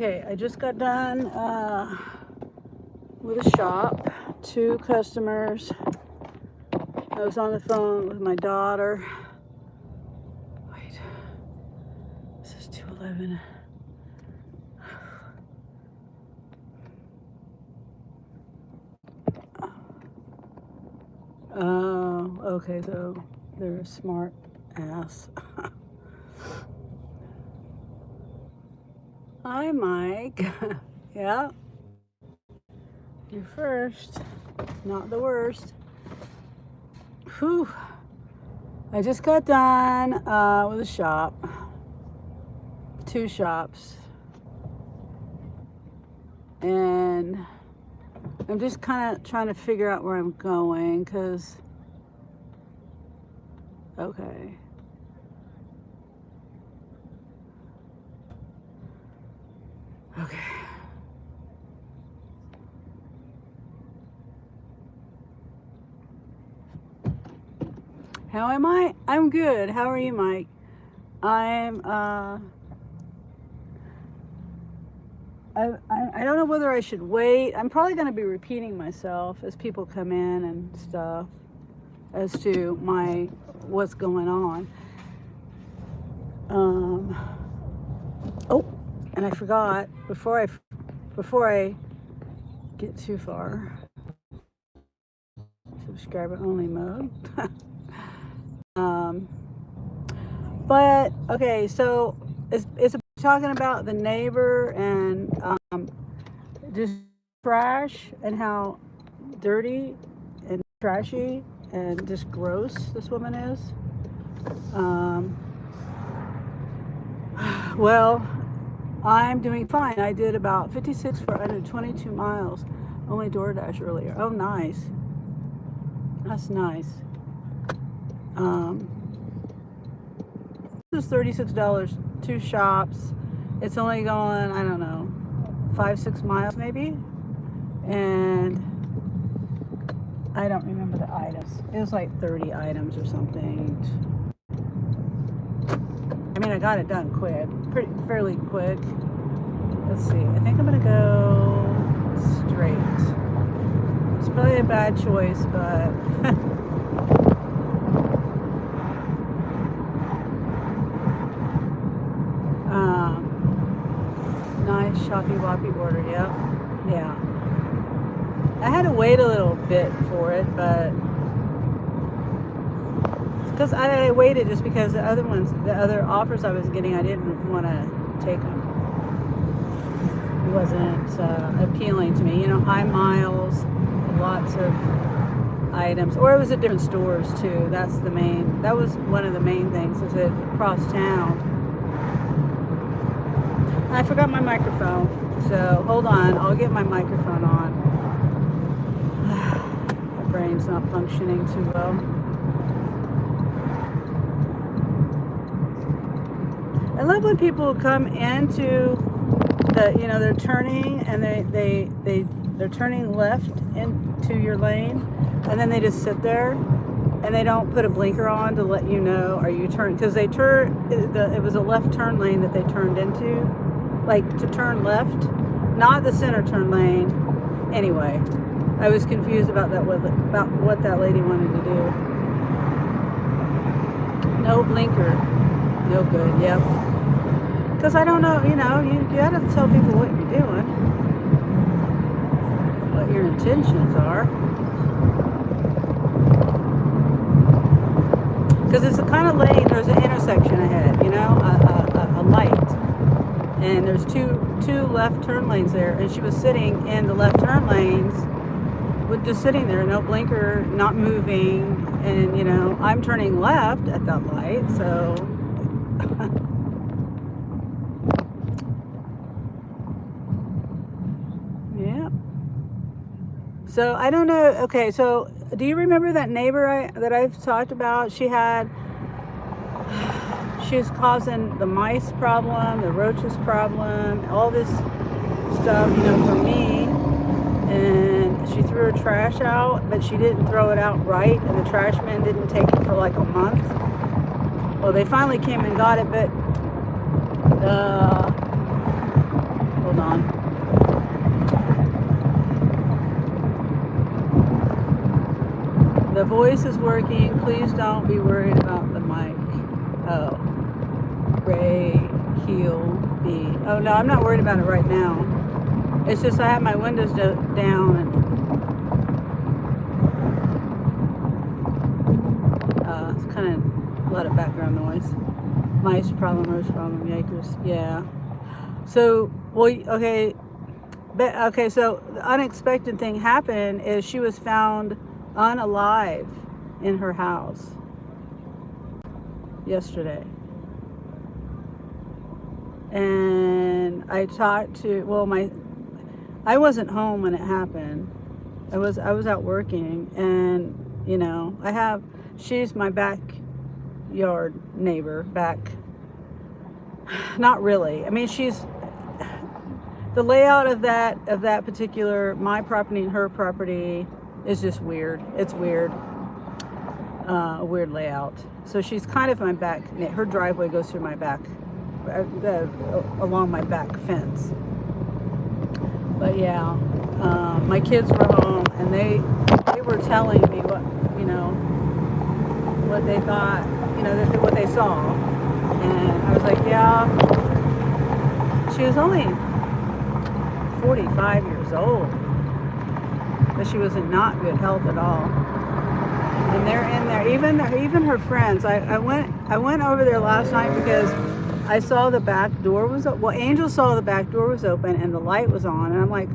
Okay, I just got done with a shop. 2 customers. I was on the phone with my daughter. Wait, this is 211. Oh, okay, so they're a smart ass. Hi, Mike. Yeah, you're first, not the worst. Whew. I just got done with a shop. 2 shops. And I'm just kind of trying to figure out where I'm going, because, okay. Okay. How am I? I'm good. How are you, Mike? I don't know whether I should wait. I'm probably going to be repeating myself as people come in and stuff as to what's going on. Oh, and I forgot before I get too far. Subscriber only mode. But okay, so it's talking about the neighbor and just trash and how dirty and trashy and just gross this woman is. Well, I'm doing fine. I did about 56 for 122 miles. Only DoorDash earlier. Oh, nice. That's nice. This is $36, 2 shops. It's only going, I don't know, 5-6 miles maybe. And I don't remember the items. It was like 30 items or something. I mean, I got it done quick, fairly quick. Let's see. I think I'm gonna go straight. It's probably a bad choice, but nice shoppy woppy order. Yep. Yeah. I had to wait a little bit for it, but because I waited just because the other offers I was getting, I didn't want to take them. It wasn't appealing to me. You know, high miles, lots of items, or it was at different stores too. That was one of the main things, is it across town. I forgot my microphone, so hold on, I'll get my microphone on. My brain's not functioning too well. I love when people come into they're turning and they're turning left into your lane, and then they just sit there and they don't put a blinker on to let you know, are you turning? Because it was a left turn lane that they turned into, like to turn left, not the center turn lane. Anyway, I was confused about what that lady wanted to do. No blinker, no good. Yep. Because I don't know, you gotta tell people what you're doing, what your intentions are. Because it's the kind of lane, there's an intersection ahead, a light. And there's two left turn lanes there, and she was sitting in the left turn lanes, just sitting there, no blinker, not moving, and I'm turning left at that light, so yeah. So I don't know. Okay, so do you remember that neighbor that I've talked about? She was causing the mice problem, the roaches problem, all this stuff, for me. And she threw her trash out, but she didn't throw it out right, and the trash men didn't take it for like a month. Well, they finally came and got it, but Hold on. The voice is working. Please don't be worried about the mic. Oh. Ray, heel, B. Oh, no, I'm not worried about it right now. It's just I have my windows down and it's kind of a lot of background noise. Mice problem, rose problem, yikers. Yeah. So, well, okay. Okay, so the unexpected thing happened is she was found unalive in her house yesterday. And I talked to, I wasn't home when it happened. I was out working, and she's my backyard neighbor. Not really. I mean, she's the layout of that particular, my property and her property is just weird. It's weird. A weird layout. So she's kind of my back. Her driveway goes through my back, along my back fence. But yeah, my kids were home, and they were telling me what they thought, what they saw, and I was like, yeah. She was only 45 years old, but she was in not good health at all. And they're in there, even her friends. I went over there last night because I saw the back door was open. Well, Angel saw the back door was open and the light was on, and I'm like,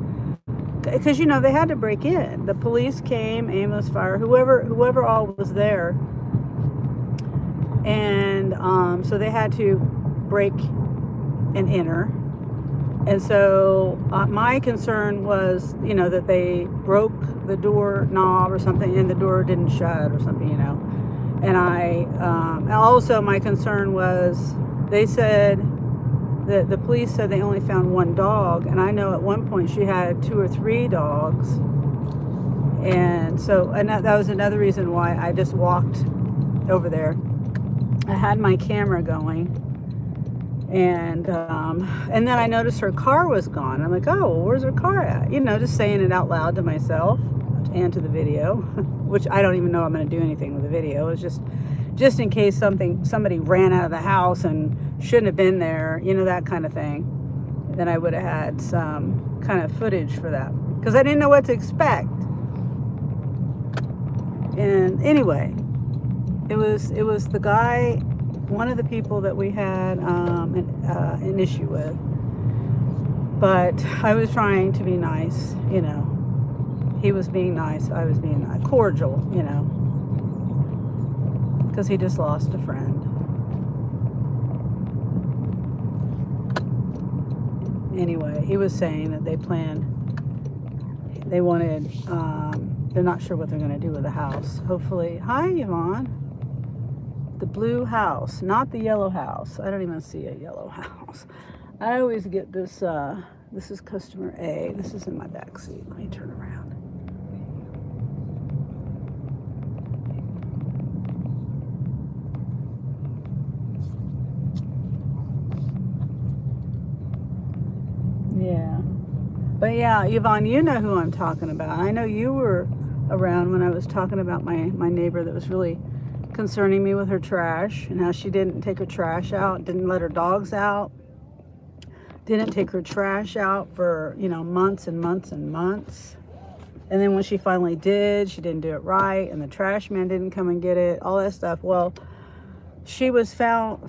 because they had to break in. The police came, ambulance, fire, whoever all was there, and so they had to break and enter. And so my concern was, that they broke the door knob or something, and the door didn't shut or something, And also my concern was, they said that the police said they only found one dog, and I know at one point she had 2 or 3 dogs. And so, and that was another reason why I just walked over there. I had my camera going. And then I noticed her car was gone. I'm like, oh, well, where's her car at? Just saying it out loud to myself and to the video, which I don't even know I'm going to do anything with the video. It's just in case somebody ran out of the house and shouldn't have been there, that kind of thing. Then I would have had some kind of footage for that, because I didn't know what to expect. And anyway, it was the guy, one of the people that we had an issue with. But I was trying to be nice, He was being nice, I was being nice, cordial, because he just lost a friend. Anyway, he was saying that they wanted, they're not sure what they're going to do with the house. Hopefully, hi, Yvonne. The blue house, not the yellow house. I don't even see a yellow house. I always get this, this is customer A. This is in my back seat. Let me turn around. Yeah. But yeah, Yvonne, you know who I'm talking about. I know you were around when I was talking about my neighbor that was really concerning me with her trash, and how she didn't take her trash out, didn't let her dogs out, didn't take her trash out for, months and months and months. And then when she finally did, she didn't do it right, and the trash man didn't come and get it, all that stuff. Well, she was found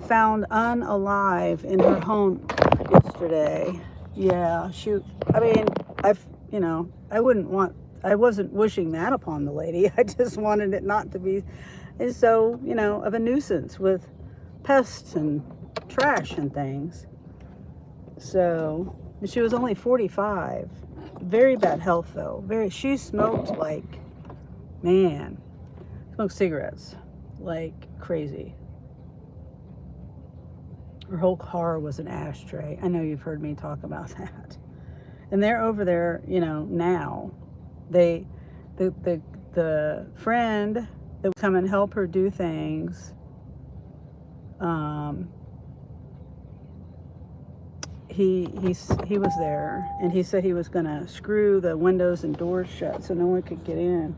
unalive in her home yesterday. Yeah, I wasn't wishing that upon the lady. I just wanted it not to be so, of a nuisance with pests and trash and things. So, she was only 45. Very bad health, though. She smoked smoked cigarettes like crazy. Her whole car was an ashtray. I know you've heard me talk about that. And they're over there, now. The friend that would come and help her do he was there, and he said he was going to screw the windows and doors shut so no one could get in.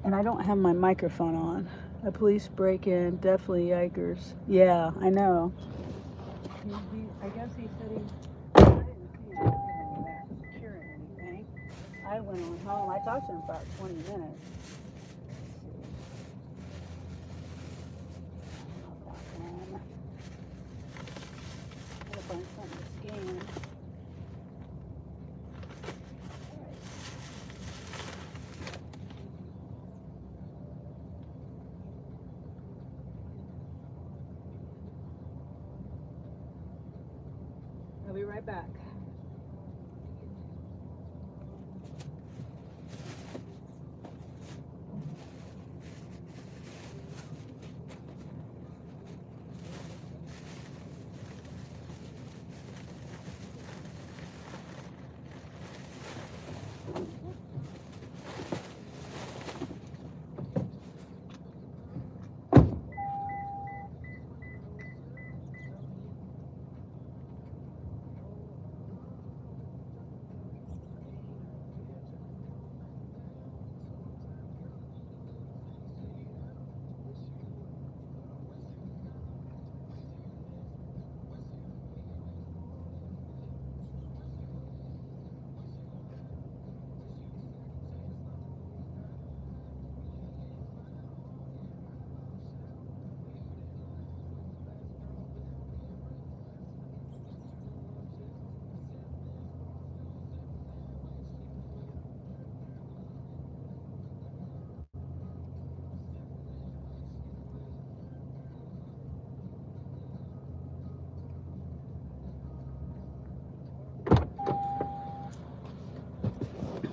And I don't have my microphone on. A police break-in, definitely yikers. Yeah, I know. I guess he said I didn't see him doing that, securing anything. I went on home. I talked to him for about 20 minutes. Gotta find something to scan. I'll be right back.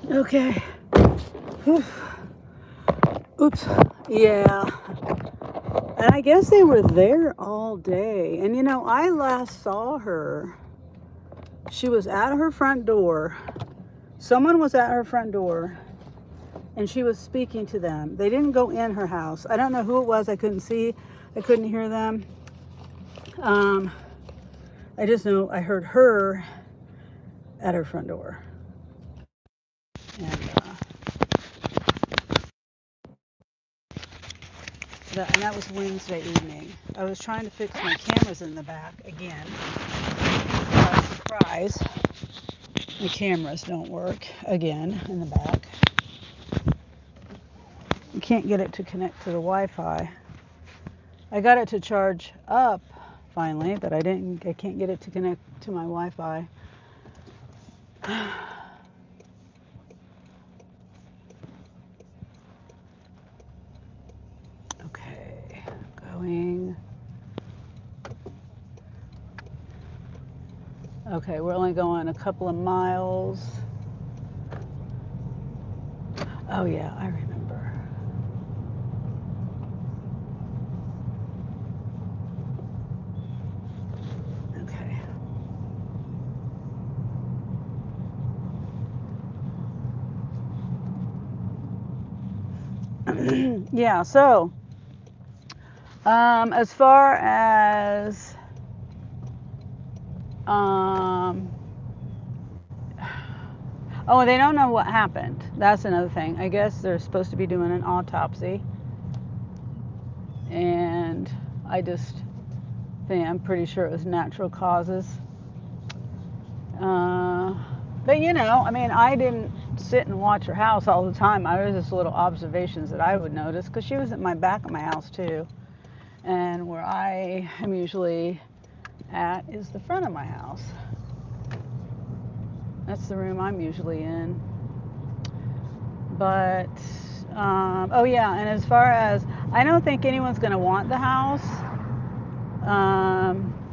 Okay. Oops. Yeah. And I guess they were there all day. And I last saw her. She was at her front door. Someone was at her front door, and she was speaking to them. They didn't go in her house. I don't know who it was. I couldn't see. I couldn't hear them. I just know I heard her at her front door. And that was Wednesday evening. I was trying to fix my cameras in the back again. Surprise. The cameras don't work again in the back. You can't get it to connect to the Wi-Fi. I got it to charge up finally, but I can't get it to connect to my Wi-Fi. Okay, going. Okay, we're only going a couple of miles. Oh yeah, I remember. Okay. Yeah, so as far as oh, they don't know what happened. That's another thing. I guess they're supposed to be doing an autopsy. And I'm pretty sure it was natural causes. But I didn't sit and watch her house all the time. I was just little observations that I would notice, because she was at my back of my house too. And where I am usually at is the front of my house. That's the room I'm usually in. But, oh yeah, and as far as, I don't think anyone's going to want the house,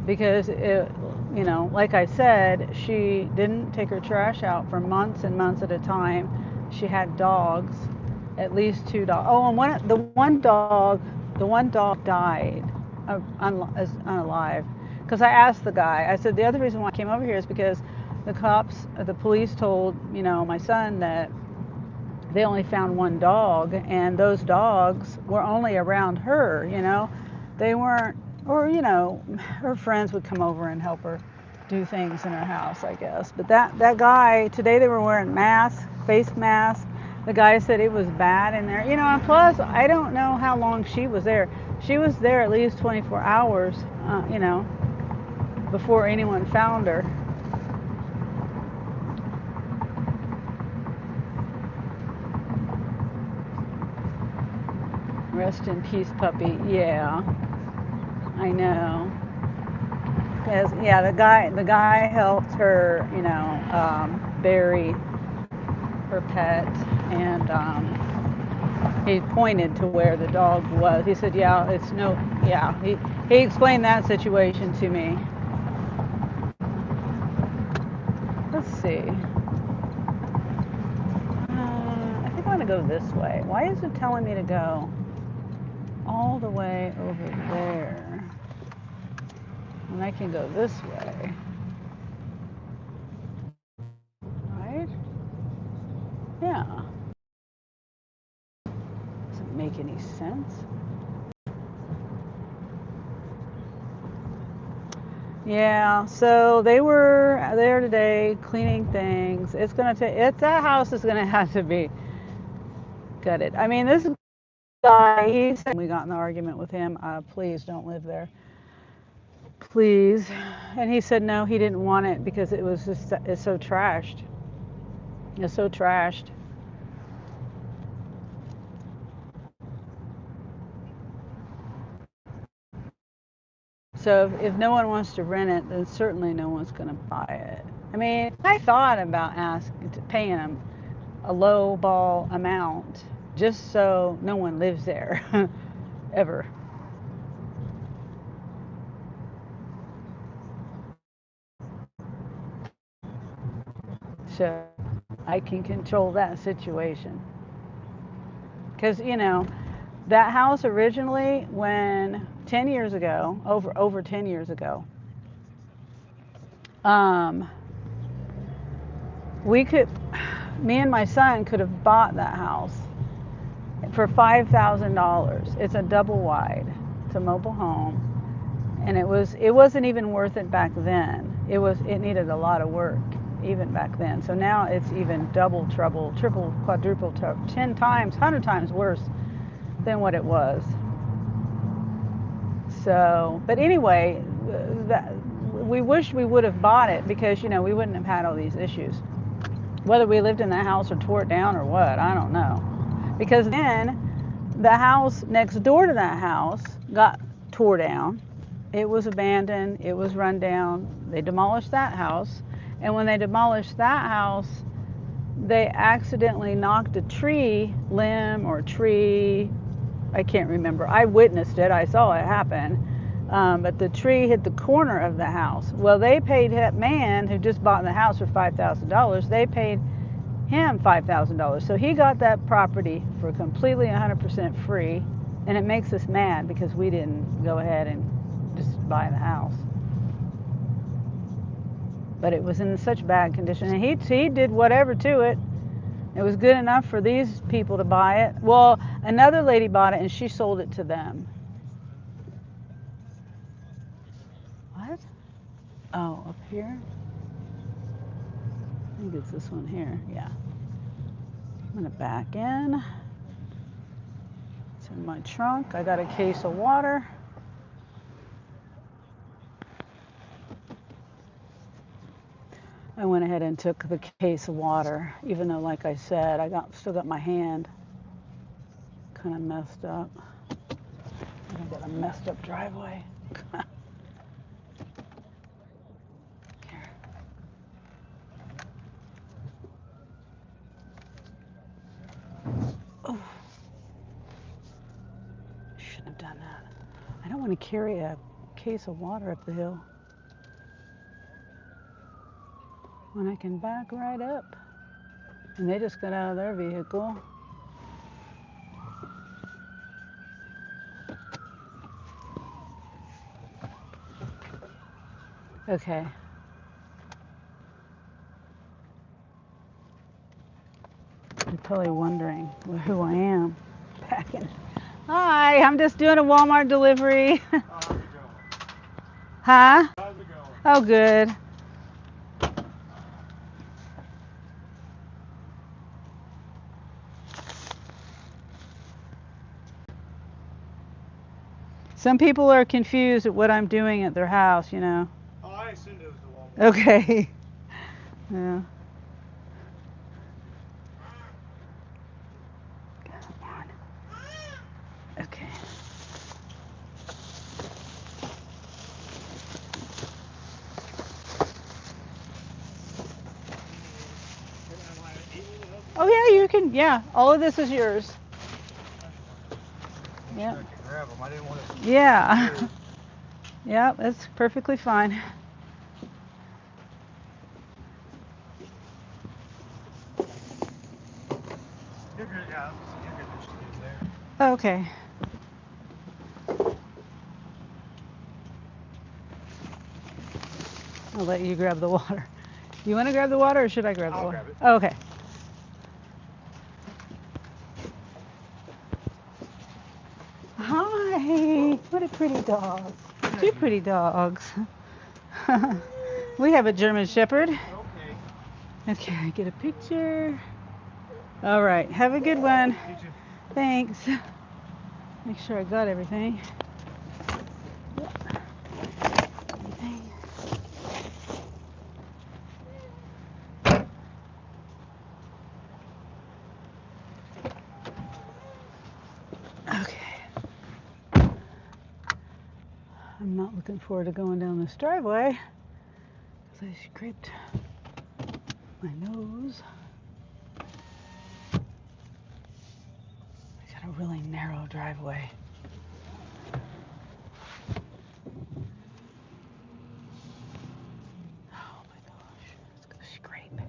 because like I said, she didn't take her trash out for months and months at a time. She had dogs, at least 2 dogs. Oh, and the one dog died, unalive. Because I asked the guy, I said, the other reason why I came over here is because the police told, my son that they only found 1 dog, and those dogs were only around her, They weren't or you know, her friends would come over and help her do things in her house, I guess. But that guy today, they were wearing masks, face masks. The guy said it was bad in there, you know. And plus, I don't know how long she was there. She was there at least 24 hours, you know, before anyone found her. Rest in peace, puppy. Yeah, I know. Because yeah, the guy helped her, you know, bury her pet, and he pointed to where the dog was. He said, "Yeah, it's no, yeah." He explained that situation to me. Let's see. I think I want to go this way. Why is it telling me to go all the way over there? And I can go this way, right? Yeah. Doesn't make any sense. Yeah, so they were there today cleaning things. It's gonna take. It's that house is gonna have to be gutted. I mean, this guy. He said we got in an argument with him. Please don't live there, please. And he said no, he didn't want it because it was just it's so trashed. It's so trashed. So if no one wants to rent it, then certainly no one's gonna buy it. I mean, I thought about paying him a low ball amount just so no one lives there ever. So I can control that situation. Because, you know, that house originally, when 10 years ago, over 10 years ago, um, we could, me and my son could have bought that house for $5,000. It's a double wide. It's a mobile home, and it wasn't even worth it back then. It needed a lot of work even back then. So now it's even double trouble, triple, quadruple, 10 times, 100 times worse than what it was. So, but anyway, we wish we would have bought it because, you know, we wouldn't have had all these issues. Whether we lived in that house or tore it down or what, I don't know. Because then the house next door to that house got tore down. It was abandoned, it was run down. They demolished that house. And when they demolished that house, they accidentally knocked a tree limb or tree. I can't remember. I witnessed it. I saw it happen. But the tree hit the corner of the house. Well, they paid that man who just bought the house for $5,000. They paid him $5,000. So he got that property for completely 100% free. And it makes us mad because we didn't go ahead and just buy the house. But it was in such bad condition. And he did whatever to it. It was good enough for these people to buy it. Well, another lady bought it and she sold it to them. What? Oh, up here? I think it's this one here. Yeah. I'm going to back in. It's in my trunk. I got a case of water. I went ahead and took the case of water, even though, like I said, still got my hand kind of messed up. I got a messed up driveway. Oh, shouldn't have done that. I don't want to carry a case of water up the hill when I can back right up. And they just got out of their vehicle. Okay. You're probably wondering who I am. Packing. Hi, I'm just doing a Walmart delivery. Huh? How's it going? Oh, good. Some people are confused at what I'm doing at their house, you know. Oh, I assumed it was the Walmart. Okay. Yeah. Come on. Okay. Oh yeah, you can. Yeah, all of this is yours. Yeah. I could grab them. I didn't want to. Yeah. Yeah, that's perfectly fine. You're good. Yeah, you're good. Just leave it there. Okay. I'll let you grab the water. You want to grab the water or should I grab the I'll water? grab it. Oh, okay. Hi. What a pretty dog. Two pretty dogs. We have a German Shepherd. Okay. Okay, get a picture. All right. Have a good one. You too. Thanks. Make sure I got everything. Okay. I'm not looking forward to going down this driveway because I scraped my nose. I got a really narrow driveway. Oh my gosh, it's gonna scrape.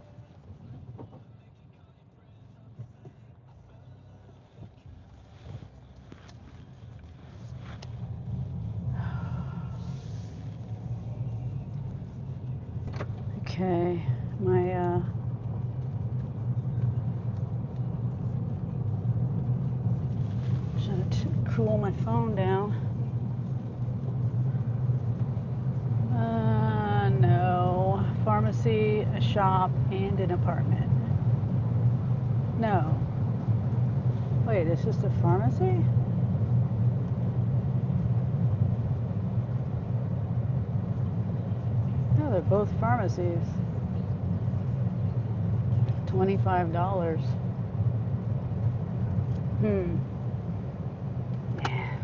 Okay, my trying to cool my phone down. No. Pharmacy, a shop, and an apartment. No. Wait, it's just a pharmacy? No, they're both pharmacies. $25. Yeah.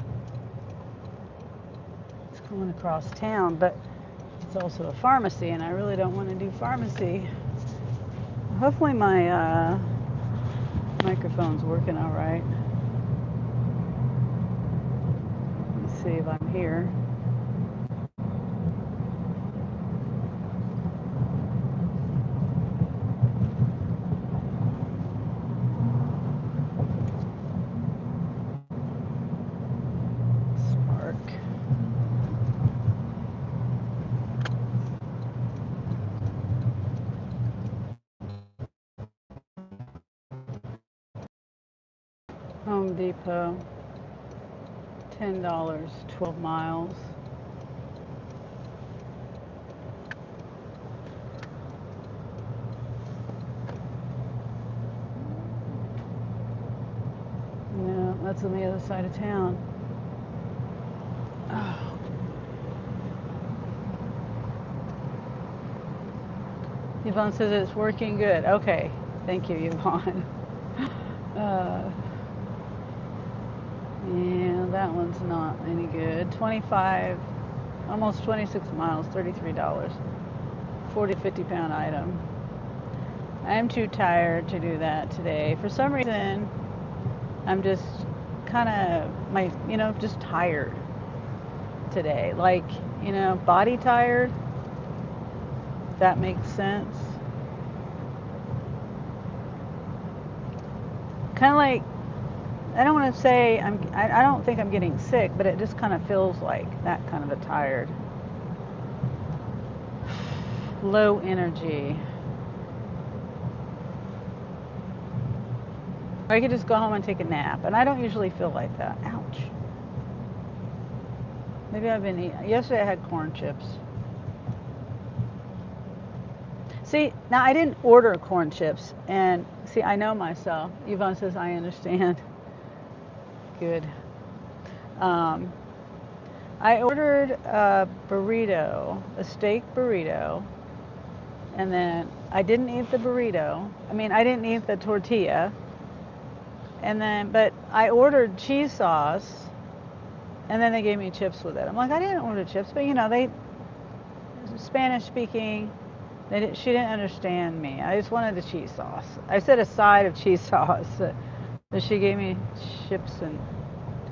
It's going across town, but it's also a pharmacy, and I really don't want to do pharmacy. Hopefully my microphone's working all right. Let's see if I'm here. Spark. Home Depot. $10, 12 miles. No, that's on the other side of town. Oh. Yvonne says it's working good. Okay. Thank you, Yvonne. Yeah, that one's not any good. 25, almost 26 miles, $33. 40 to 50 pound item. I'm too tired to do that today. For some reason, I'm just kind of, just tired today. Like, body tired. That makes sense. Kind of like, I don't want to say I don't think I'm getting sick, but it just kind of feels like that kind of a tired. Low energy. Or I could just go home and take a nap, and I don't usually feel like that. Ouch. Maybe I've been eating. Yesterday I had corn chips. See, now I didn't order corn chips, and see, I know myself. Yvonne says I understand. Good. Um, I ordered a burrito, a steak burrito, and then I didn't eat the burrito. I mean, I didn't eat the tortilla, and then, but I ordered cheese sauce, and then they gave me chips with it. I'm like, I didn't order chips, but you know, they Spanish speaking. She didn't understand me. I just wanted the cheese sauce. I said a side of cheese sauce, but she gave me chips and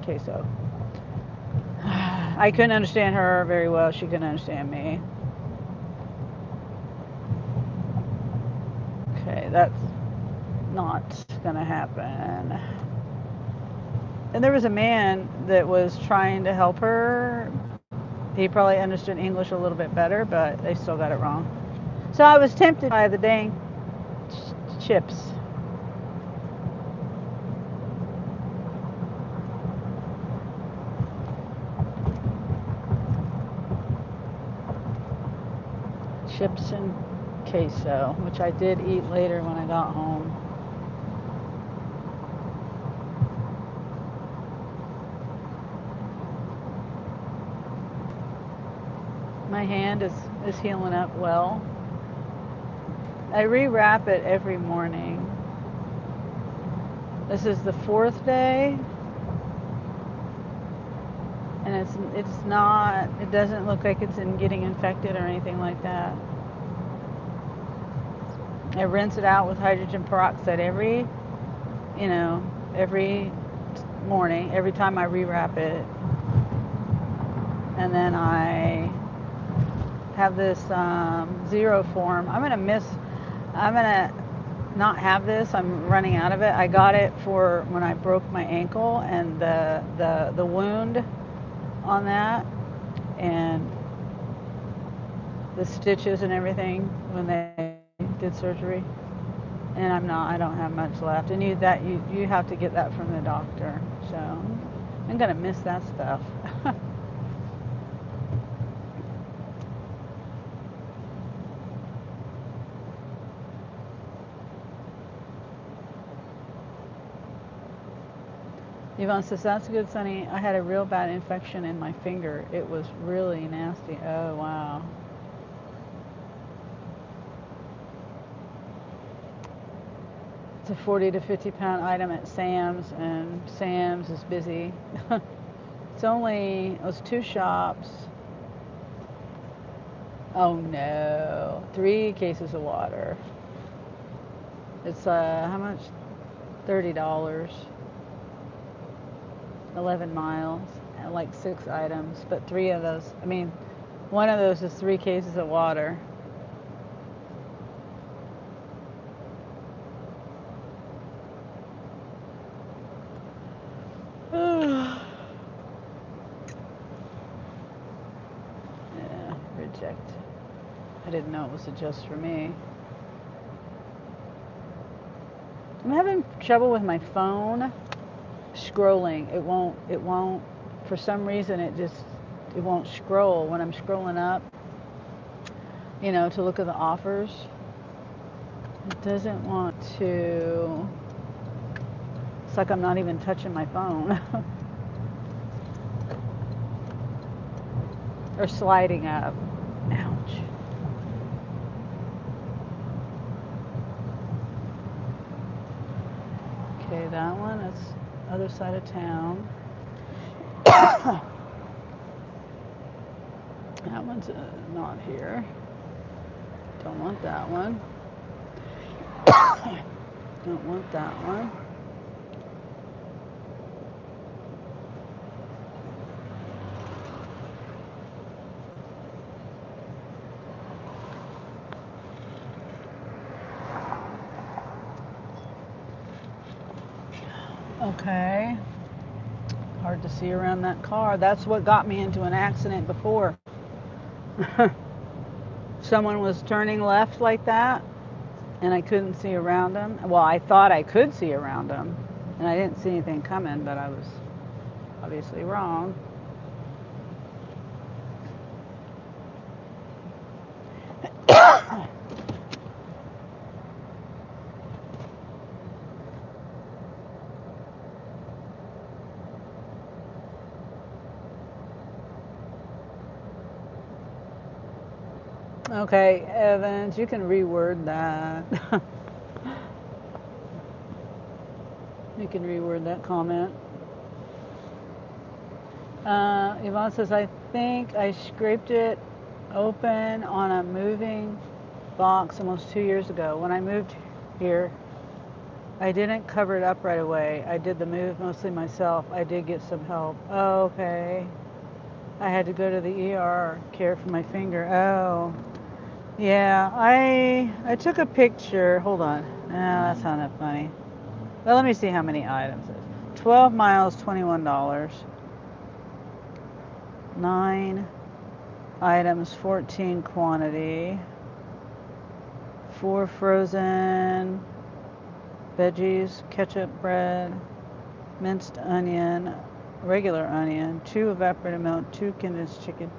queso. I couldn't understand her very well. She couldn't understand me. Okay, that's not gonna happen. And there was a man that was trying to help her. He probably understood English a little bit better, but they still got it wrong. So I was tempted by the dang chips. Chips and queso, which I did eat later when I got home. My hand is healing up well. I rewrap it every morning. This is the 4th day, and it's not. It doesn't look like it's getting infected or anything like that. I rinse it out with hydrogen peroxide every morning, every time I rewrap it, and then I have this zero form. I'm gonna not have this. I'm running out of it. I got it for when I broke my ankle and the wound on that and the stitches and everything when they did surgery. And I don't have much left. And you have to get that from the doctor. So I'm gonna miss that stuff. Yvonne says, that's good, Sonny. I had a real bad infection in my finger. It was really nasty. Oh, wow. It's a 40 to 50 pound item at Sam's, and Sam's is busy. It was 2 shops. Oh no, 3 cases of water. It's, how much? $30. 11 miles and like 6 items, but 3 of those, one of those is 3 cases of water. Yeah, reject. I didn't know it was just for me. I'm having trouble with my phone scrolling. It won't, for some reason it won't scroll when I'm scrolling up, to look at the offers. It doesn't want to. It's like I'm not even touching my phone. Or sliding up. Ouch. Okay, that one is other side of town. That one's not here. Don't want that one. Don't want that one. Okay. Hard to see around that car. That's what got me into an accident before. Someone was turning left like that, and I couldn't see around them. Well, I thought I could see around them, and I didn't see anything coming, but I was obviously wrong. Okay, Evans, you can reword that. You can reword that comment. Yvonne says, I think I scraped it open on a moving box almost 2 years ago. When I moved here, I didn't cover it up right away. I did the move mostly myself. I did get some help. Oh, okay. I had to go to the ER, care for my finger. Oh, yeah. I took a picture. Hold on. No, that's not enough money. Well, let me see how many items it is. 12 miles, $21. 9 items, 14 quantity. 4 frozen veggies, ketchup, bread, minced onion, regular onion, 2 evaporated milk, 2 condensed chicken,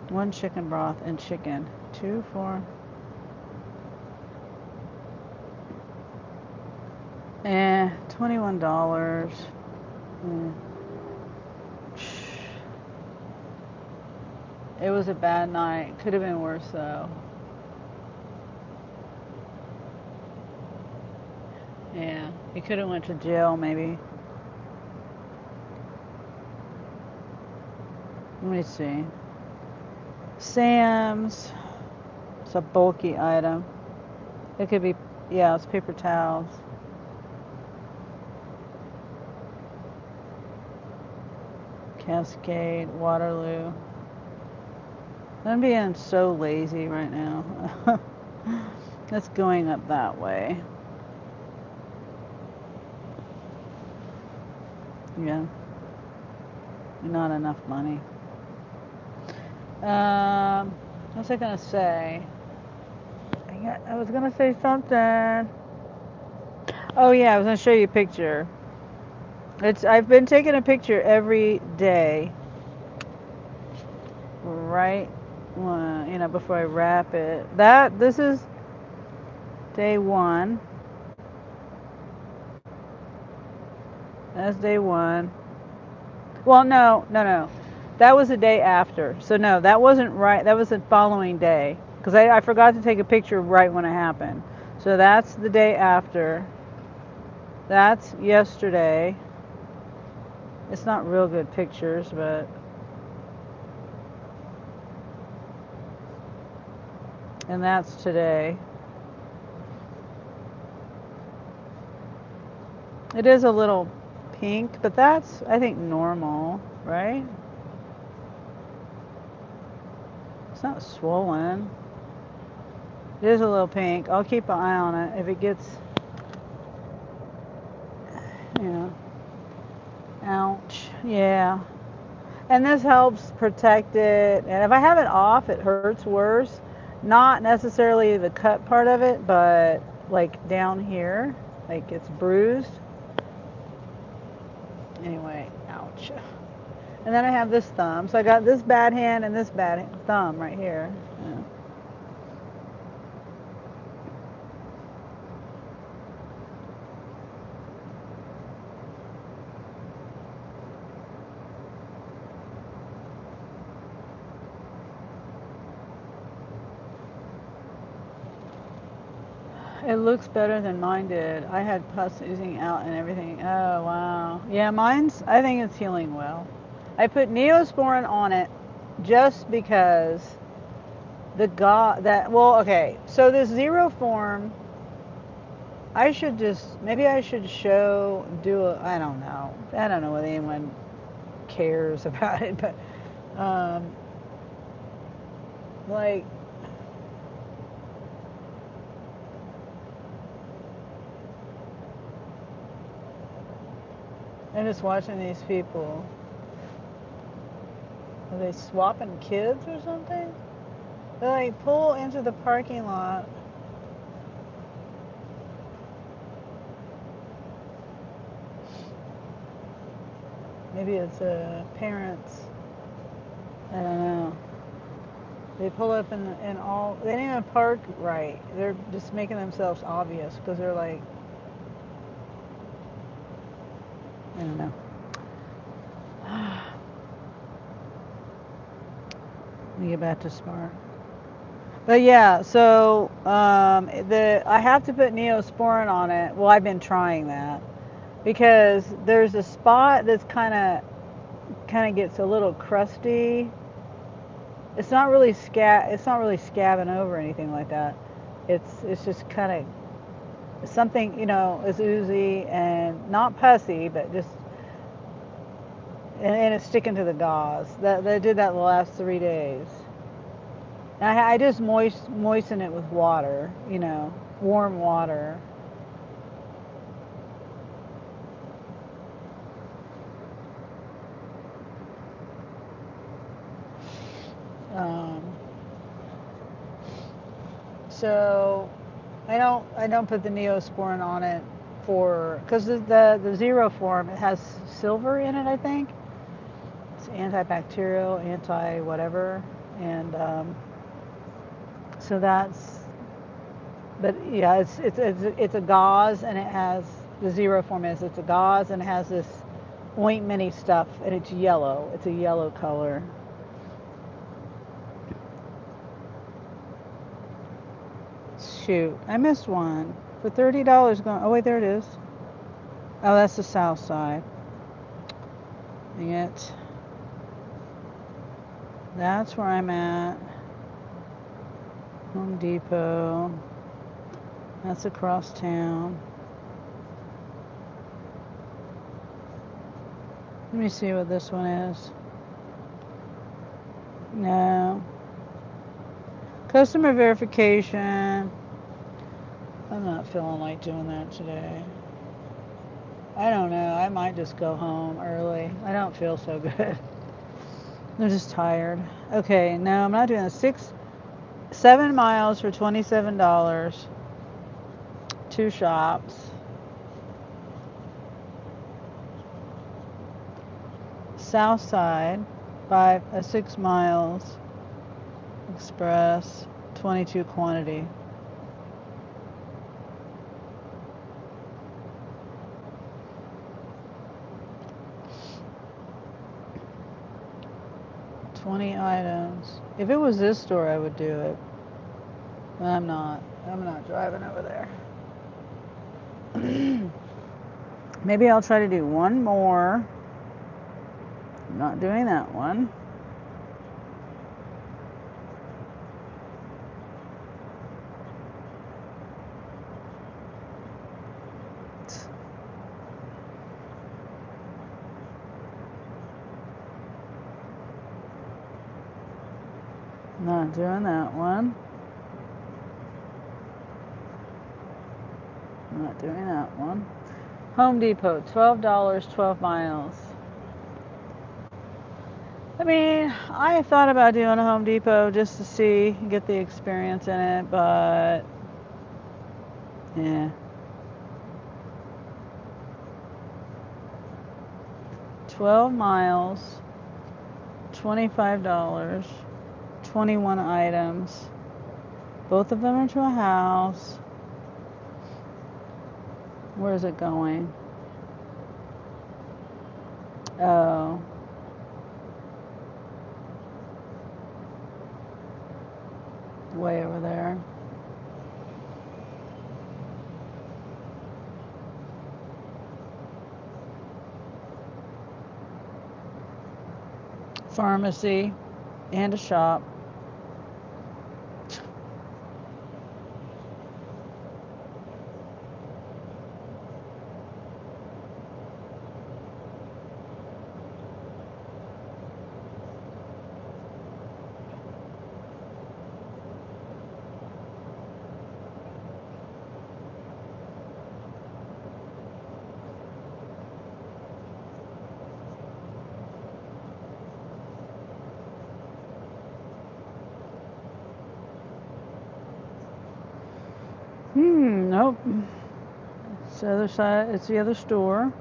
1 chicken broth, and chicken. 2, 4. $21. It was a bad night. Could have been worse though. Yeah, he could have went to jail maybe. Let me see. Sam's. It's a bulky item. It could be, yeah, it's paper towels. Cascade, Waterloo. I'm being so lazy right now. It's going up that way. Yeah. Not enough money. What was I gonna say? I was gonna say something. Oh yeah, I was gonna show you a picture. I've been taking a picture every day, right? Before I wrap it. This is day 1. That's day 1. Well, no. That was the day after. So no, that wasn't right. That was the following day because I forgot to take a picture right when it happened. So that's the day after. That's yesterday. It's not real good pictures, but and that's today. It is a little pink, but that's, I think, normal, right? It's not swollen. It is a little pink. I'll keep an eye on it. If it gets, ouch. Yeah. And this helps protect it. And if I have it off, it hurts worse. Not necessarily the cut part of it, but like down here, like it's bruised. Anyway, ouch. And then I have this thumb. So I got this bad hand and this bad thumb right here. Yeah. It looks better than mine did. I had pus oozing out and everything. Oh, wow. Yeah, I think it's healing well. I put Neosporin on it just because okay, so this zero form, I should maybe I should I don't know. I don't know whether anyone cares about it, but, like, I'm just watching these people. Are they swapping kids or something? They like pull into the parking lot. Maybe it's parents. I don't know. They pull up in all. They didn't even park right. They're just making themselves obvious because they're like, I don't know. Let me get back to Smart. But yeah, so I have to put Neosporin on it. Well, I've been trying that because there's a spot that's kind of gets a little crusty. It's not really scabbing over or anything like that. It's just kind of something, is oozy and not pussy, but just and it's sticking to the gauze. That they did that the last 3 days. And I just moisten it with water, warm water. Um, so I don't put the Neosporin on it because the zero form, it has silver in it, I think. It's antibacterial, anti whatever, and so that's. But yeah, it's a gauze, and it has the zero form is it's a gauze, and it has this ointmenty stuff, and it's yellow. It's a yellow color. Shoot, I missed one for $30. Going. Oh wait, there it is. Oh, that's the south side. Dang it. That's where I'm at. Home Depot. That's across town. Let me see what this one is. No. Customer verification. I'm not feeling like doing that today. I don't know. I might just go home early. I don't feel so good. I'm just tired. Okay, no, I'm not doing this. 7 miles for $27. 2 shops. South side, 6 miles. Express, 22 quantity. $20 items. If it was this store, I would do it. But I'm not. I'm not driving over there. Maybe I'll try to do one more. I'm not doing that one. Not doing that one. Not doing that one. Home Depot, $12, 12 miles. I mean, I thought about doing a Home Depot just to see, get the experience in it, but yeah. 12 miles, $25, 21 items. Both of them are to a house. Where is it going? Oh. Way over there. Pharmacy and a shop. Nope. It's the other side. It's the other store.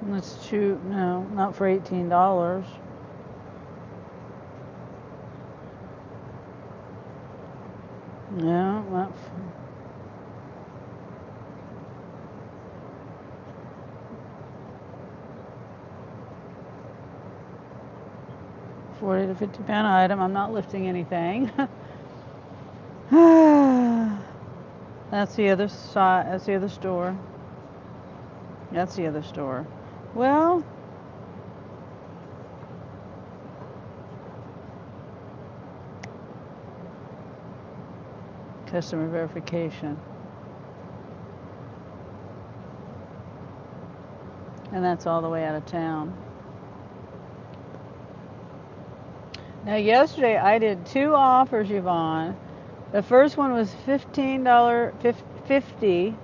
Let's shoot. No, not for $18. No, not. 40 to 50 pound item. I'm not lifting anything. That's the other side. That's the other store. That's the other store. Well, customer verification. And that's all the way out of town. Now, yesterday I did 2 offers, Yvonne. The first one was $15, 50, 50,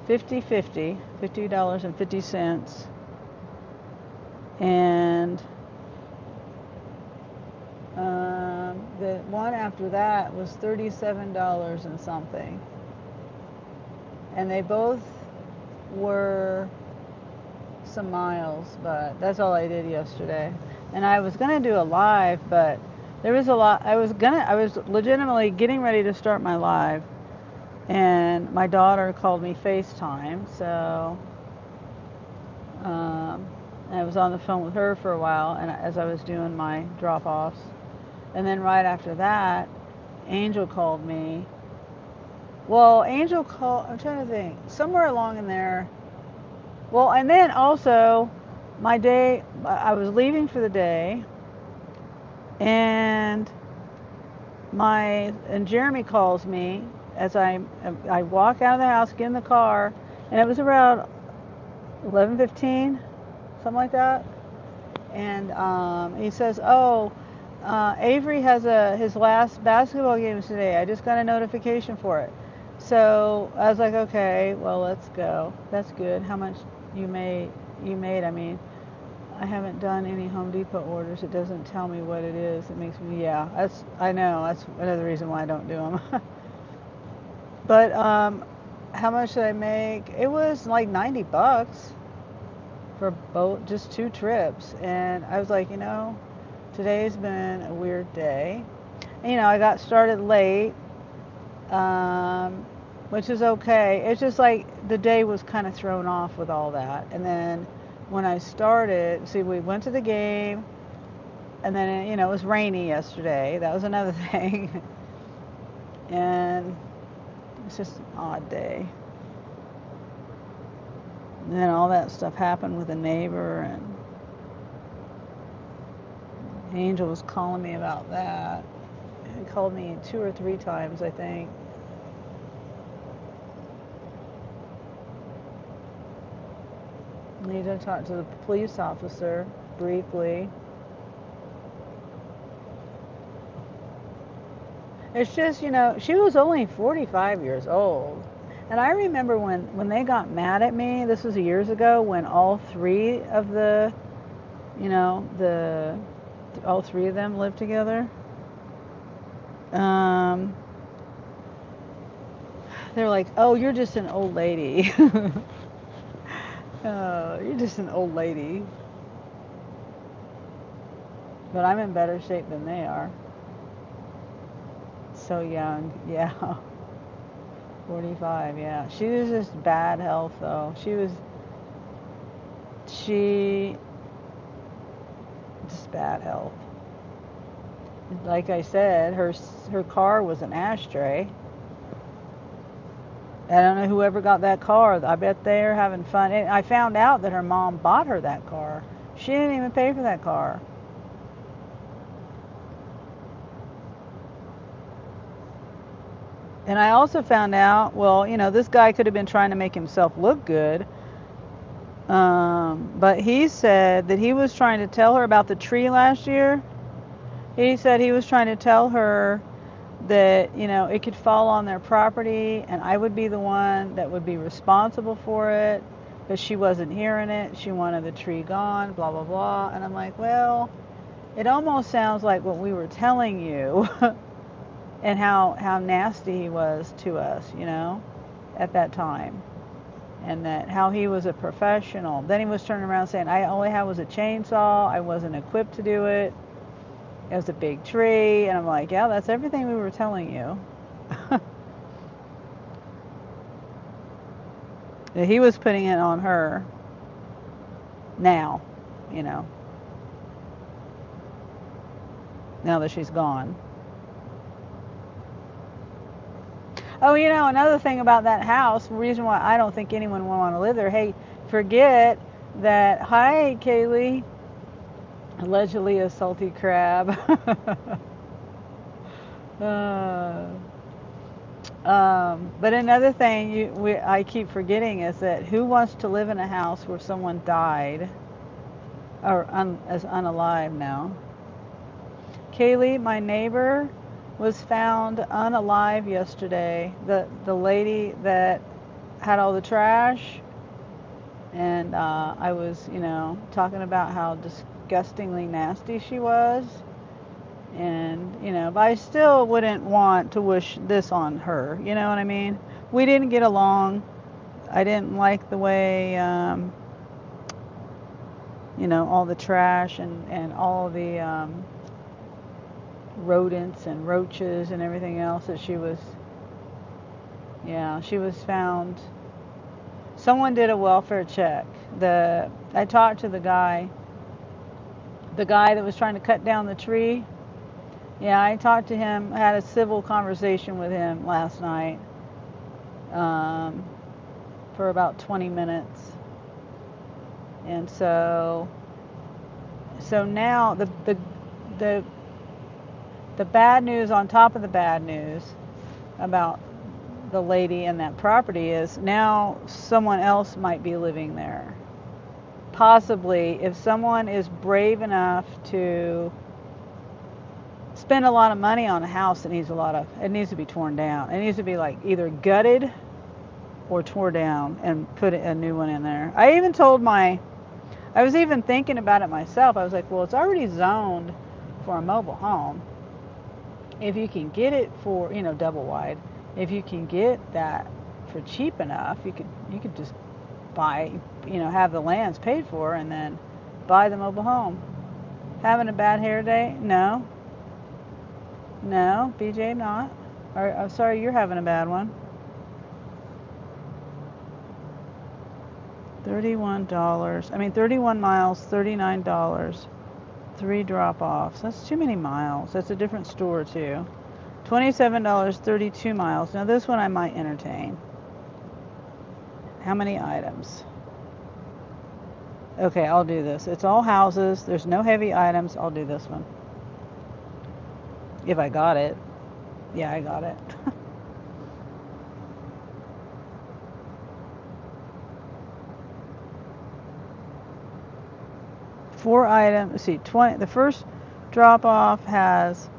$50.50. And the one after that was $37 and something. And they both were some miles, but that's all I did yesterday. And I was gonna do a live, but there was a lot. I was legitimately getting ready to start my live, and my daughter called me FaceTime, so I was on the phone with her for a while, and as I was doing my drop-offs, and then right after that, Angel called me. Well, Angel called. I'm trying to think. Somewhere along in there. Well, and then also, my day. I was leaving for the day, and Jeremy calls me as I walk out of the house, get in the car, and it was around 11:15, something like that. And he says, "Oh, Avery has his last basketball game today. I just got a notification for it." So I was like, "Okay, well, let's go. That's good. How much you made? I mean, I haven't done any Home Depot orders. It doesn't tell me what it is. It makes me, yeah, I know. That's another reason why I don't do them." But how much did I make? It was like $90 for just 2 trips. And I was like, today's been a weird day. And, I got started late, which is okay. It's just like the day was kind of thrown off with all that. And then when I started, we went to the game, and then, it was rainy yesterday. That was another thing. And it's just an odd day. And then all that stuff happened with a neighbor, and Angel was calling me about that. He called me 2 or 3 times, I think. I need to talk to the police officer briefly. It's just, she was only 45 years old. And I remember when they got mad at me, this was years ago, when all 3 of the, all 3 of them lived together. They're like, "Oh, you're just an old lady." Oh, you're just an old lady. But I'm in better shape than they are. So young, yeah. 45, yeah. She was just bad health, though. Just bad health. Like I said, her car was an ashtray. I don't know whoever got that car. I bet they're having fun. And I found out that her mom bought her that car. She didn't even pay for that car. And I also found out, well, this guy could have been trying to make himself look good. But he said that he was trying to tell her about the tree last year. He said he was trying to tell her that, it could fall on their property and I would be the one that would be responsible for it. But she wasn't hearing it. She wanted the tree gone, blah, blah, blah. And I'm like, well, it almost sounds like what we were telling you and how nasty he was to us, at that time. And that how he was a professional. Then he was turning around saying, all I had was a chainsaw. I wasn't equipped to do it. It was a big tree. And I'm like, yeah, that's everything we were telling you. He was putting it on her now, now that she's gone. Oh, another thing about that house, the reason why I don't think anyone would want to live there. Hey, forget that. Hi, Kaylee. Allegedly a salty crab. uh, but another thing I keep forgetting is that who wants to live in a house where someone died or is unalive now? Kaylee, my neighbor, was found unalive yesterday. The lady that had all the trash, and I was, talking about how disgustingly nasty she was, and but I still wouldn't want to wish this on her. You know what I mean? We didn't get along. I didn't like the way, all the trash and all the rodents and roaches and everything else that she was found. Someone did a welfare check. I talked to the guy that was trying to cut down the tree. Yeah, I talked to him. I had a civil conversation with him last night, for about 20 minutes. And so now the bad news on top of the bad news about the lady and that property is now someone else might be living there. Possibly, if someone is brave enough to spend a lot of money on a house, it needs to be torn down. It needs to be like either gutted or tore down and put a new one in there. I was even thinking about it myself. I was like, well, it's already zoned for a mobile home. If you can get it for, double wide, if you can get that for cheap enough, you could just buy, have the lands paid for and then buy the mobile home. Having a bad hair day? No, BJ, not. I'm sorry, you're having a bad one. $31. 31 miles, $39. 3 drop-offs. That's too many miles. That's a different store too. $27, 32 miles. Now this one I might entertain. How many items? Okay, I'll do this. It's all houses. There's no heavy items. I'll do this one. If I got it. Yeah, I got it. Four items. Let's see, 20. The first drop off has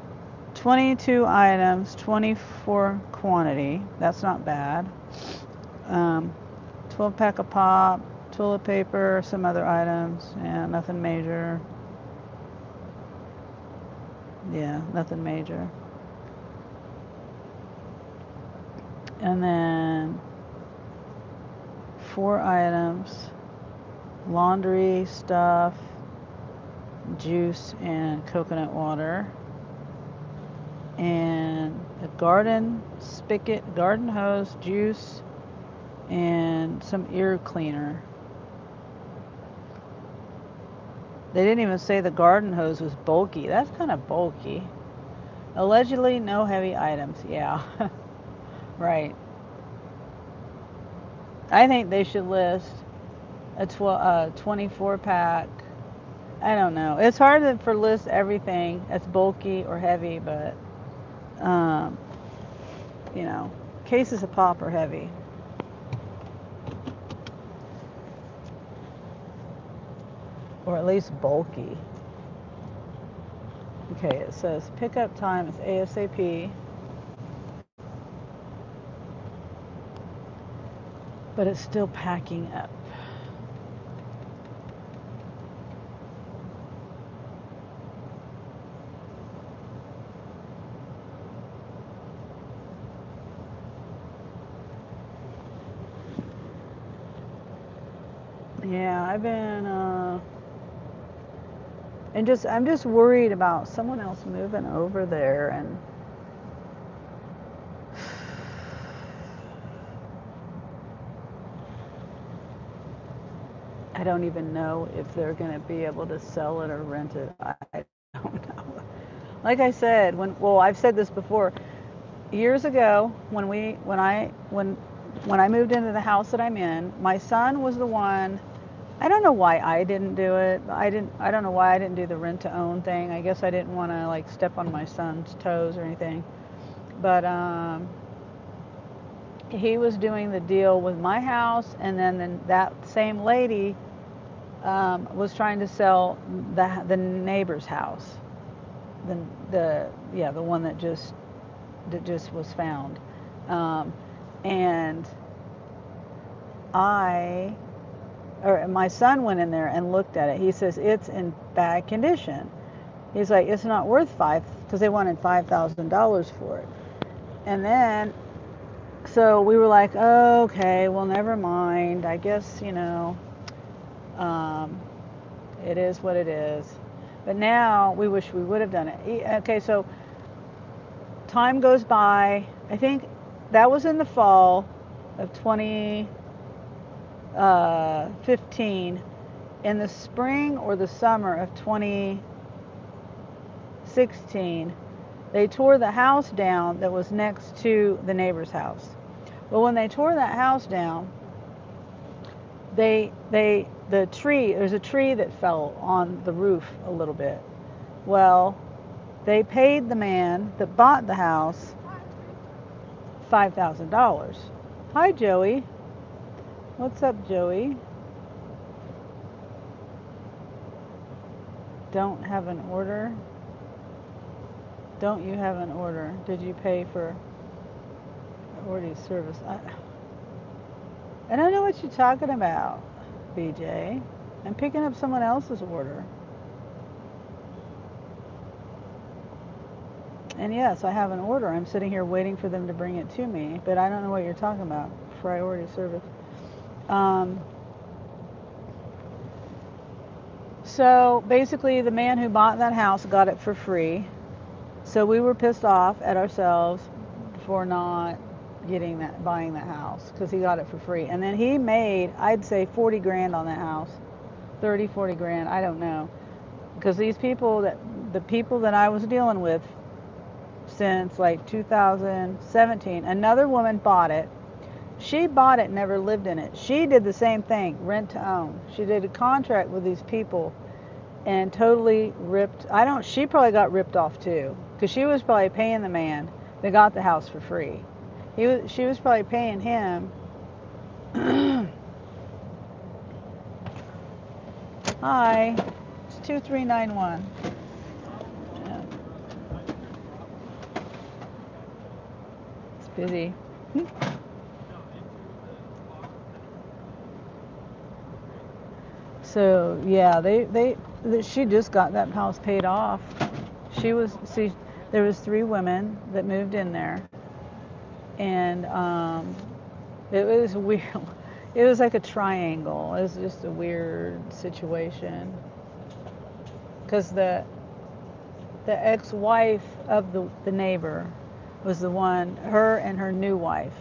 22 items, 24 quantity. That's not bad. 12 pack of pop, toilet paper, some other items. Yeah, nothing major. Yeah, nothing major. And then 4 items, laundry stuff, juice and coconut water, and a garden spigot, garden hose, juice, and some ear cleaner. They didn't even say the garden hose was bulky. That's kind of bulky. Allegedly, no heavy items. Yeah, right. I think they should list a 24 pack. I don't know. It's hard to list everything that's bulky or heavy, but cases of pop are heavy. Or at least bulky. Okay, it says pickup time is ASAP. But it's still packing up. Yeah, I've been I'm just worried about someone else moving over there, and I don't even know if they're going to be able to sell it or rent it. I don't know. Like I said, I've said this before. Years ago, when I moved into the house that I'm in, my son was the one. I don't know why I didn't do it. I don't know why I didn't do the rent to own thing. I guess I didn't want to like step on my son's toes or anything. But he was doing the deal with my house, and then that same lady was trying to sell the neighbor's house. The one that just was found, and my son went in there and looked at it. He says it's in bad condition. He's like, it's not worth because they wanted $5,000 for it. And then, so we were like, oh, okay, well, never mind. I guess, it is what it is. But now we wish we would have done it. Okay, so time goes by. I think that was in the fall of 2015. In the spring or the summer of 2016, they tore the house down that was next to the neighbor's house. Well, when they tore that house down, there's a tree that fell on the roof a little bit. Well, they paid the man that bought the house $5,000. Hi, Joey. What's up, Joey? Don't have an order? Don't you have an order? Did you pay for already service? I don't know what you're talking about, BJ. I'm picking up someone else's order. And yes, I have an order. I'm sitting here waiting for them to bring it to me, but I don't know what you're talking about. Priority service. So basically, the man who bought that house got it for free. So we were pissed off at ourselves for not buying that house, because he got it for free. And then he made, I'd say, 40 grand on that house. 30, 40 grand, I don't know. Because the people that I was dealing with since like 2017, another woman bought it. She bought it, never lived in it. She did the same thing, rent to own. She did a contract with these people and totally she probably got ripped off too, because she was probably paying the man that got the house for free. She was probably paying him. Hi, it's 2391. Yeah. It's busy. So yeah, she just got that house paid off. There was 3 women that moved in there, and it was weird. It was like a triangle. It was just a weird situation, because the ex-wife of the neighbor was the one, her and her new wife.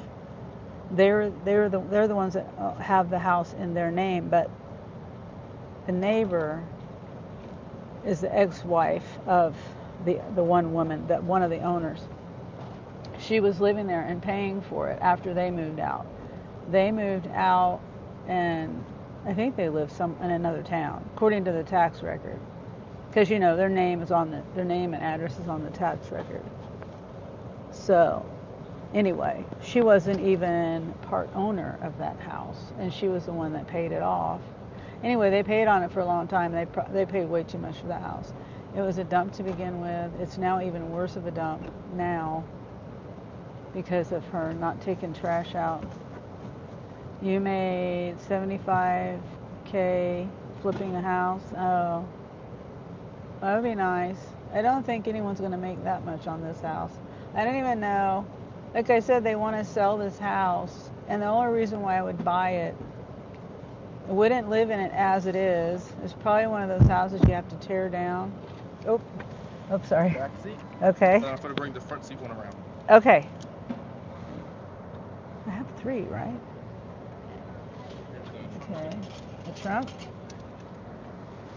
They're the ones that have the house in their name, but the neighbor is the ex-wife of the one woman, that one of the owners. She was living there and paying for it after they moved out. They moved out, and I think they lived in another town, according to the tax record, because their name and address is on the tax record. So anyway, she wasn't even part owner of that house, and she was the one that paid it off. Anyway, they paid on it for a long time. They paid way too much for the house. It was a dump to begin with. It's now even worse of a dump now because of her not taking trash out. You made $75K flipping a house. Oh, that would be nice. I don't think anyone's going to make that much on this house. I don't even know. Like I said, they want to sell this house, and the only reason why I would buy it, I wouldn't live in it as it is. It's probably one of those houses you have to tear down. Oh, sorry. Back seat. Okay. I'm going to bring the front seat one around. Okay. I have 3, right? Okay. The trunk.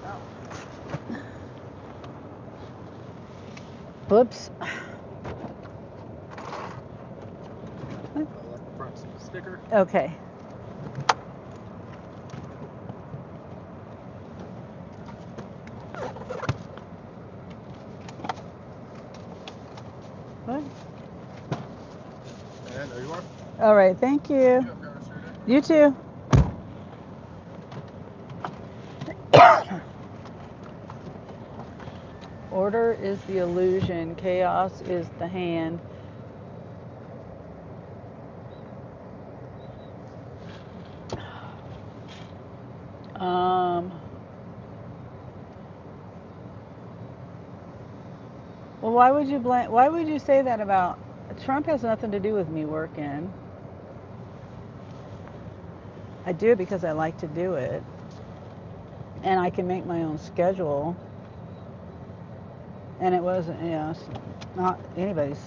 Oh. Whoops. Left front sticker. Okay. What? And there you are. All right, thank you. You have a good rest of your day. You too. Order is the illusion, chaos is the hand. Well, why would you blame? Why would you say that about Trump? Has nothing to do with me working. I do it because I like to do it, and I can make my own schedule. And it wasn't, it's not anybody's.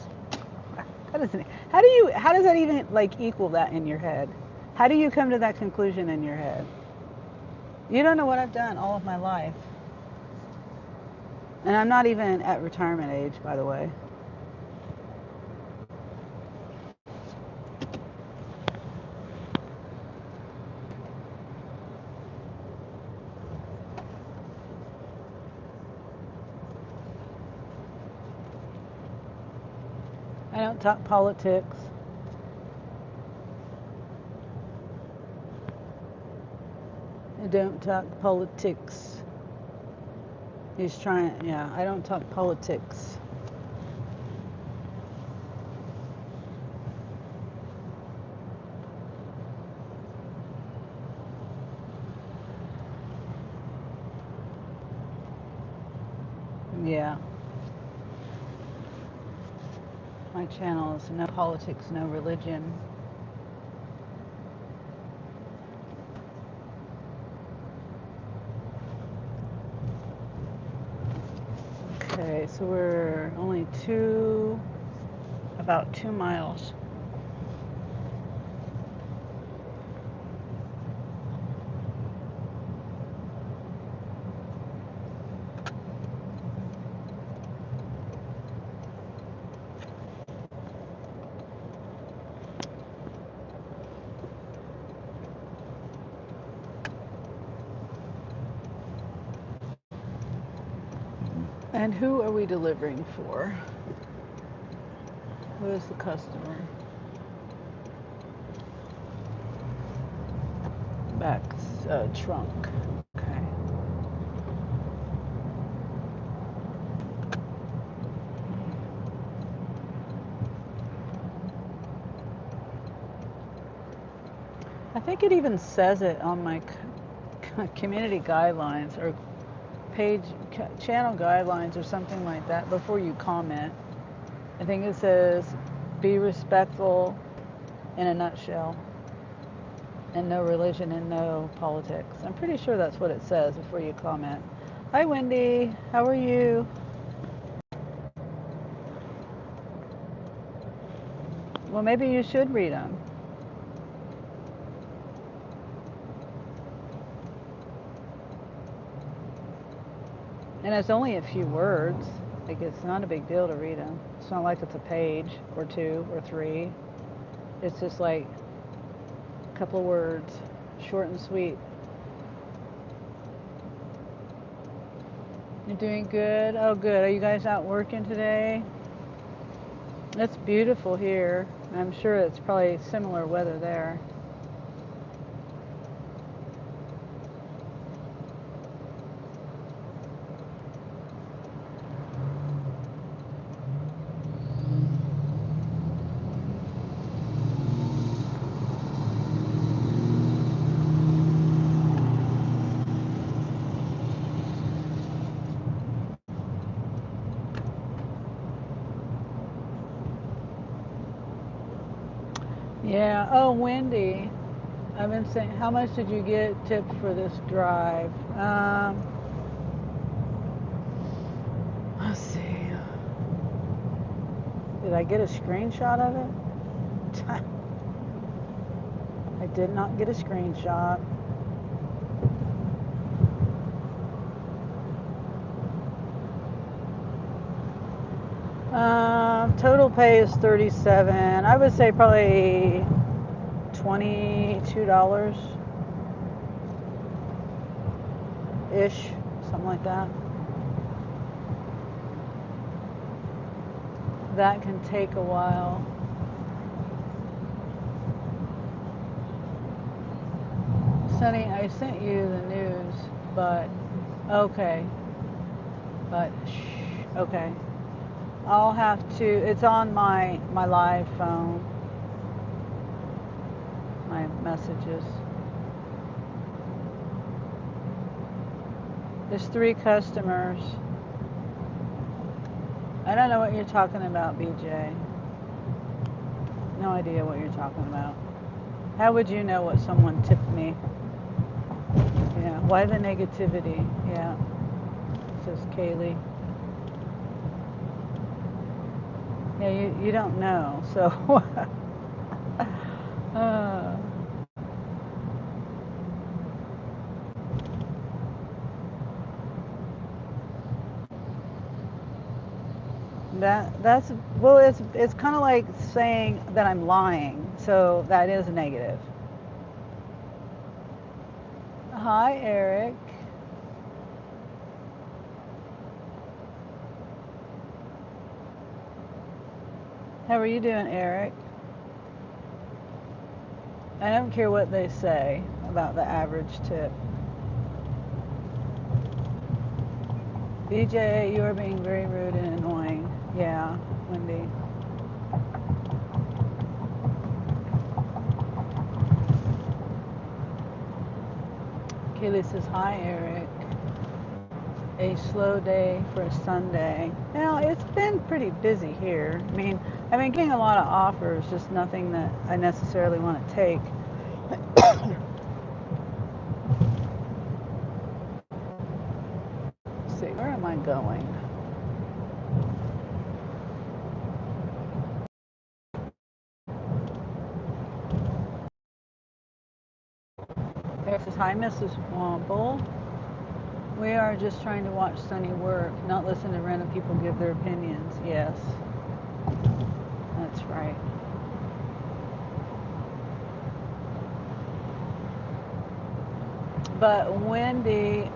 How does that even like equal that in your head? How do you come to that conclusion in your head? You don't know what I've done all of my life. And I'm not even at retirement age, by the way. I don't talk politics. I don't talk politics. He's trying, yeah, I don't talk politics. Yeah. My channel is no politics, no religion. Okay, so we're only about 2 miles. And who are we delivering for? Who is the customer? Back trunk. Okay. I think it even says it on my community guidelines or channel guidelines or something like that before you comment. I think it says be respectful in a nutshell, and no religion and no politics. I'm pretty sure that's what it says before you comment. Hi Wendy, how are you? Well, maybe you should read them. And it's only a few words. Like, it's not a big deal to read them. It's not like it's a page or 2 or 3. It's just like a couple of words, short and sweet. You're doing good? Oh, good. Are you guys out working today? It's beautiful here. I'm sure it's probably similar weather there. Yeah. Oh, Wendy. I've been saying, how much did you get tipped for this drive? Let's see. Did I get a screenshot of it? I did not get a screenshot. Total pay is 37. I would say probably $22 ish, something like that. That can take a while. Sonny, I sent you the news, but okay. But shh, okay. I'll have to. It's on my live phone. My messages. There's 3 customers. I don't know what you're talking about, BJ. No idea what you're talking about. How would you know what someone tipped me? Yeah. Why the negativity? Yeah. Says Kaylee. Yeah, you don't know, so. uh, that's well, it's kind of like saying that I'm lying, so that is negative. Hi, Eric. How are you doing, Eric? I don't care what they say about the average tip. BJ, you are being very rude and annoying. Yeah, Wendy. Kaylee says, hi, Eric. A slow day for a Sunday. Now, it's been pretty busy here. I mean, I've been getting a lot of offers, just nothing that I necessarily want to take. Let's see, where am I going? Eric says, hi, Mrs. Womble. We are just trying to watch Sunny work, not listen to random people give their opinions. Yes, that's right. But Wendy,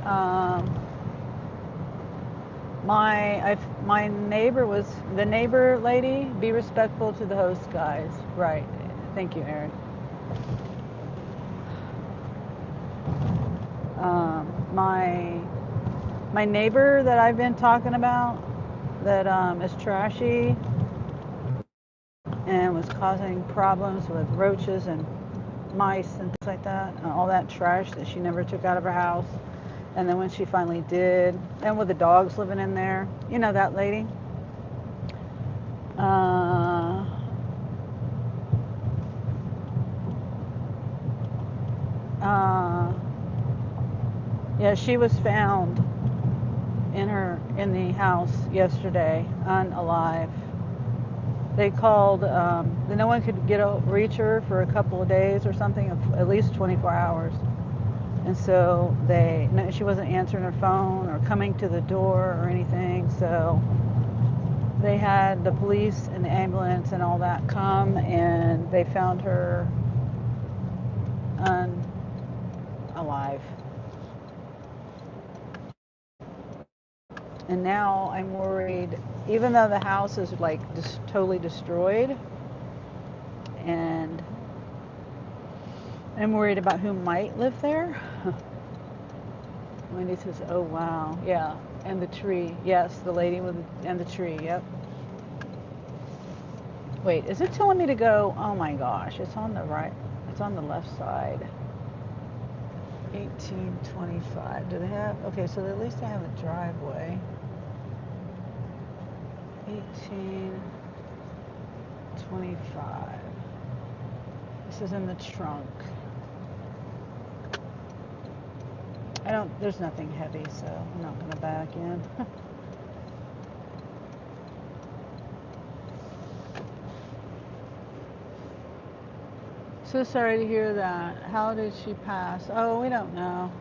my neighbor was the neighbor lady. Be respectful to the host, guys. Right. Thank you, Eric. My neighbor that I've been talking about that is trashy and was causing problems with roaches and mice and things like that, and all that trash that she never took out of her house. And then when she finally did, and with the dogs living in there, you know that lady. Uh, uh, yeah, she was found in the house yesterday, unalive. They called. No one could reach her for a couple of days or something, at least 24 hours. And so she wasn't answering her phone or coming to the door or anything. So they had the police and the ambulance and all that come, and they found her unalive. And now I'm worried, even though the house is like just totally destroyed, and I'm worried about who might live there. Wendy says, oh wow, yeah, and the tree, yes, the lady and the tree, yep. Wait, is it telling me to go? Oh my gosh, it's on the right, it's on the left side. 1825, do they have, okay, so at least they have a driveway. 1825. This is in the trunk. There's nothing heavy, so I'm not gonna back in. So sorry to hear that. How did she pass? Oh, we don't know.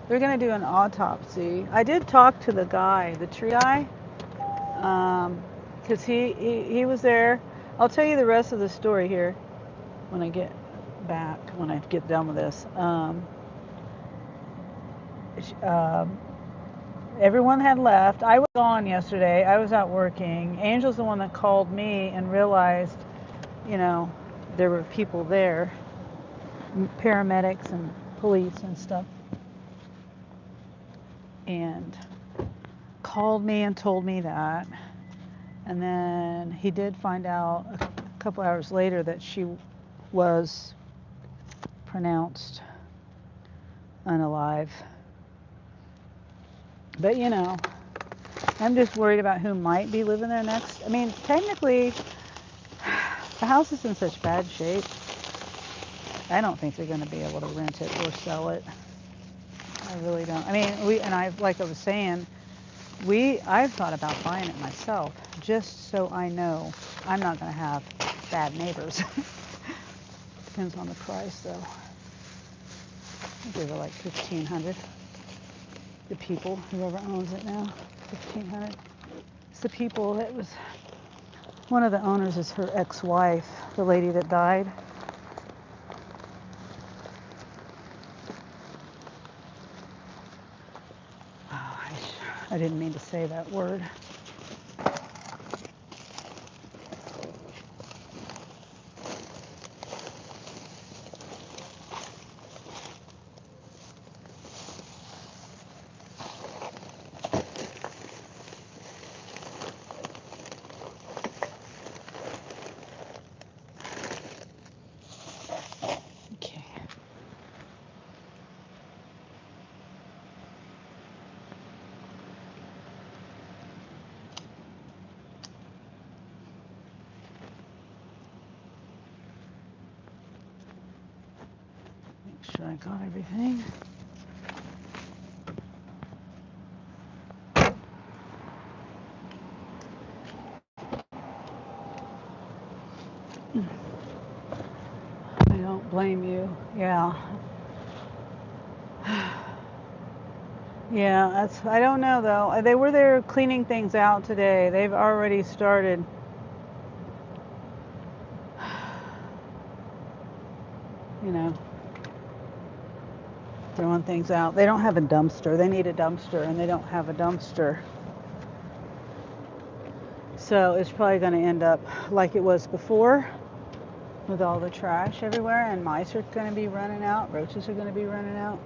They're gonna do an autopsy. I did talk to the guy, the tree guy. because he was there. I'll tell you the rest of the story here when I get back, when I get done with this. sh- um, Everyone had left. I was gone yesterday. I was out working. Angel's the one that called me and realized, you know, there were people there, paramedics and police and stuff, and called me and told me that. And then he did find out a couple hours later that she was pronounced unalive. But you know, I'm just worried about who might be living there next. I mean, technically, the house is in such bad shape. I don't think they're going to be able to rent it or sell it. I really don't. I mean, like I was saying, I've thought about buying it myself, just so I know I'm not going to have bad neighbors. Depends on the price, though. I give it like $1,500. The people, whoever owns it now, $1,500. It's the people that was. One of the owners is her ex-wife, the lady that died. Oh, I didn't mean to say that word. Okay. Make sure I got everything. I don't blame you. Yeah. Yeah, I don't know though. They were there cleaning things out today. They've already started. You know, throwing things out. They don't have a dumpster. They need a dumpster, and they don't have a dumpster. So it's probably going to end up like it was before, with all the trash everywhere, and mice are going to be running out. Roaches are going to be running out.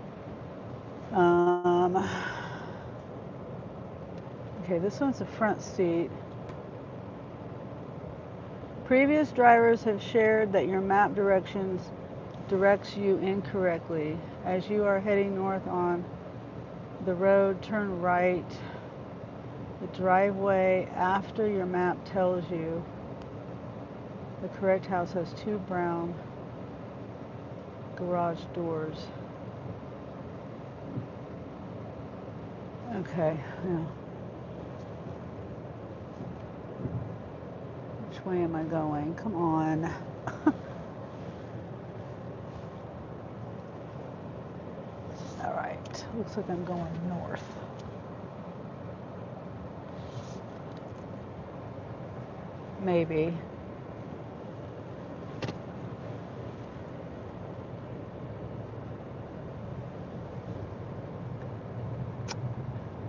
Okay, this one's the front seat. Previous drivers have shared that your map directs you incorrectly. As you are heading north on the road, turn right. The driveway after your map tells you the correct house has 2 brown garage doors. Okay, yeah. Which way am I going? Come on. All right, looks like I'm going north. Maybe.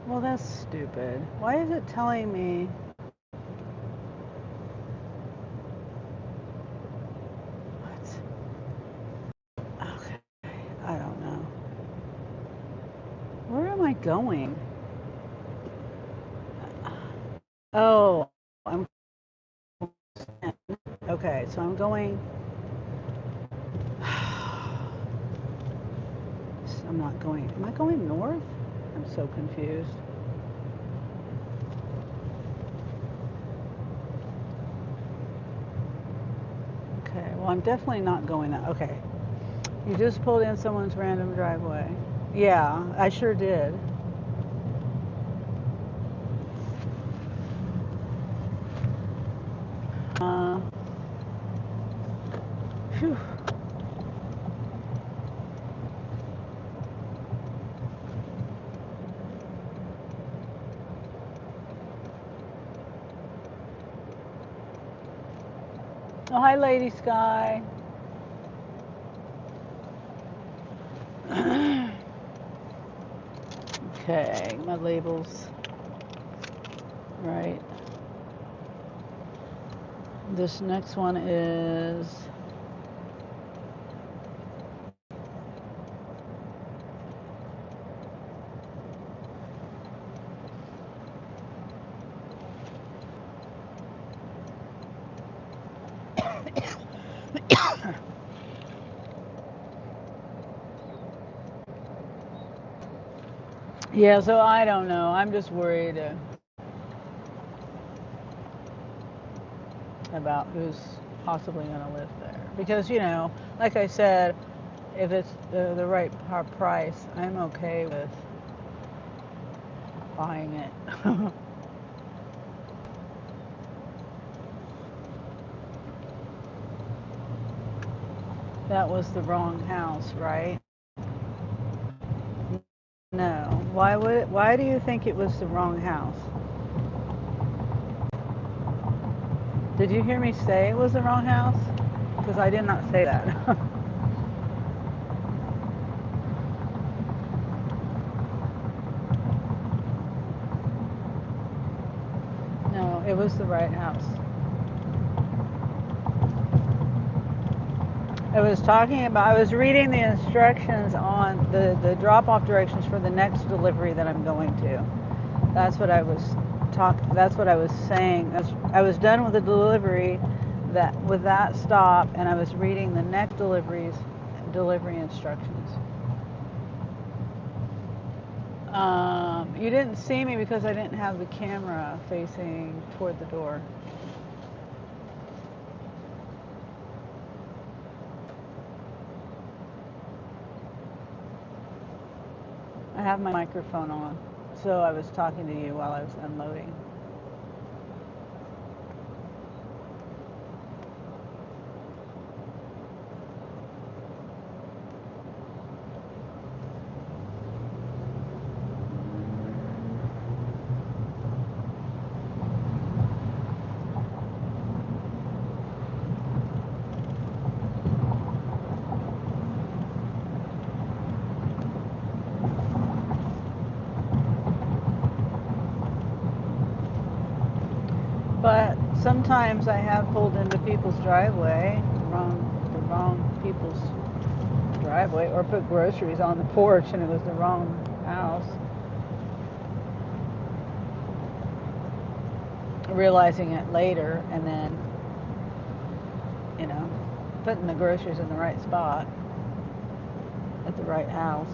Well, that's stupid. Why is it telling me? What? Okay, I don't know. Where am I going? Oh, I'm okay. So I'm going. I'm not going. Am I going north? I'm so confused. Okay, well, I'm definitely not going that. Okay. You just pulled in someone's random driveway. Yeah, I sure did. Phew. Oh, hi, Lady Sky. Okay, my labels. Right. This next one is yeah, so I don't know. I'm just worried about who's possibly going to live there. Because, like I said, if it's the right price, I'm okay with buying it. That was the wrong house, right? No. Why do you think it was the wrong house? Did you hear me say it was the wrong house? Because I did not say that. No, it was the right house. I was reading the instructions on the drop-off directions for the next delivery that I'm going to. That's what I was that's what I was saying. I was done with the delivery with that stop, and I was reading the next delivery instructions. You didn't see me because I didn't have the camera facing toward the door. I have my microphone on, so I was talking to you while I was unloading. But sometimes I have pulled into people's driveway, the wrong people's driveway, or put groceries on the porch and it was the wrong house. Realizing it later, and then, putting the groceries in the right spot at the right house.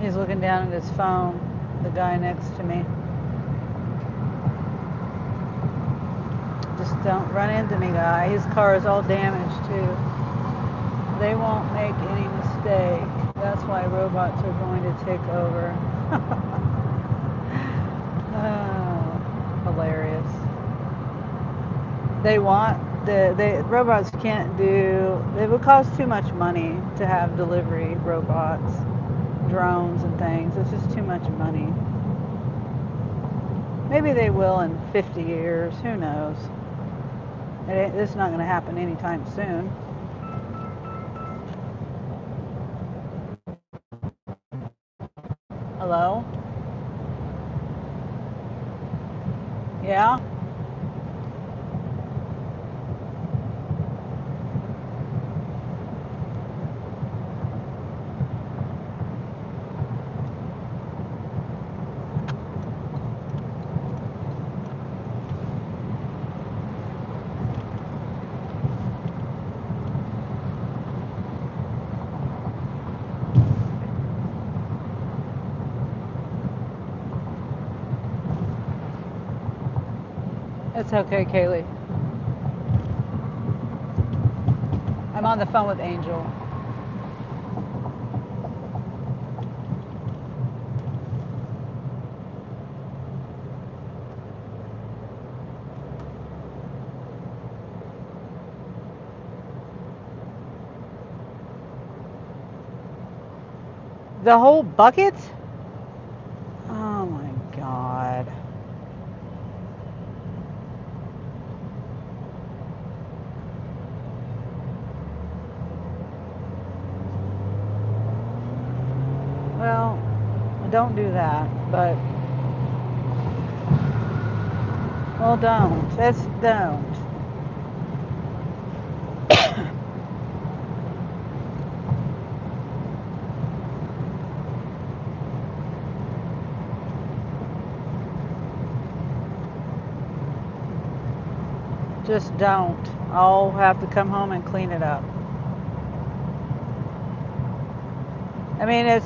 He's looking down at his phone, the guy next to me. Just don't run into me, guy. His car is all damaged, too. They won't make any mistake. That's why robots are going to take over. Oh, hilarious. Robots can't do, it would cost too much money to have delivery robots, drones and things. It's just too much money. Maybe they will in 50 years. Who knows? It's not going to happen anytime soon. Hello? Yeah? It's okay, Kaylee. I'm on the phone with Angel. The whole bucket? Oh my God. Well, don't do that, but well, don't. Just don't. Just don't. I'll have to come home and clean it up. I mean, there's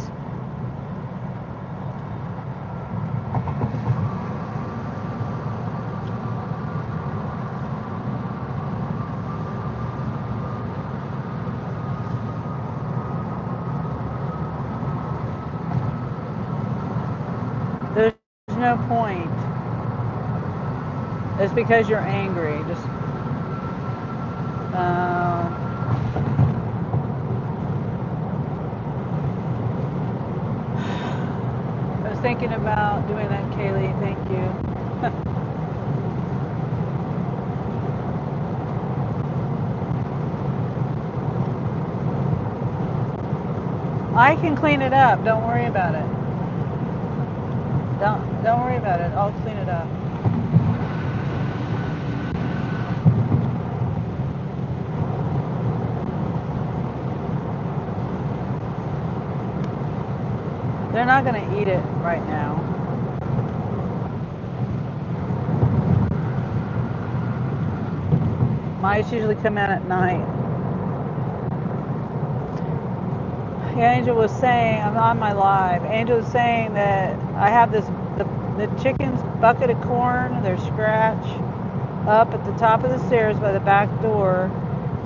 no point. It's because you're angry. Just, I was thinking about doing that, Kaylee. Thank you. I can clean it up. Don't worry about it. Don't worry about it. I'll clean it up. They're not going to eat it right now. Mice usually come out at night. Angel was saying, I'm on my live. Angel was saying that I have the chicken's bucket of corn, their scratch, up at the top of the stairs by the back door,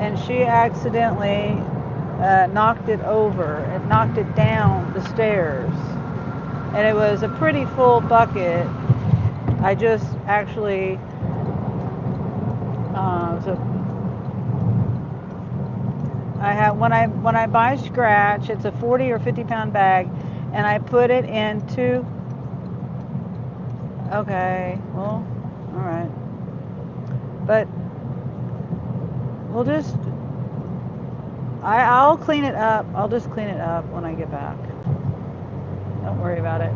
and she accidentally knocked it over. It knocked it down the stairs. And it was a pretty full bucket. I just actually, so I have when I buy scratch, it's a 40 or 50 pound bag, and I put it into. Okay, well, all right, but we'll just. I'll clean it up. I'll just clean it up when I get back. Don't worry about it.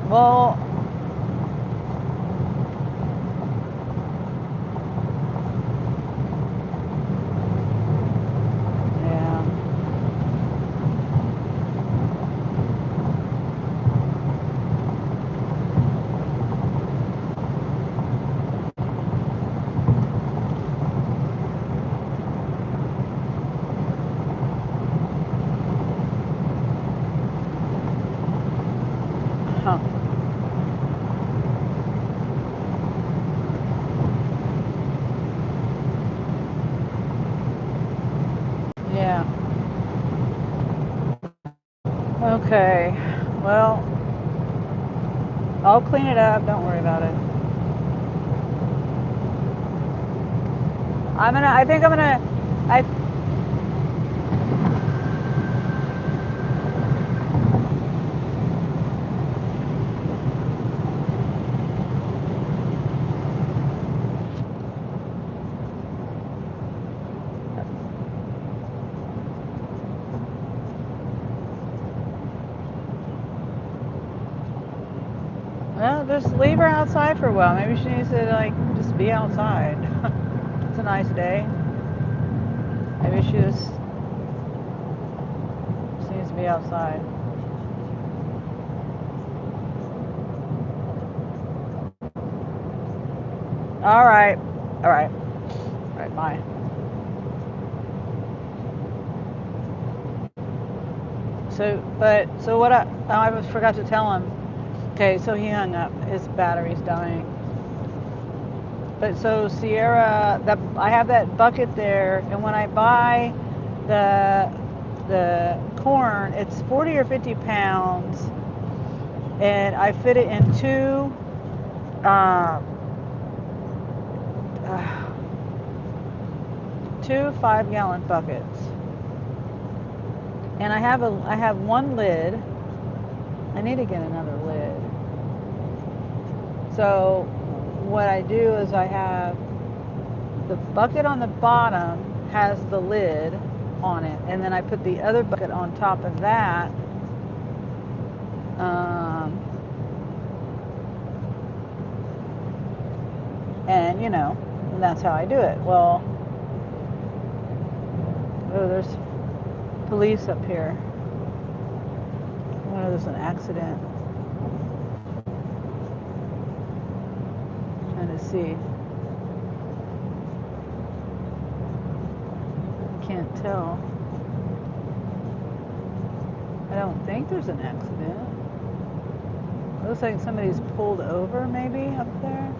Well, yeah. Huh. Yeah. Okay. Well, I'll clean it up. Don't worry about it. I think I'm gonna. I. Well, just leave her outside for a while. Maybe she needs to like just be outside. It's a nice day. Maybe she just needs to be outside. All right. All right. All right. Bye. So what I forgot to tell him. Okay, so he hung up. His battery's dying. But so Sierra, that I have that bucket there, and when I buy the corn, it's 40 or 50 pounds, and I fit it in uh, two 5-gallon buckets. And I have one lid. I need to get another lid. So what I do is I have the bucket on the bottom has the lid on it, and then I put the other bucket on top of that. And and that's how I do it. Well, oh, there's police up here. I wonder if there's an accident. I'm trying to see. I can't tell. I don't think there's an accident. It looks like somebody's pulled over maybe up there.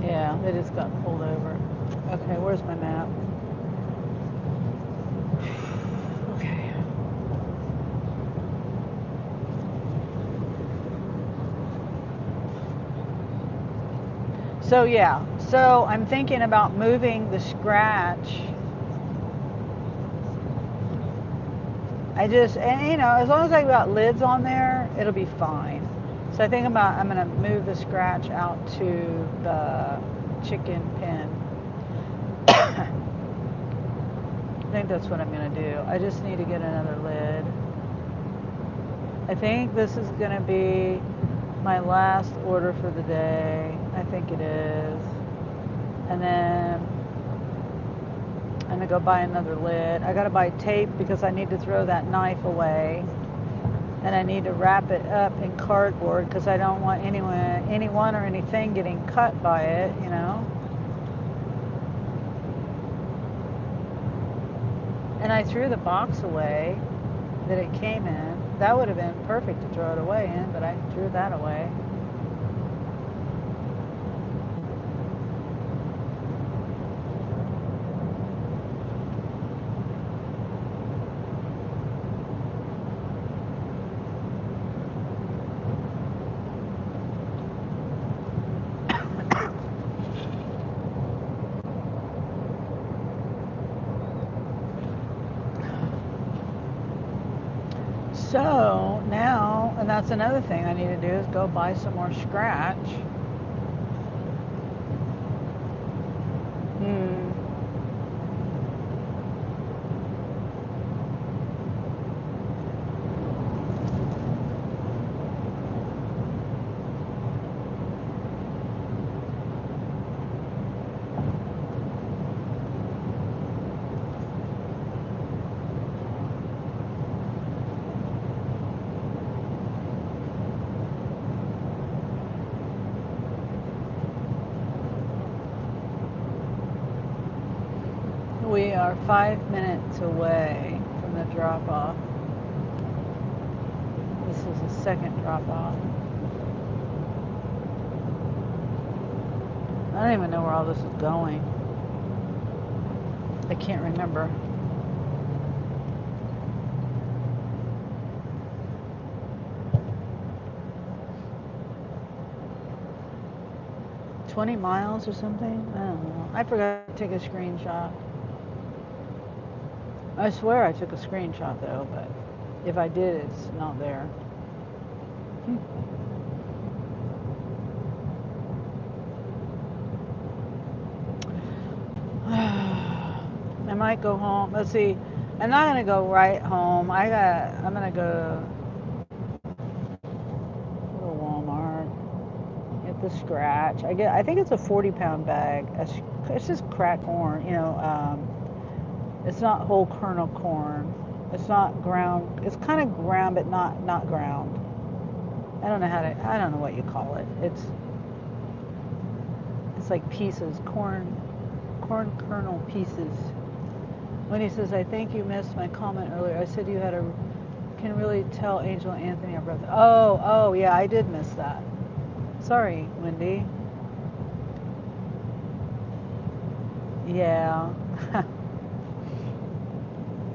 Yeah, they just got pulled over. Okay, where's my map? Okay. So yeah, so I'm thinking about moving the scratch. And as long as I got lids on there, it'll be fine. So I think I'm gonna move the scratch out to the chicken pen. I think that's what I'm gonna do. I just need to get another lid. I think this is gonna be my last order for the day. I think it is. And then I'm gonna go buy another lid. I gotta buy tape because I need to throw that knife away. And I need to wrap it up in cardboard because I don't want anyone or anything getting cut by it, And I threw the box away that it came in. That would have been perfect to throw it away in, but I threw that away. So now, and that's another thing I need to do is go buy some more scratch. We are 5 minutes away from the drop-off. This is the second drop-off. I don't even know where all this is going. I can't remember. $20 miles or something? I don't know. I forgot to take a screenshot. I swear I took a screenshot though, but if I did, it's not there. I might go home. Let's see. I'm not gonna go right home. I'm gonna go to Walmart. Get the scratch. I think it's a 40-pound bag. It's just cracked corn. It's not whole kernel corn. It's not ground. It's kind of ground, but not ground. I don't know what you call it. It's like pieces, corn kernel pieces. When he says, I think you missed my comment earlier. I said can really tell Angel and Anthony are brothers. Oh, yeah, I did miss that. Sorry, Wendy. Yeah.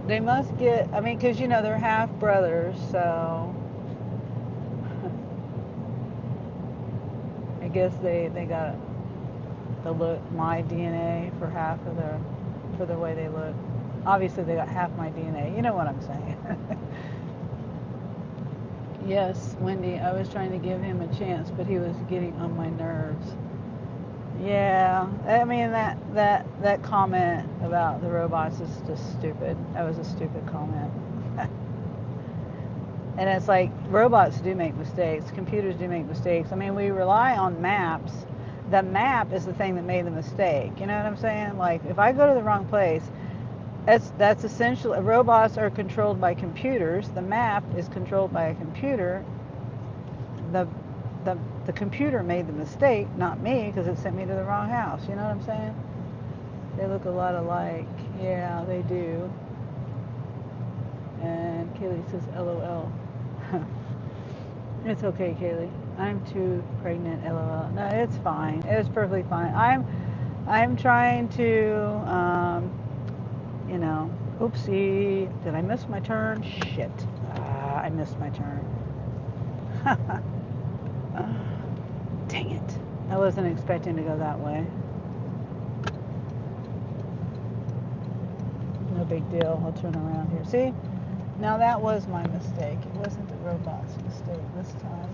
They must get, I mean, because, they're half brothers, so I guess they got the look, my DNA for for the way they look. Obviously, they got half my DNA. You know what I'm saying? Yes, Wendy, I was trying to give him a chance, but he was getting on my nerves. Yeah, I mean that comment about the robots is just stupid. That was a stupid comment. And it's like robots do make mistakes, computers do make mistakes. I mean, we rely on maps. The map is the thing that made the mistake. You know what I'm saying? Like if I go to the wrong place, that's essentially robots are controlled by computers. The map is controlled by a computer. The the computer made the mistake, not me, because it sent me to the wrong house. You know what I'm saying? They look a lot alike. Yeah, they do. And Kaylee says, LOL. It's okay, Kaylee. I'm too pregnant, LOL. No, it's fine. It's perfectly fine. I'm trying to, oopsie. Did I miss my turn? Shit. I missed my turn. Dang it. I wasn't expecting to go that way. No big deal. I'll turn around here. See? Now that was my mistake. It wasn't the robot's mistake this time.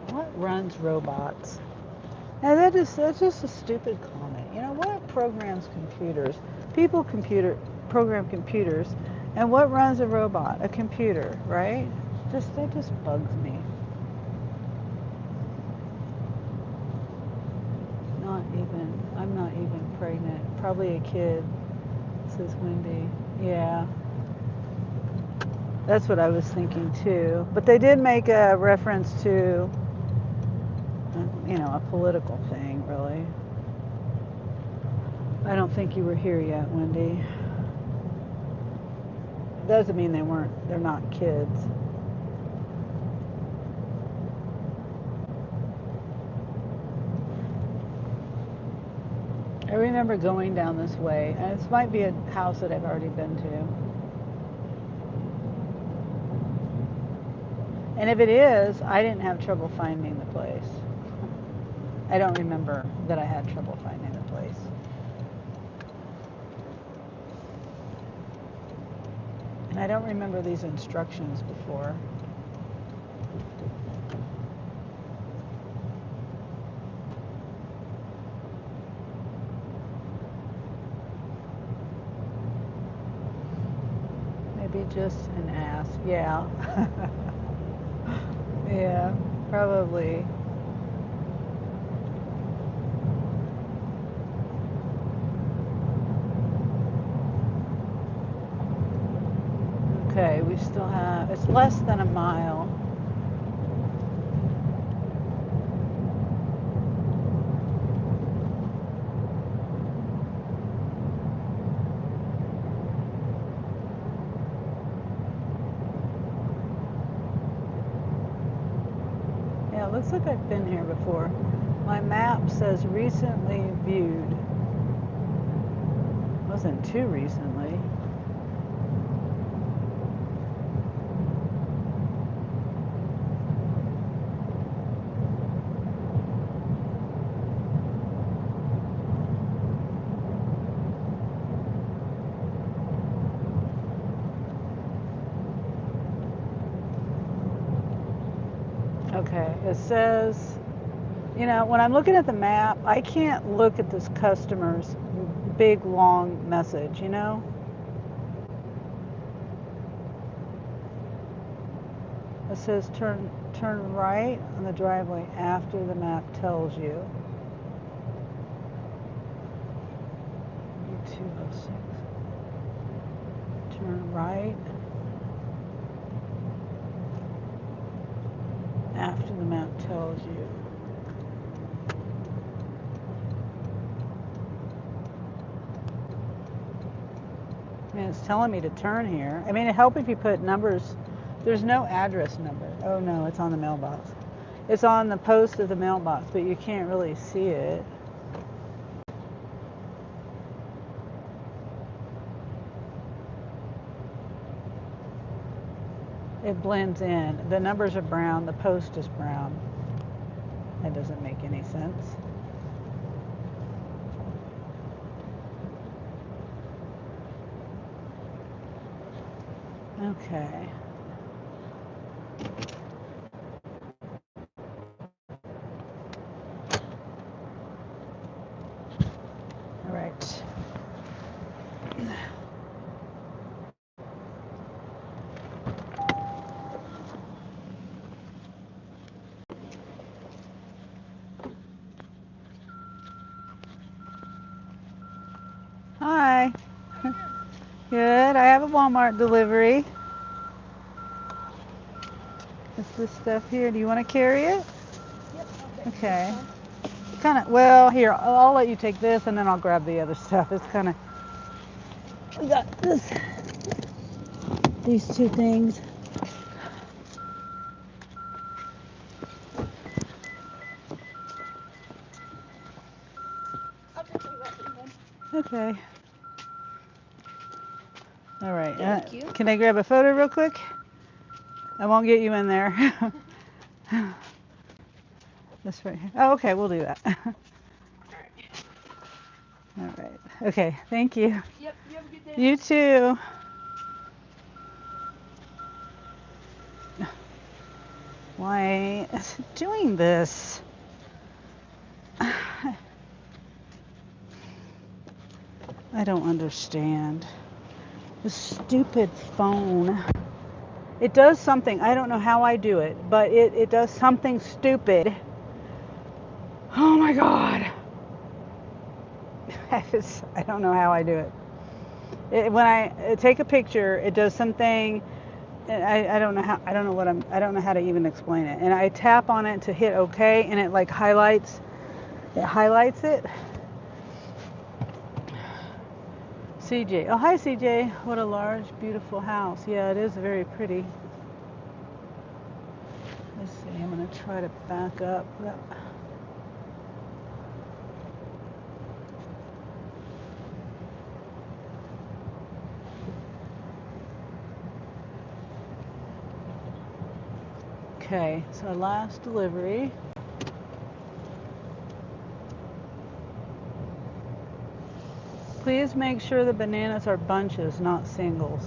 What runs robots? Now that's just a stupid comment. What programs computers? People program computers, and what runs a robot? A computer, right? That just bugs me. I'm not even pregnant. Probably a kid, says Wendy. Yeah. That's what I was thinking too. But they did make a reference to, a political thing, really. I don't think you were here yet, Wendy. Doesn't mean they're not kids. I remember going down this way, and this might be a house that I've already been to. And if it is, I didn't have trouble finding the place. I don't remember that I had trouble finding the place. And I don't remember these instructions before. Maybe just an ask. Yeah. Yeah, probably. Okay, we still have, it's less than a mile. Yeah, it looks like I've been here before. My map says recently viewed. It wasn't too recently. Okay, it says, when I'm looking at the map, I can't look at this customer's big long message, It says turn right on the driveway after the map tells you. U206. Turn right after the map tells you. it's telling me to turn here. I mean, it helps if you put numbers. There's no address number. Oh no, it's on the mailbox. It's on the post of the mailbox, but you can't really see it. It blends in. The numbers are brown. The post is brown. That doesn't make any sense. Okay. All right. Hi. Good. I have a Walmart delivery. It's this stuff here. Do you want to carry it? Yep. Okay. Kind of. Well, here I'll let you take this, and then I'll grab the other stuff. It's kind of. We got this. These two things. Okay. All right. Thank you. Can I grab a photo real quick? I won't get you in there. This right here. Oh, okay. We'll do that. All right. Okay. Thank you. Yep. You have a good day. You too. Why is it doing this? I don't understand. This stupid phone. It does something. I don't know how I do it, but it does something stupid. Oh my God. I don't know how I do it. When I take a picture, it does something. I don't know how. I don't know how to even explain it. And I tap on it to hit OK, and it like highlights. It highlights it. CJ. Oh, hi, CJ. What a large, beautiful house. Yeah, it is very pretty. Let's see. I'm going to try to back up. Okay, so last delivery. Please make sure the bananas are bunches, not singles.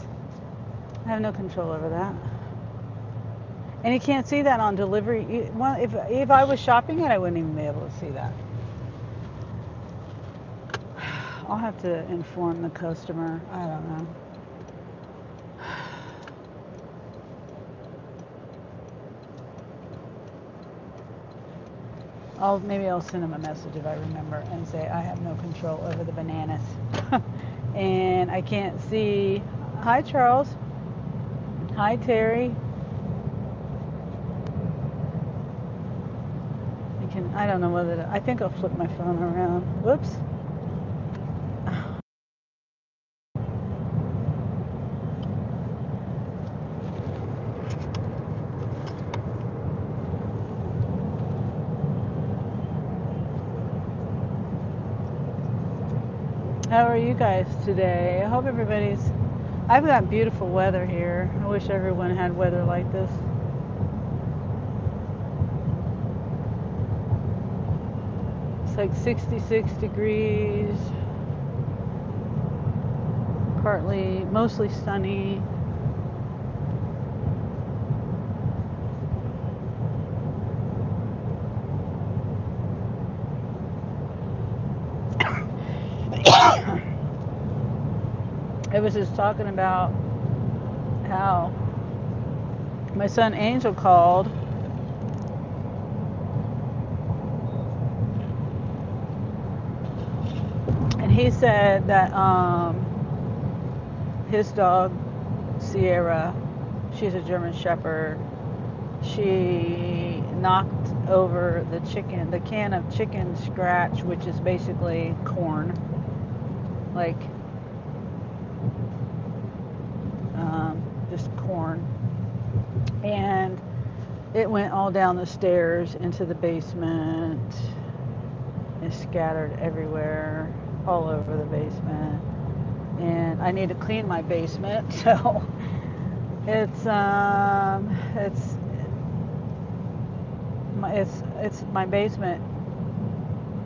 I have no control over that. And you can't see that on delivery. Well, if I was shopping it, I wouldn't even be able to see that. I'll have to inform the customer. I don't know. Maybe I'll send them a message if I remember and say I have no control over the bananas. And I can't see. Hi, Charles. Hi, Terry. I don't know whether I think I'll flip my phone around. Whoops. How are you guys today? I hope I've got beautiful weather here. I wish everyone had weather like this. It's like 66 degrees, mostly sunny. I was just talking about how my son Angel called. And he said that his dog, Sierra, she's a German Shepherd, she knocked over the can of chicken scratch, which is basically corn. Like, just corn. And it went all down the stairs into the basement. It's scattered everywhere, all over the basement. And I need to clean my basement, so it's my basement.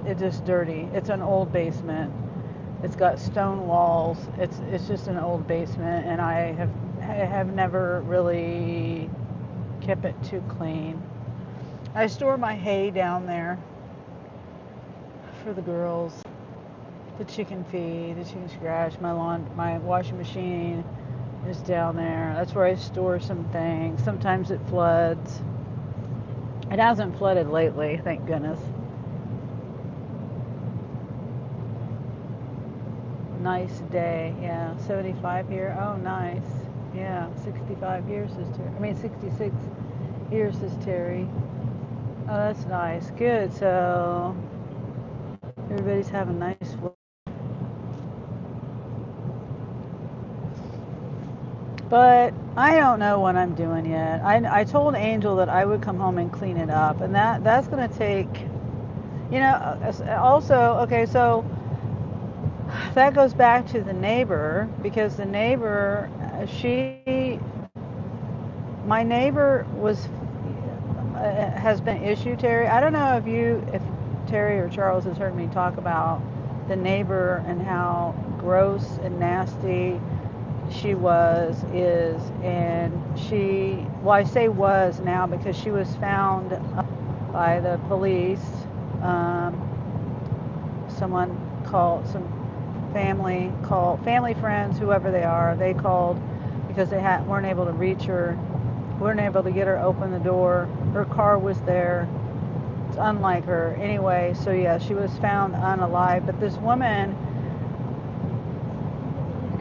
It's just dirty. It's an old basement. It's got stone walls. It's just an old basement, and I have never really kept it too clean. I store my hay down there for the girls, the chicken feed, the chicken scratch. My washing machine is down there. That's where I store some things. Sometimes it floods. It hasn't flooded lately, thank goodness. Nice day, yeah. 75 here. Oh, nice. Yeah, 65 years, sister. 66 years, says Terry. Oh, that's nice. Good. So everybody's having nice weather. But I don't know what I'm doing yet. I told Angel that I would come home and clean it up, and that's going to take, also, okay, so that goes back to the neighbor, because the neighbor, my neighbor has been an issue, Terry. I don't know if Terry or Charles has heard me talk about the neighbor and how gross and nasty she is, and I say was now because she was found by the police. Someone called, some family friends, whoever they are, they called because they weren't able to reach her, weren't able to get her open the door. Her car was there. It's unlike her. Anyway, so yeah, she was found unalive, but this woman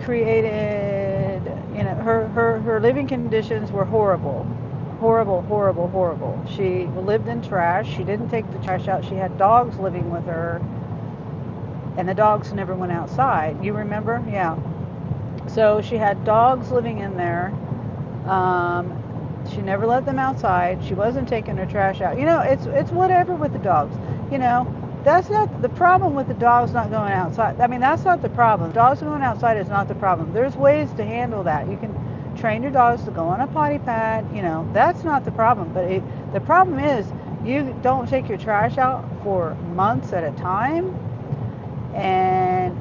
created, her living conditions were horrible. She lived in trash. She didn't take the trash out. She had dogs living with her, and the dogs never went outside. You remember? Yeah. So she had dogs living in there. She never let them outside. She wasn't taking her trash out. It's whatever with the dogs. That's not the problem with the dogs not going outside. That's not the problem. Dogs going outside is not the problem. There's ways to handle that. You can train your dogs to go on a potty pad. That's not the problem. But the problem is you don't take your trash out for months at a time. And,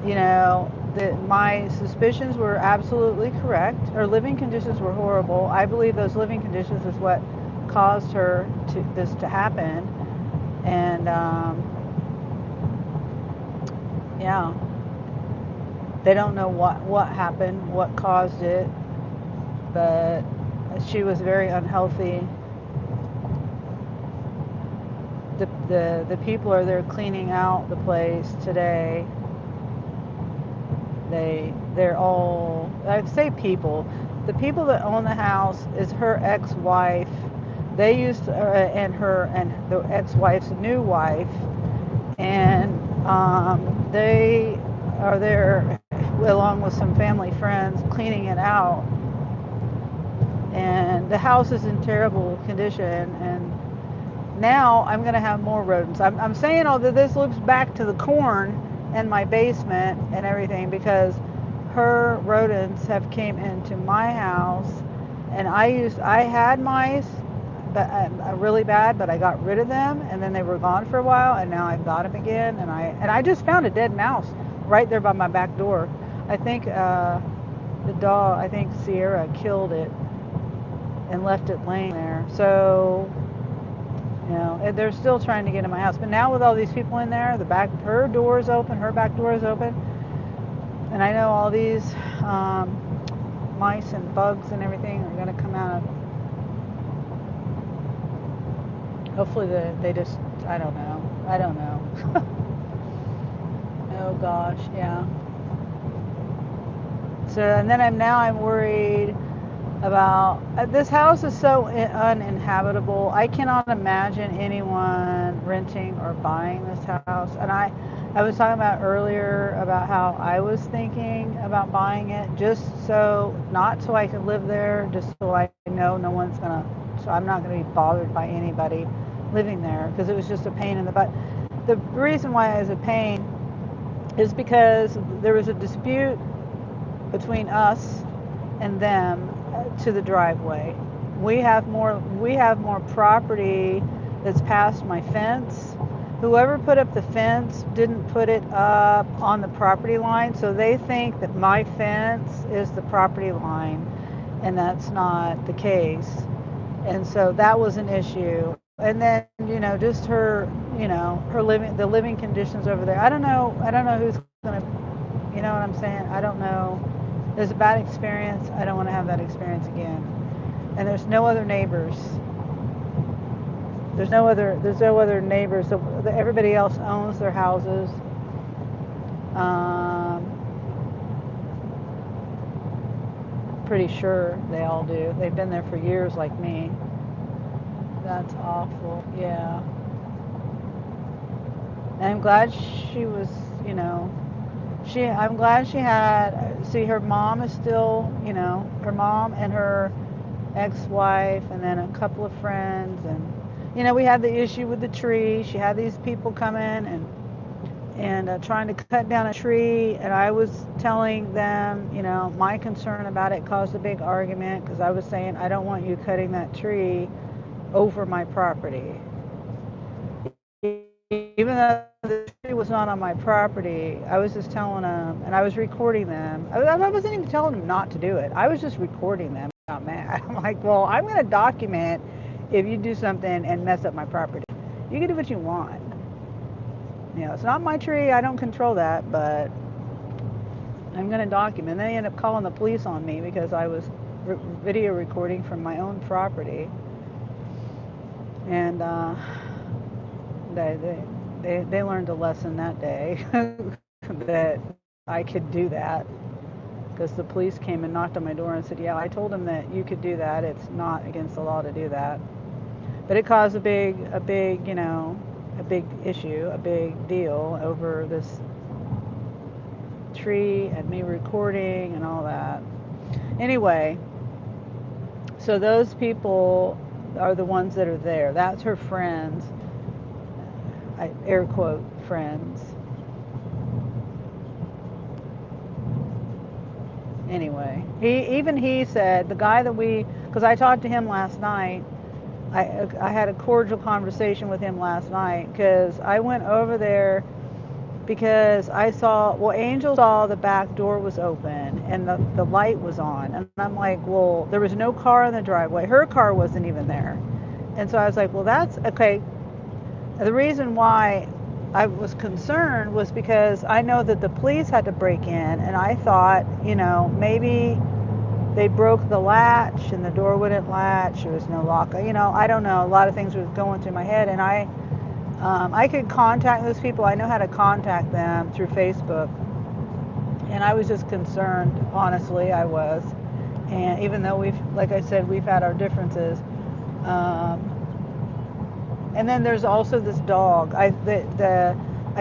my suspicions were absolutely correct. Her living conditions were horrible. I believe those living conditions is what caused her this to happen. And, yeah, they don't know what happened, what caused it, but she was very unhealthy. The people are there cleaning out the place today. They're all, I say people, the people that own the house is her ex-wife. They used to, and the ex-wife's new wife, and they are there along with some family friends cleaning it out. And the house is in terrible condition, and now I'm going to have more rodents. I'm saying all that this looks back to the corn and my basement and everything, because her rodents have came into my house, and I had mice, but really bad, but I got rid of them, and then they were gone for a while, and now I've got them again, and I just found a dead mouse right there by my back door. I think Sierra killed it and left it laying there. So they're still trying to get in my house. But now with all these people in there, her door is open, her back door is open. And I know all these mice and bugs and everything are going to come out of. Hopefully they just, I don't know. Oh gosh, yeah. So, and then I'm worried about, this house is so uninhabitable. I cannot imagine anyone renting or buying this house. And I was talking about earlier about how I was thinking about buying it just so, not so I could live there, just so I know no one's gonna, so I'm not gonna be bothered by anybody living there, because it was just a pain in the butt. The reason why it was a pain is because there was a dispute between us and them to the driveway. We have more property that's past my fence. Whoever put up the fence didn't put it up on the property line, so they think that my fence is the property line, and that's not the case. And so that was an issue. And then, just her, the living conditions over there. I don't know who's gonna, you know what I'm saying? I don't know. There's a bad experience. I don't want to have that experience again. And there's no other neighbors. There's no other neighbors. So everybody else owns their houses. Pretty sure they all do. They've been there for years, like me. That's awful. Yeah. And I'm glad she was, I'm glad she had, see, her mom is still, her mom and her ex-wife, and then a couple of friends, and, we had the issue with the tree. She had these people come in and trying to cut down a tree, and I was telling them, my concern about it caused a big argument, because I was saying, I don't want you cutting that tree over my property. Even though the tree was not on my property, I was just telling them, and I was recording them. I wasn't even telling them not to do it. I was just recording them. I got mad. I'm like, well, I'm going to document if you do something and mess up my property. You can do what you want. It's not my tree. I don't control that, but I'm going to document. They ended up calling the police on me because I was video recording from my own property. And they learned a lesson that day that I could do that, because the police came and knocked on my door and said, yeah, I told them that you could do that. It's not against the law to do that. But it caused a big issue, a big deal over this tree and me recording and all that. Anyway, so those people are the ones that are there. That's her friends. I air quote friends. Anyway, he said, the guy that because I talked to him last night, I had a cordial conversation with him last night, because I went over there because Angel saw the back door was open and the light was on, and I'm like, well, there was no car in the driveway. Her car wasn't even there. And so I was like, well, that's okay. The reason why I was concerned was because I know that the police had to break in, and I thought, maybe they broke the latch and the door wouldn't latch. There was no lock. I don't know. A lot of things were going through my head, and I could contact those people. I know how to contact them through Facebook, and I was just concerned. Honestly, I was. And even though like I said, we've had our differences. And then there's also this dog. I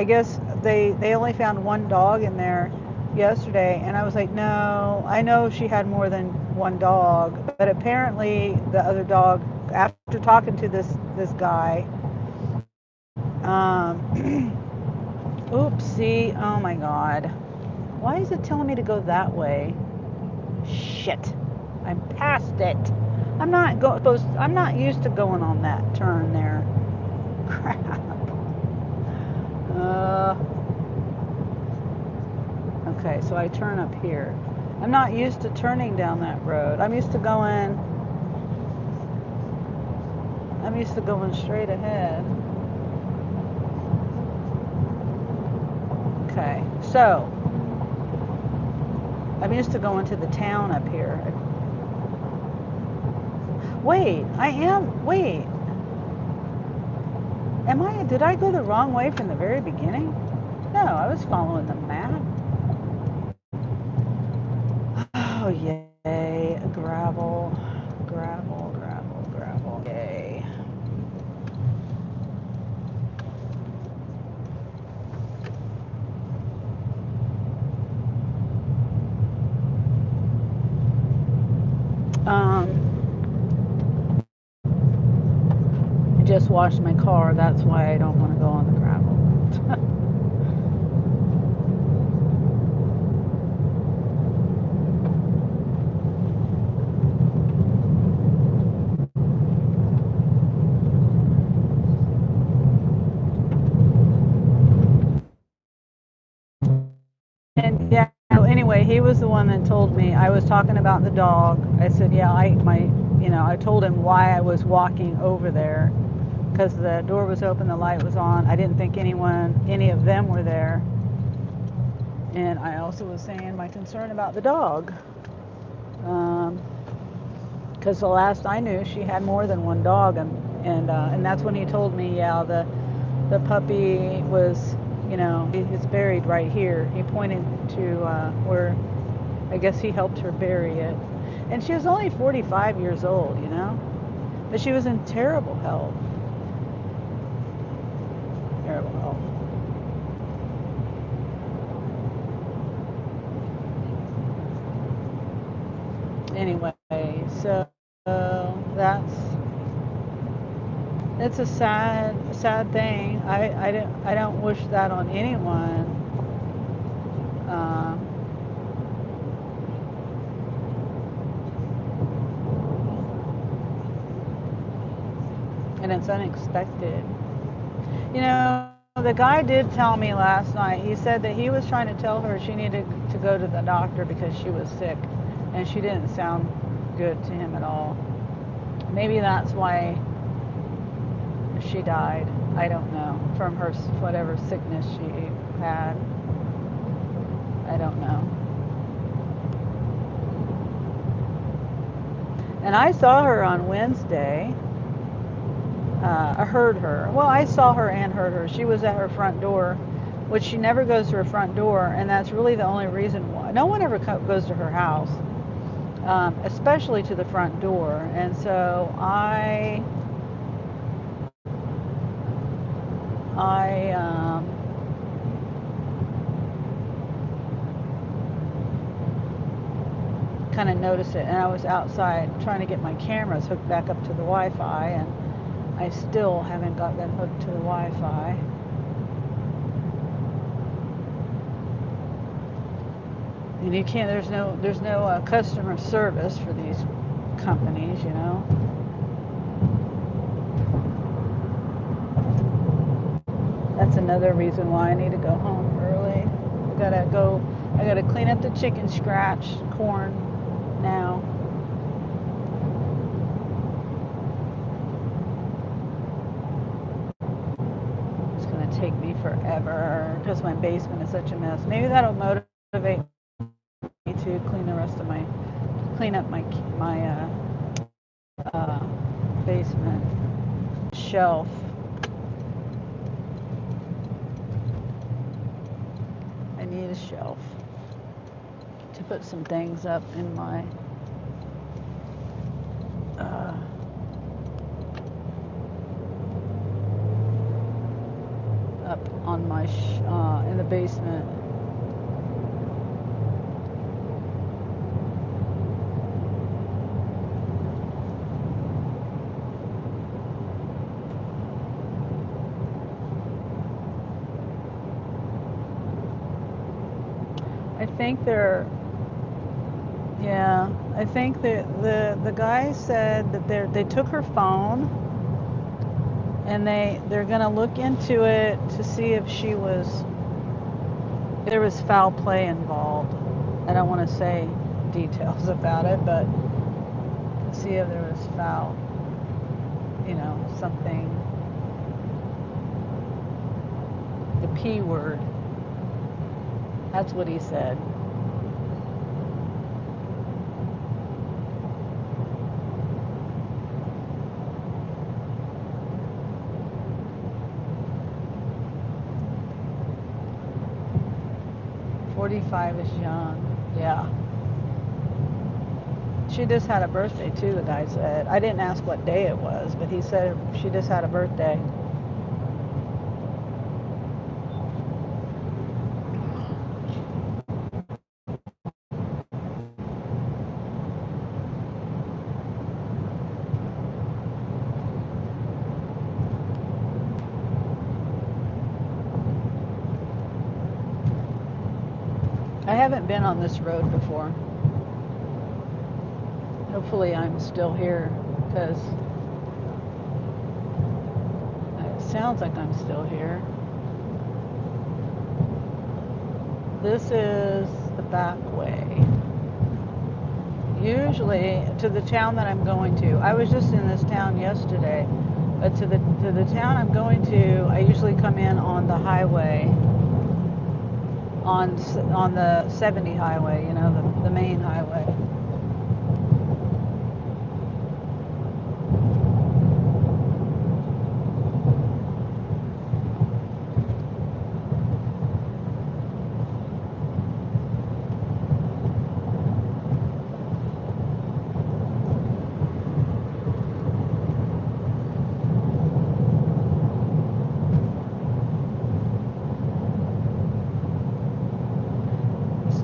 guess they only found one dog in there yesterday, and I was like, no, I know she had more than one dog, but apparently the other dog, after talking to this guy, oopsie, oh my god, why is it telling me to go that way? Shit, I'm past it. I'm not used to going on that turn there. Crap. Okay, so I turn up here. I'm not used to turning down that road. I'm used to going straight ahead. Okay, so I'm used to going to the town up here. Wait, did I go the wrong way from the very beginning? No, I was following the map. Oh, yay, gravel, yay. washed my car. That's why I don't want to go on the gravel. And yeah, so anyway, he was the one that told me. I was talking about the dog. I said, yeah, I told him why I was walking over there because the door was open, the light was on. I didn't think any of them were there. And I also was saying my concern about the dog. Because the last I knew, she had more than one dog, and that's when he told me, yeah, the puppy was, it's buried right here. He pointed to where I guess he helped her bury it, and she was only 45 years old, but she was in terrible health. Terrible health. Anyway, so it's a sad thing. I don't wish that on anyone. And it's unexpected. The guy did tell me last night. He said that he was trying to tell her she needed to go to the doctor because she was sick, and she didn't sound good to him at all. Maybe that's why she died. I don't know. From her whatever sickness she had. I don't know. And I saw her on Wednesday. I heard her. Well, I saw her and heard her. She was at her front door, which she never goes to her front door, and that's really the only reason why. No one ever goes to her house, especially to the front door. And so I kind of noticed it, and I was outside trying to get my cameras hooked back up to the Wi-Fi, and I still haven't got them hooked to the Wi-Fi. And you can't. There's no customer service for these companies, That's another reason why I need to go home early. I gotta clean up the chicken scratch corn now. It's gonna take me forever because my basement is such a mess. Maybe that'll motivate me to clean up my basement shelf. I need a shelf to put some things up in my up on my in the basement. I think the guy said that they took her phone and they're gonna look into it to see if there was foul play involved. I don't want to say details about it, but see if there was foul, something, the P word. That's what he said. "45 is young." Yeah. She just had a birthday too, the guy said. I didn't ask what day it was, but he said she just had a birthday. haven't been on this road before. Hopefully I'm still here, because it sounds like I'm still here. This is the back way. Usually to the town that I'm going to. I was just in this town yesterday, but to the town I'm going to, I usually come in on the highway, on the 70 highway, you know, the main highway.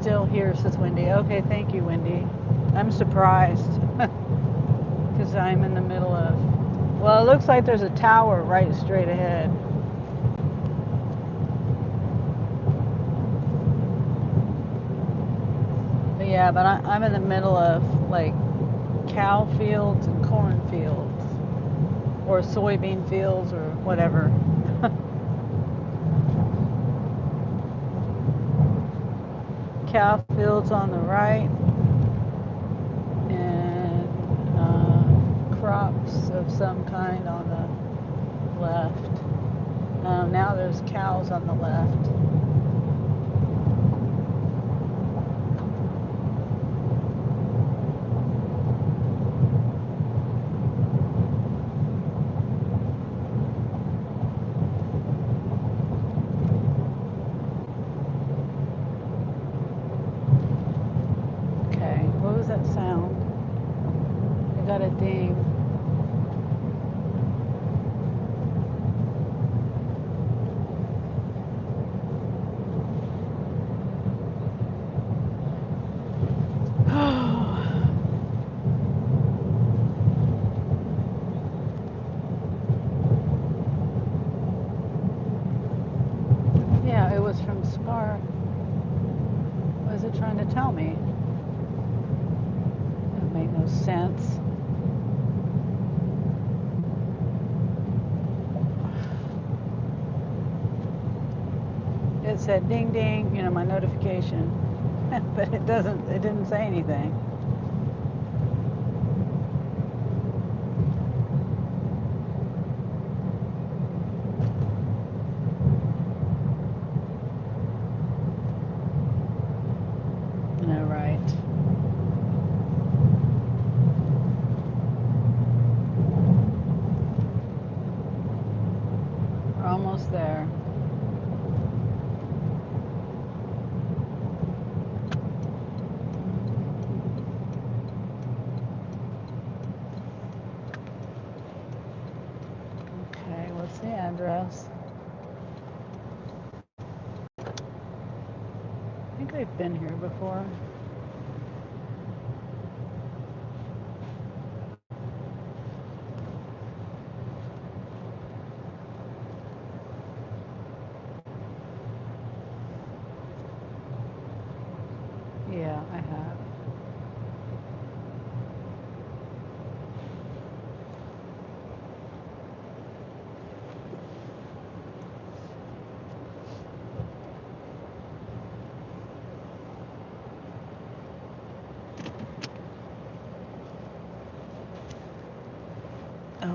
Still here, says Wendy. Okay, thank you, Wendy. I'm surprised because I'm in the middle of, well, it looks like there's a tower right straight ahead. But yeah, but I'm in the middle of like cow fields and corn fields, or soybean fields, or whatever. Cow fields on the right, and crops of some kind on the left. Now there's cows on the left. Okay, what was that sound? I got a ding. Yeah, it was from Scar. What is it trying to tell me? That made no sense. It said ding ding, you know, my notification, but it didn't say anything. No, right. We're almost there. Okay, what's the address? I think I've been here before. Yeah, I have.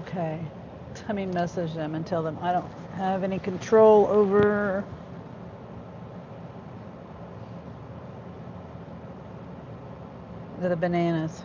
Okay. Let me message them and tell them I don't have any control over the bananas.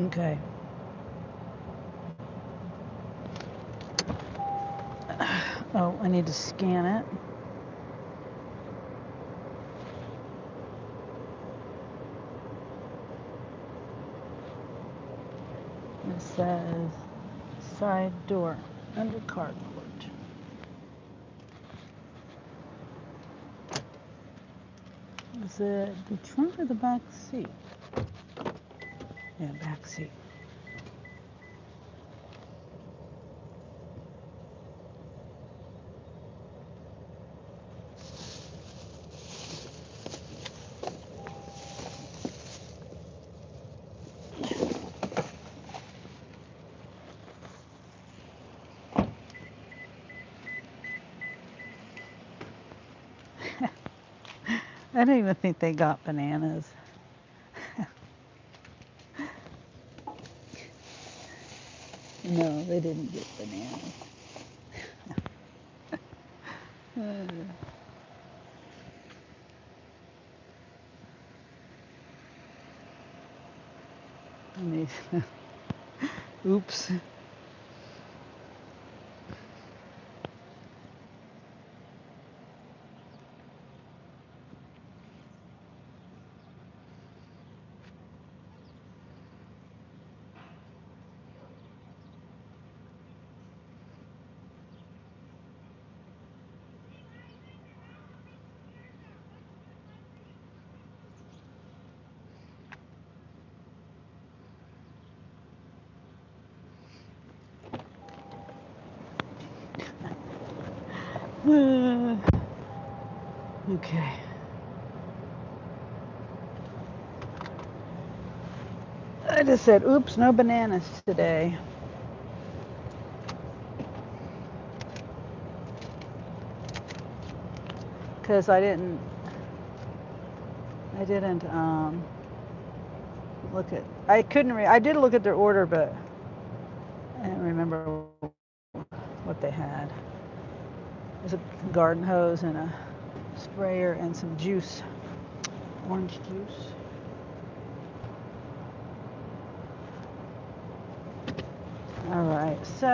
Okay. Oh, I need to scan it. It says side door under carport. Is it the trunk or the back seat? Yeah, back seat. I don't even think they got bananas. No, they didn't get bananas. Oops. Okay. I just said, oops, no bananas today. Because I didn't look at, I couldn't, I did look at their order, but I didn't remember what they had. There's a garden hose and a sprayer and some juice, orange juice. All right, so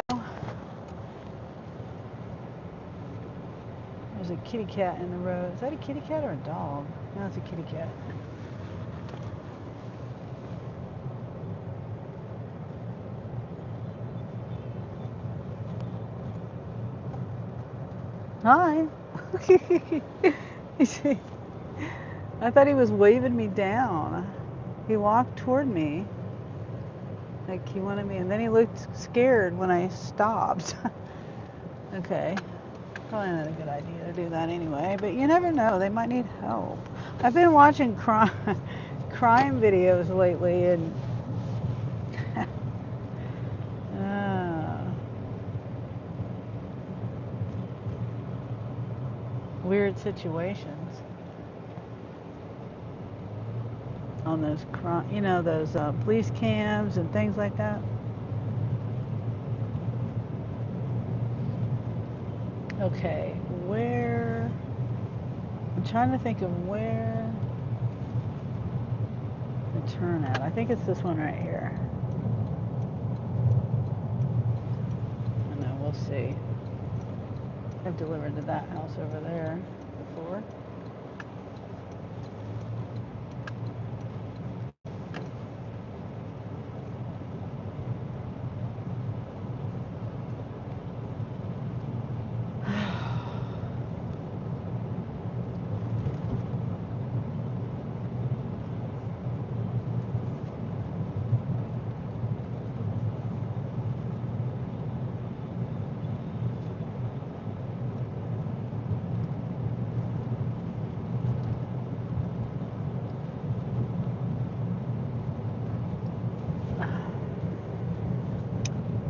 there's a kitty cat in the road. Is that a kitty cat or a dog? No, it's a kitty cat. Hi. I thought he was waving me down. He walked toward me like he wanted me, and then he looked scared when I stopped. Okay. Probably not a good idea to do that anyway, but you never know. They might need help. I've been watching crime videos lately, and weird situations on those those police cams and things like that. Okay, where? I'm trying to think of where to turn at. I think it's this one right here. I don't know, we'll see. I've delivered to that house over there before.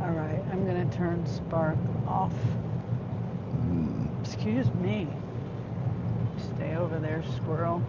All right, I'm gonna turn Spark off. Excuse me. Stay over there, squirrel.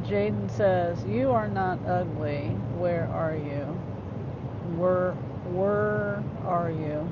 Jaden says, "You are not ugly. Where are you? Where are you?"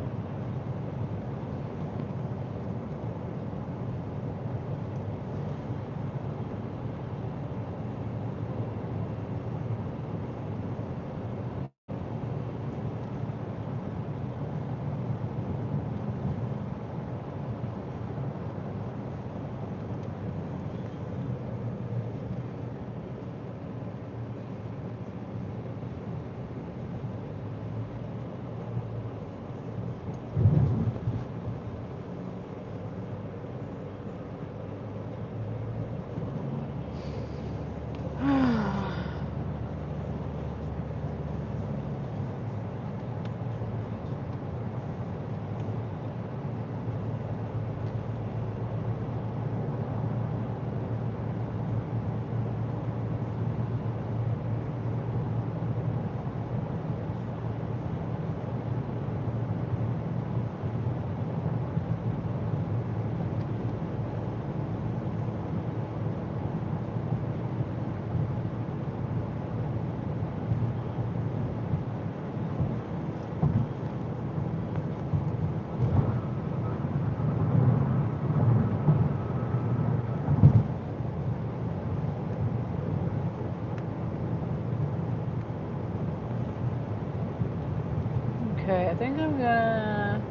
Okay, I think I'm gonna.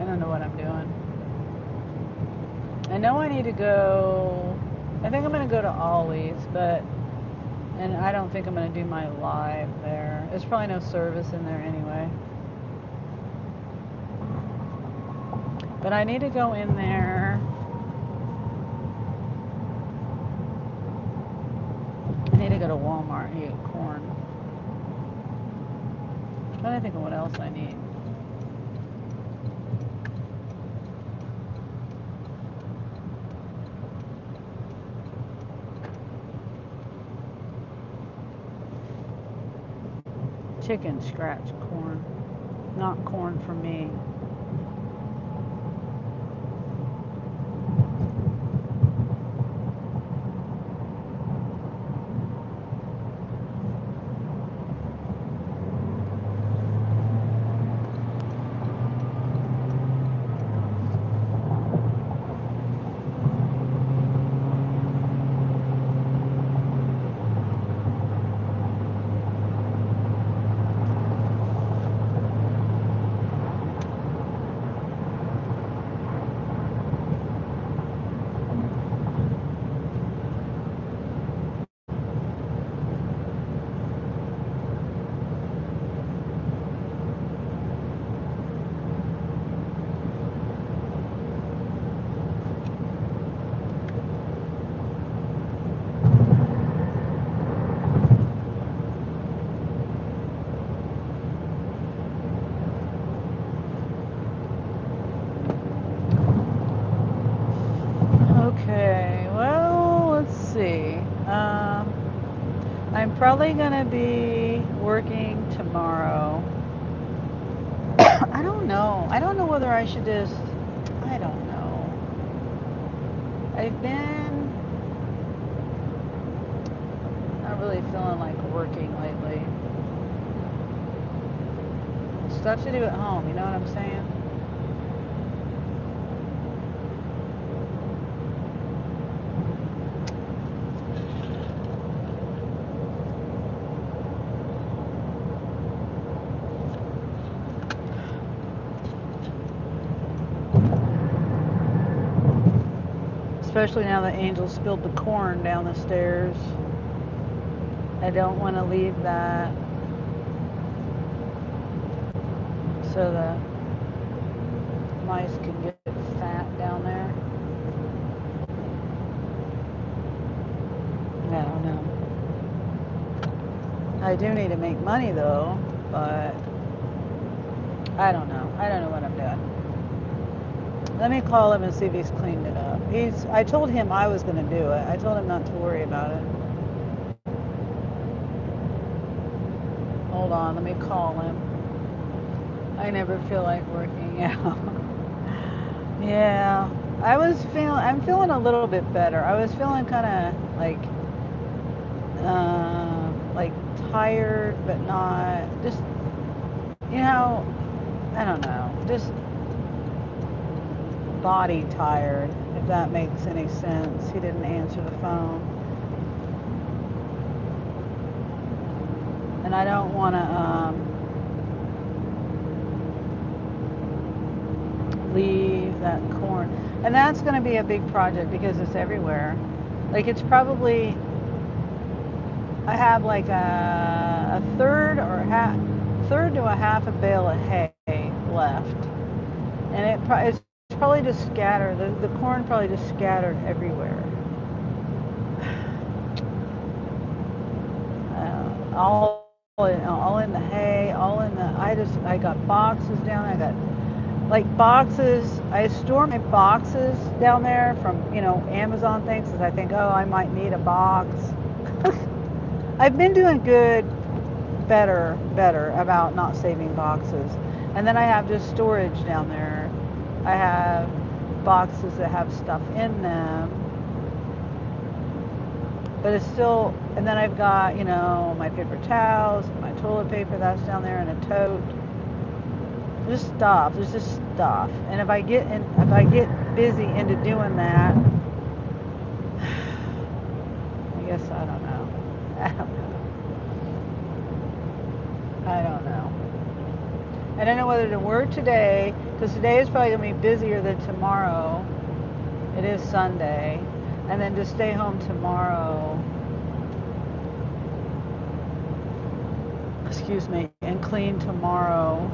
I don't know what I'm doing. I know I need to go. I think I'm gonna go to Ollie's, but. And I don't think I'm gonna do my live there. There's probably no service in there anyway. But I need to go in there. I need to go to Walmart and get corn. I'm trying to think of what else I need. Chicken scratch corn. Not corn for me. Okay, well, let's see. I'm probably gonna be working tomorrow. I don't know. I don't know whether I should just. I don't know. I've been not really feeling like working lately. Stuff to do at home, you know what I'm saying? Especially now that Angel spilled the corn down the stairs. I don't want to leave that so that mice can get fat down there. I don't know. I do need to make money though, but I don't know. I don't know what I'm doing. Let me call him and see if he's cleaned it up. I told him I was going to do it. I told him not to worry about it. Hold on, let me call him. I never feel like working out. Yeah. I'm feeling a little bit better. I was feeling kind of like tired, but not just, you know, I don't know, just body tired, if that makes any sense. He didn't answer the phone. And I don't want to leave that corn. And that's going to be a big project because it's everywhere. Like it's probably, I have like a third or third to a half a bale of hay left. And it's probably just scattered. The corn probably just scattered everywhere. All in the hay, all in the. I got boxes down. I got like boxes. I store my boxes down there from Amazon things because I think, oh, I might need a box. I've been doing better about not saving boxes, and then I have just storage down there. I have boxes that have stuff in them, but it's still, and then I've got, my paper towels, my toilet paper that's down there in a tote. There's just stuff. And if I get busy into doing that, I guess I don't know. I don't know. I don't know whether to work today, because today is probably going to be busier than tomorrow. It is Sunday. And then to stay home tomorrow, excuse me, and clean tomorrow.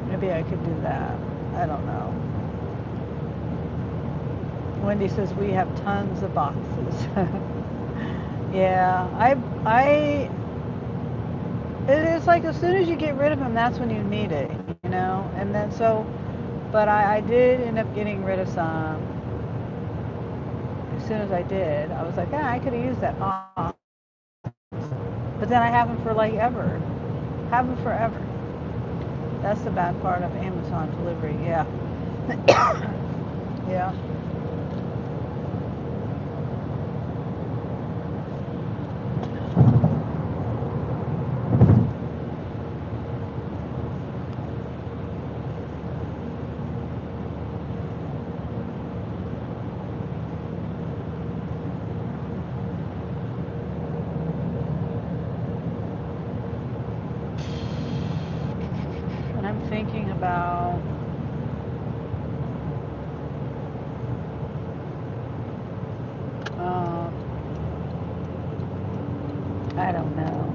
Maybe I could do that. I don't know. Wendy says we have tons of boxes. Yeah, it is like as soon as you get rid of them, that's when you need it, And then but I did end up getting rid of some. As soon as I did, I was like, I could have used that box. But then I have them for like ever. Have them forever. That's the bad part of Amazon delivery, yeah. Yeah. And I'm thinking about I don't know.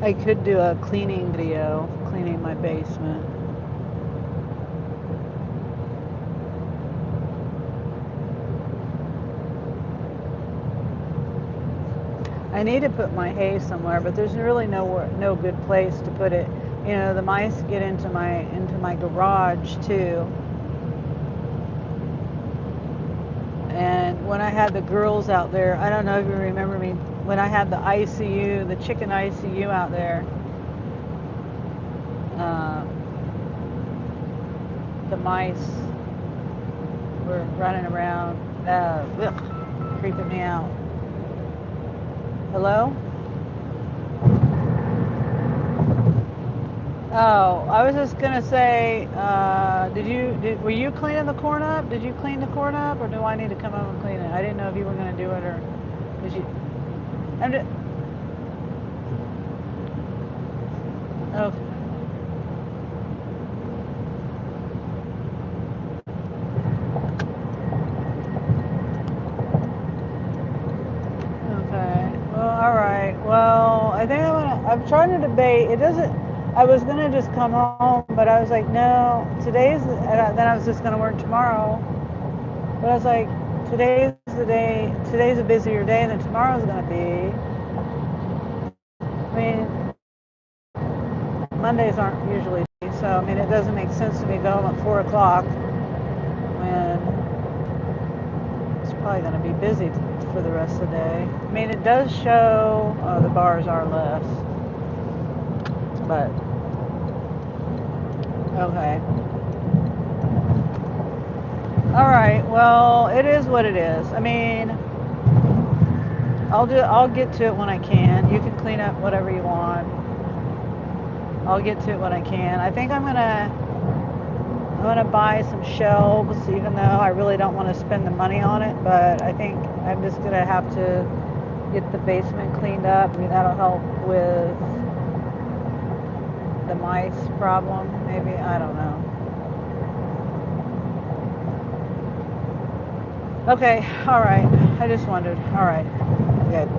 I could do a cleaning video, cleaning my basement. I need to put my hay somewhere, but there's really no good place to put it. The mice get into my garage too. And when I had the girls out there, I don't know if you remember me, when I had the ICU, the chicken ICU out there, the mice were running around, creeping me out. Hello? Oh, I was just gonna say, were you cleaning the corn up? Did you clean the corn up, or do I need to come over and clean it? I didn't know if you were gonna do it, or did you? I'm just, oh. Okay. Well, all right. Well, I think I'm trying to debate. It doesn't. I was gonna just come home, but I was like, no. Then I was just gonna work tomorrow. But I was like, today's the day. Today's a busier day than tomorrow's gonna be. I mean, Mondays aren't usually, so I mean, it doesn't make sense to me to go home at 4 o'clock when it's probably going to be busy for the rest of the day. I mean, it does show the bars are less, but okay. All right. Well, it is what it is. I mean, I'll get to it when I can. You can clean up whatever you want. I'll get to it when I can. I think I'm gonna buy some shelves, even though I really don't want to spend the money on it. But I think I'm just gonna have to get the basement cleaned up. Maybe that'll help with the mice problem. Maybe, I don't know. Okay. All right. I just wondered. All right. Good.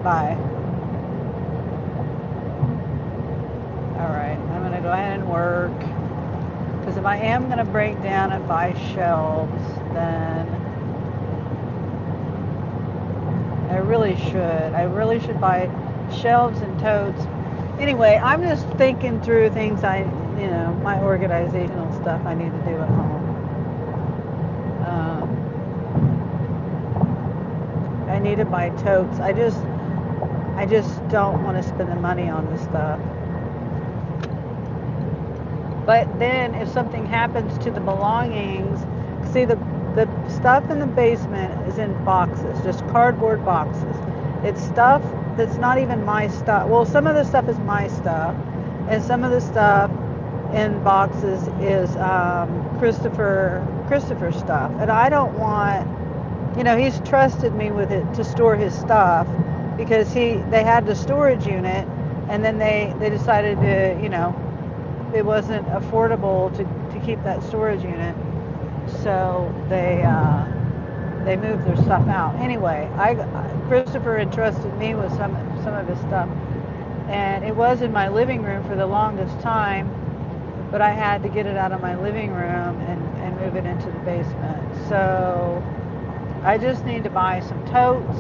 Bye. All right. I'm gonna go ahead and work. Because if I am going to break down and buy shelves, then I really should. I really should buy shelves and totes. Anyway, I'm just thinking through things my organizational stuff I need to do at home. I need to buy totes. I just don't want to spend the money on this stuff. But then if something happens to the belongings, see the stuff in the basement is in boxes, just cardboard boxes. It's stuff that's not even my stuff. Well, some of the stuff is my stuff, and some of the stuff in boxes is Christopher stuff. And I don't want, he's trusted me with it to store his stuff because they had the storage unit, and then they decided to, it wasn't affordable to keep that storage unit, so they moved their stuff out. Anyway, Christopher entrusted me with some of his stuff, and it was in my living room for the longest time, but I had to get it out of my living room and move it into the basement. So I just need to buy some totes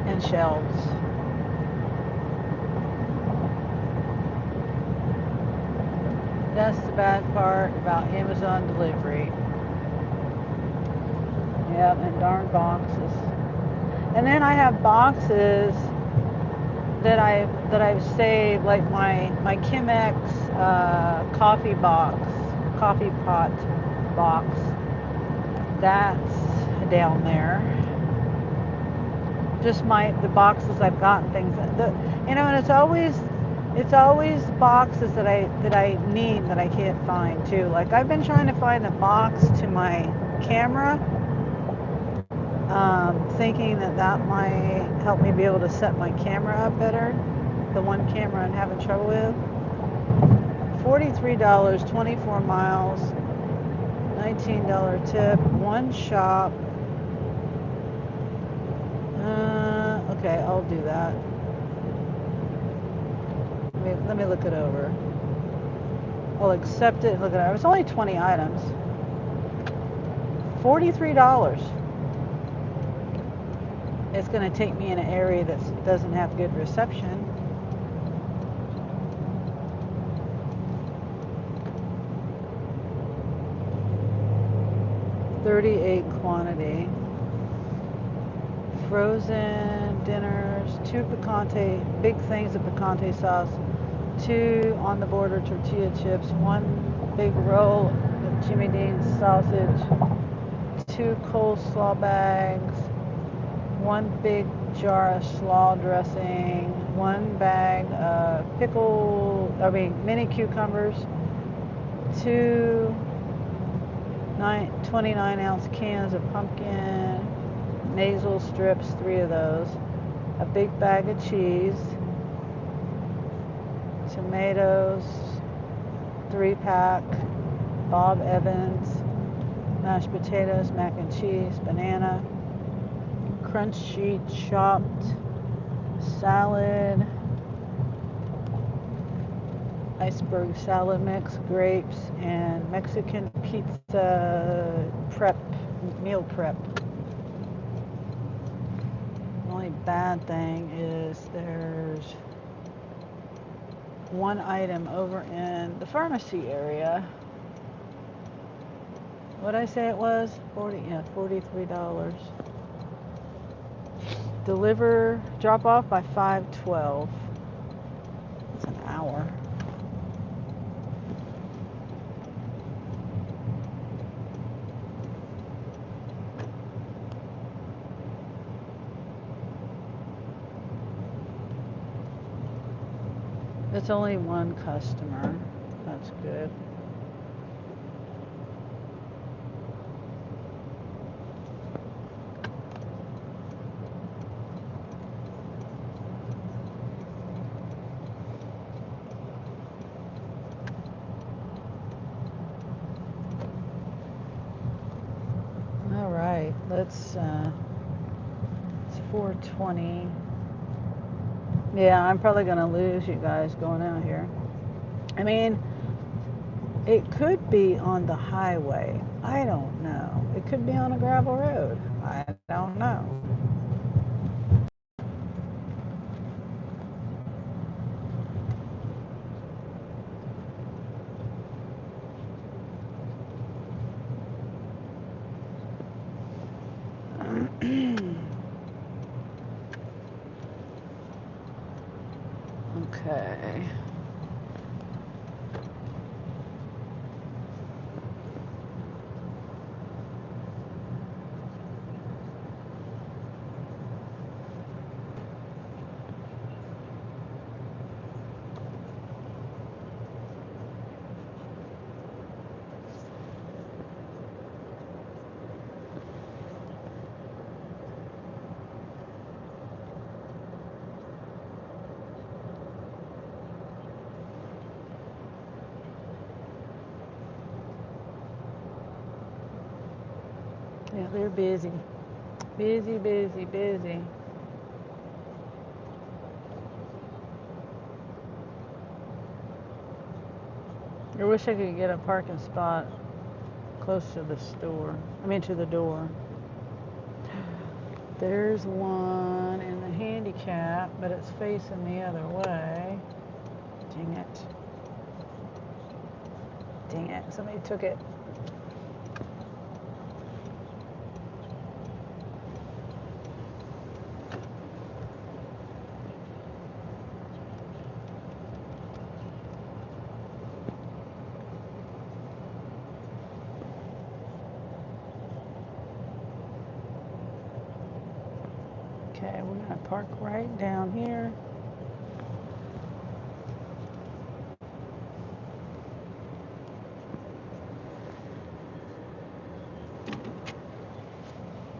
and shelves. That's the bad part about Amazon delivery. Yep, and darn boxes. And then I have boxes that I've saved, like my Chemex coffee pot box. That's down there. Just the boxes I've gotten things. And it's always boxes that I need that I can't find too. Like I've been trying to find the box to my camera, thinking that might help me be able to set my camera up better. The one camera I'm having trouble with. $43, 24 miles, $19 tip, one shop. Okay, I'll do that. Let me look it over. I'll accept it and look at it. It's only 20 items. $43. It's going to take me in an area that doesn't have good reception. $38 quantity. Frozen dinners, 2 picante, big things of picante sauce, 2 on the border tortilla chips, 1 big roll of Jimmy Dean's sausage, 2 coleslaw bags, 1 big jar of slaw dressing, 1 bag of mini cucumbers, 2 29-ounce cans of pumpkin, nasal strips, 3 of those, a big bag of cheese, tomatoes, 3-pack, Bob Evans, mashed potatoes, mac and cheese, banana, crunch sheet chopped, salad, iceberg salad mix, grapes, and Mexican pizza meal prep. The only bad thing is there's 1 item over in the pharmacy area. What'd I say it was? $43. Drop off by 5:12. It's an hour. It's only one customer. That's good. All right, it's 4:20. Yeah, I'm probably gonna lose you guys going out here. I mean, it could be on the highway. I don't know. It could be on a gravel road. I don't know. Okay. Yeah, they're busy. Busy, busy, busy. I wish I could get a parking spot close to the store. I mean, to the door. There's one in the handicap, but it's facing the other way. Dang it. Dang it. Somebody took it. Okay, we're going to park right down here.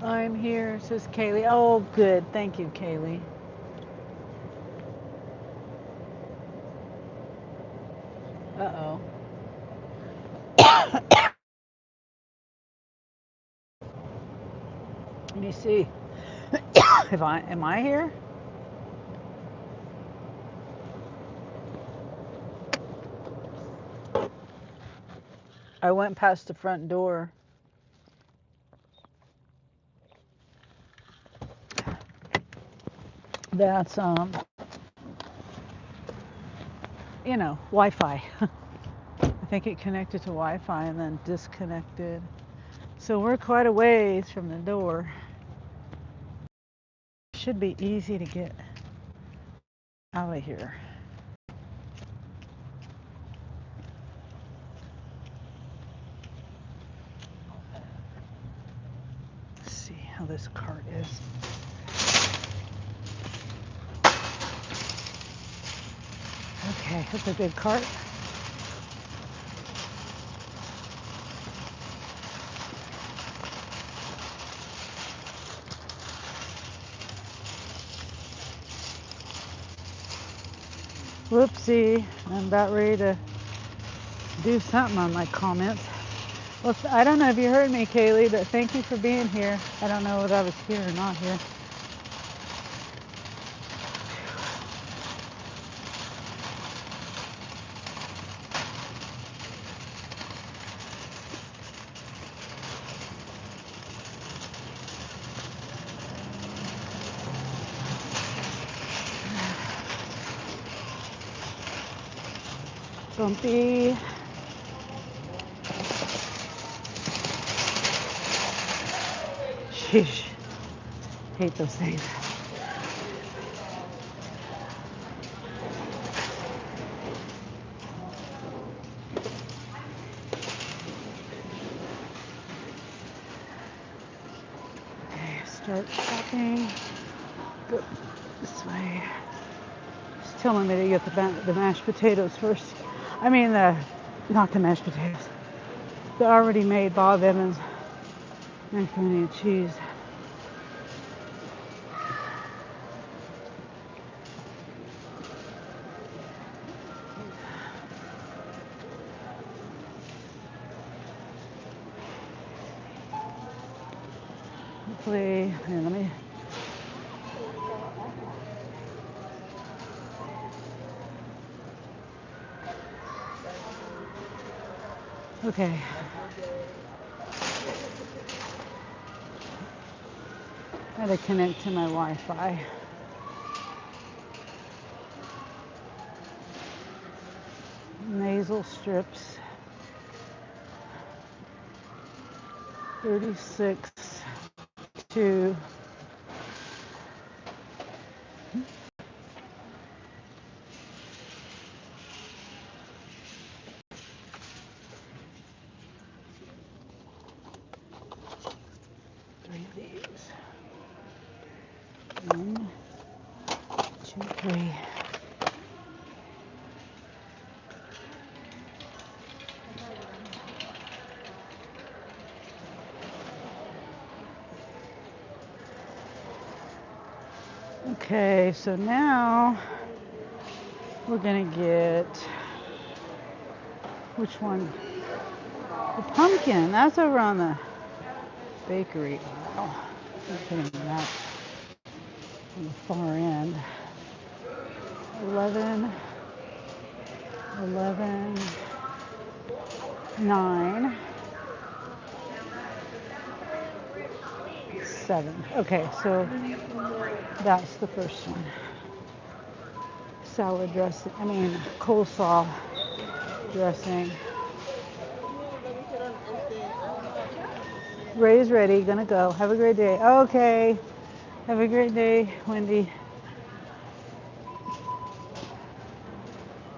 I'm here, says Kaylee. Oh, good. Thank you, Kaylee. Uh-oh. Let me see. Am I here? I went past the front door. That's Wi-Fi. I think it connected to Wi-Fi and then disconnected. So we're quite a ways from the door. Should be easy to get out of here. Let's see how this cart is. Okay, that's a good cart. Whoopsie, I'm about ready to do something on my comments. Well, I don't know if you heard me, Kaylee, but thank you for being here. I don't know whether I was here or not here. Bumpy. Sheesh. Hate those things. Okay, start shopping. Go this way. telling me to get the mashed potatoes first. I mean, not the mashed potatoes. The already made Bob Evans macaroni and cheese. Hopefully, here, let me. Okay. I had to connect to my Wi-Fi. Nasal strips. 36 to three of these. 1, 2, 3. Okay, so now we're gonna get, which one? The pumpkin. That's over on the bakery aisle. I'm putting that on the far end. 11, 11, 9, 7. Okay, so that's the first one. Salad dressing, coleslaw dressing. Ray's ready, gonna go. Have a great day. Okay, have a great day, Wendy.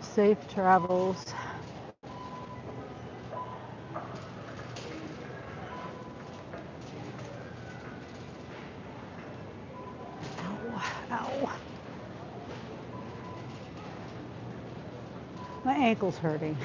Safe travels. Ow, ow. My ankle's hurting.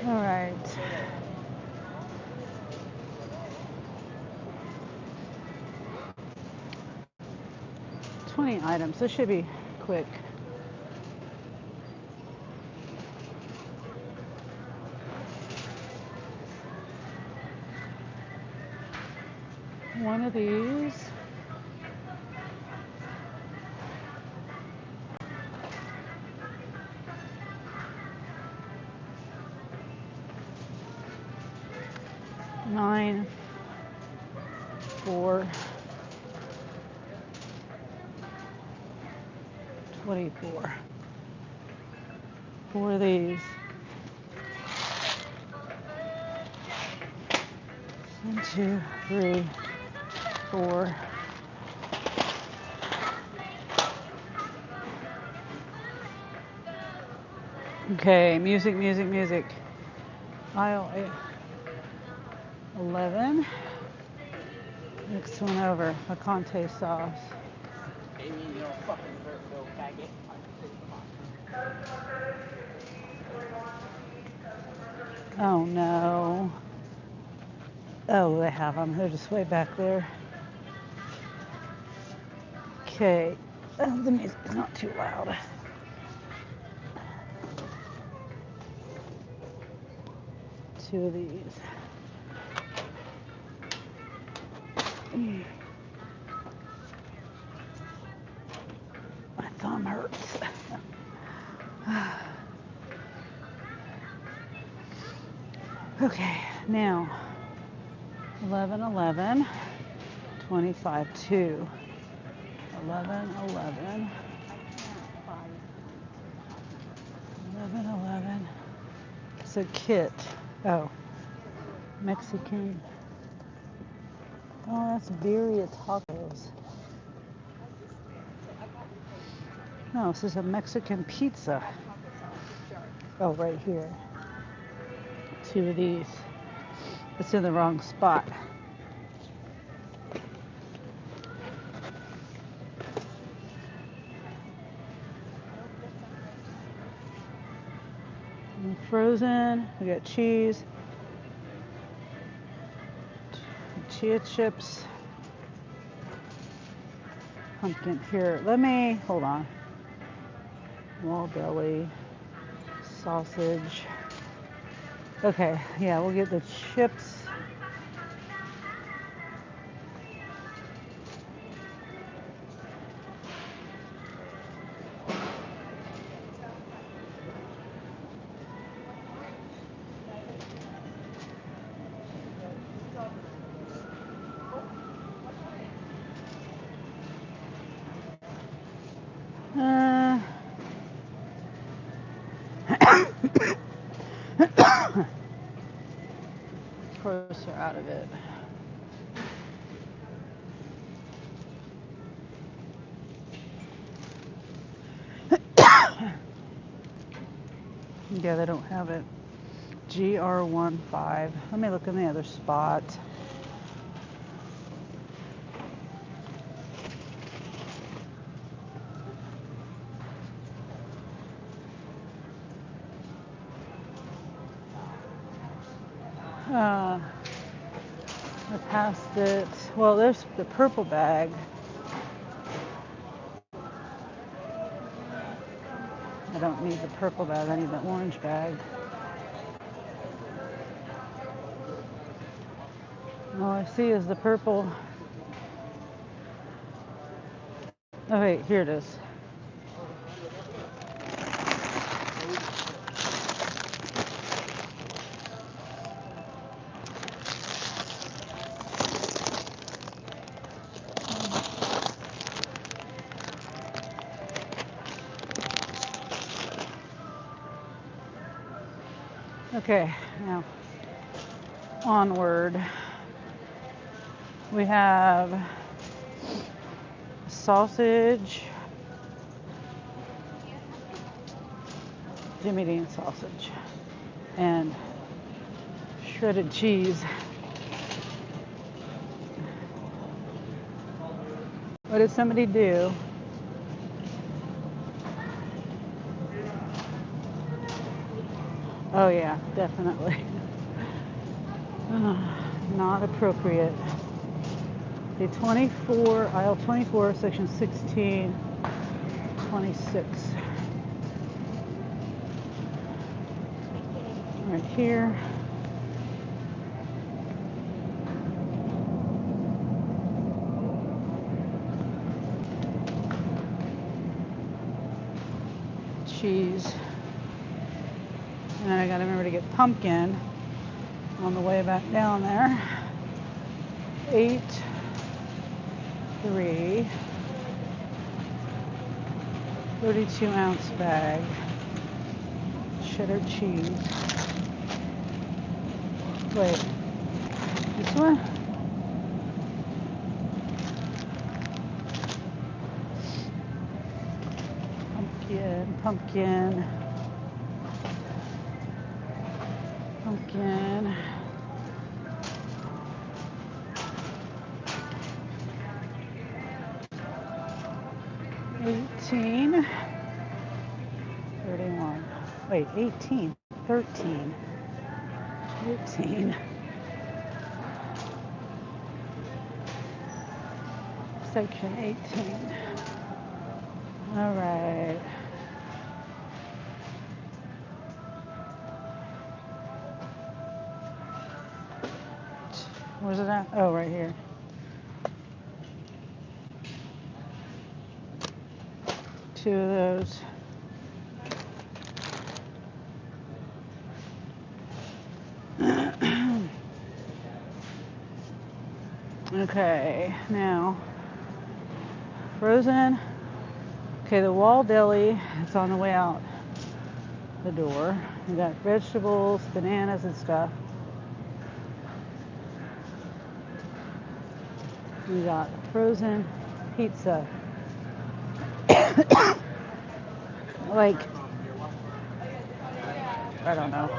All right. $20 items. This should be quick. One of these. Nine, 4, 24. 4 of these. 1, 2, 3, 4. Okay, music, music, music. Aisle 11. Next one over, picante sauce. Amy, you know, fucking little faggot. Oh no. Oh, they have them. They're just way back there. Okay. Oh, the music's not too loud. Two of these. My thumb hurts. Okay, now 11, 11, 25, 2. 11, 11. 11, 11. It's a kit. Oh, Mexican. Oh, that's birria tacos. No, this is a Mexican pizza. Oh, right here. 2 of these. It's in the wrong spot. And frozen. We got cheese, chia chips, pumpkin. Here, let me hold on. Wall deli, sausage. Okay, yeah, we'll get the chips. Uh, of course, we're out of it. Yeah, they don't have it. GR15. Let me look in the other spot. I passed it. Well, there's the purple bag. I don't need the purple bag. I need the orange bag. All I see is the purple. Oh, wait, here it is. Okay, now onward. We have sausage, Jimmy Dean sausage, and shredded cheese. What did somebody do? Oh yeah, definitely. Not appropriate. The 24, aisle 24, section 16, 26. Right here. Cheese. And then I gotta remember to get pumpkin on the way back down there. 8, 3, 32-ounce bag, cheddar cheese. Wait, this one? Pumpkin. 18, 31. Wait, 18, 13, 14. Section 18. All right. Where's it at? Oh, right here. Two of those. Okay, now frozen. Okay, the wall deli, it's on the way out. the door. We got vegetables, bananas, and stuff. We got frozen pizza. Like, I don't know.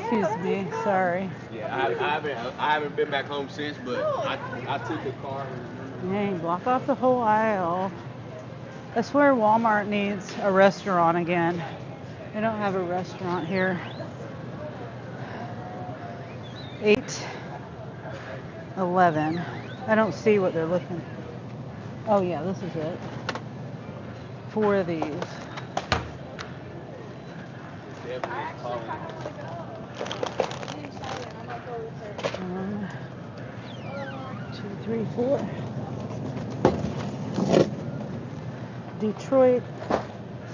Excuse me, sorry. Yeah, I haven't been back home since, but I took a car. Dang, block off the whole aisle. I swear Walmart needs a restaurant again. They don't have a restaurant here. 8-11. I don't see what they're looking. Oh yeah, this is it. 4 of these. 1, 2, 3, 4. Detroit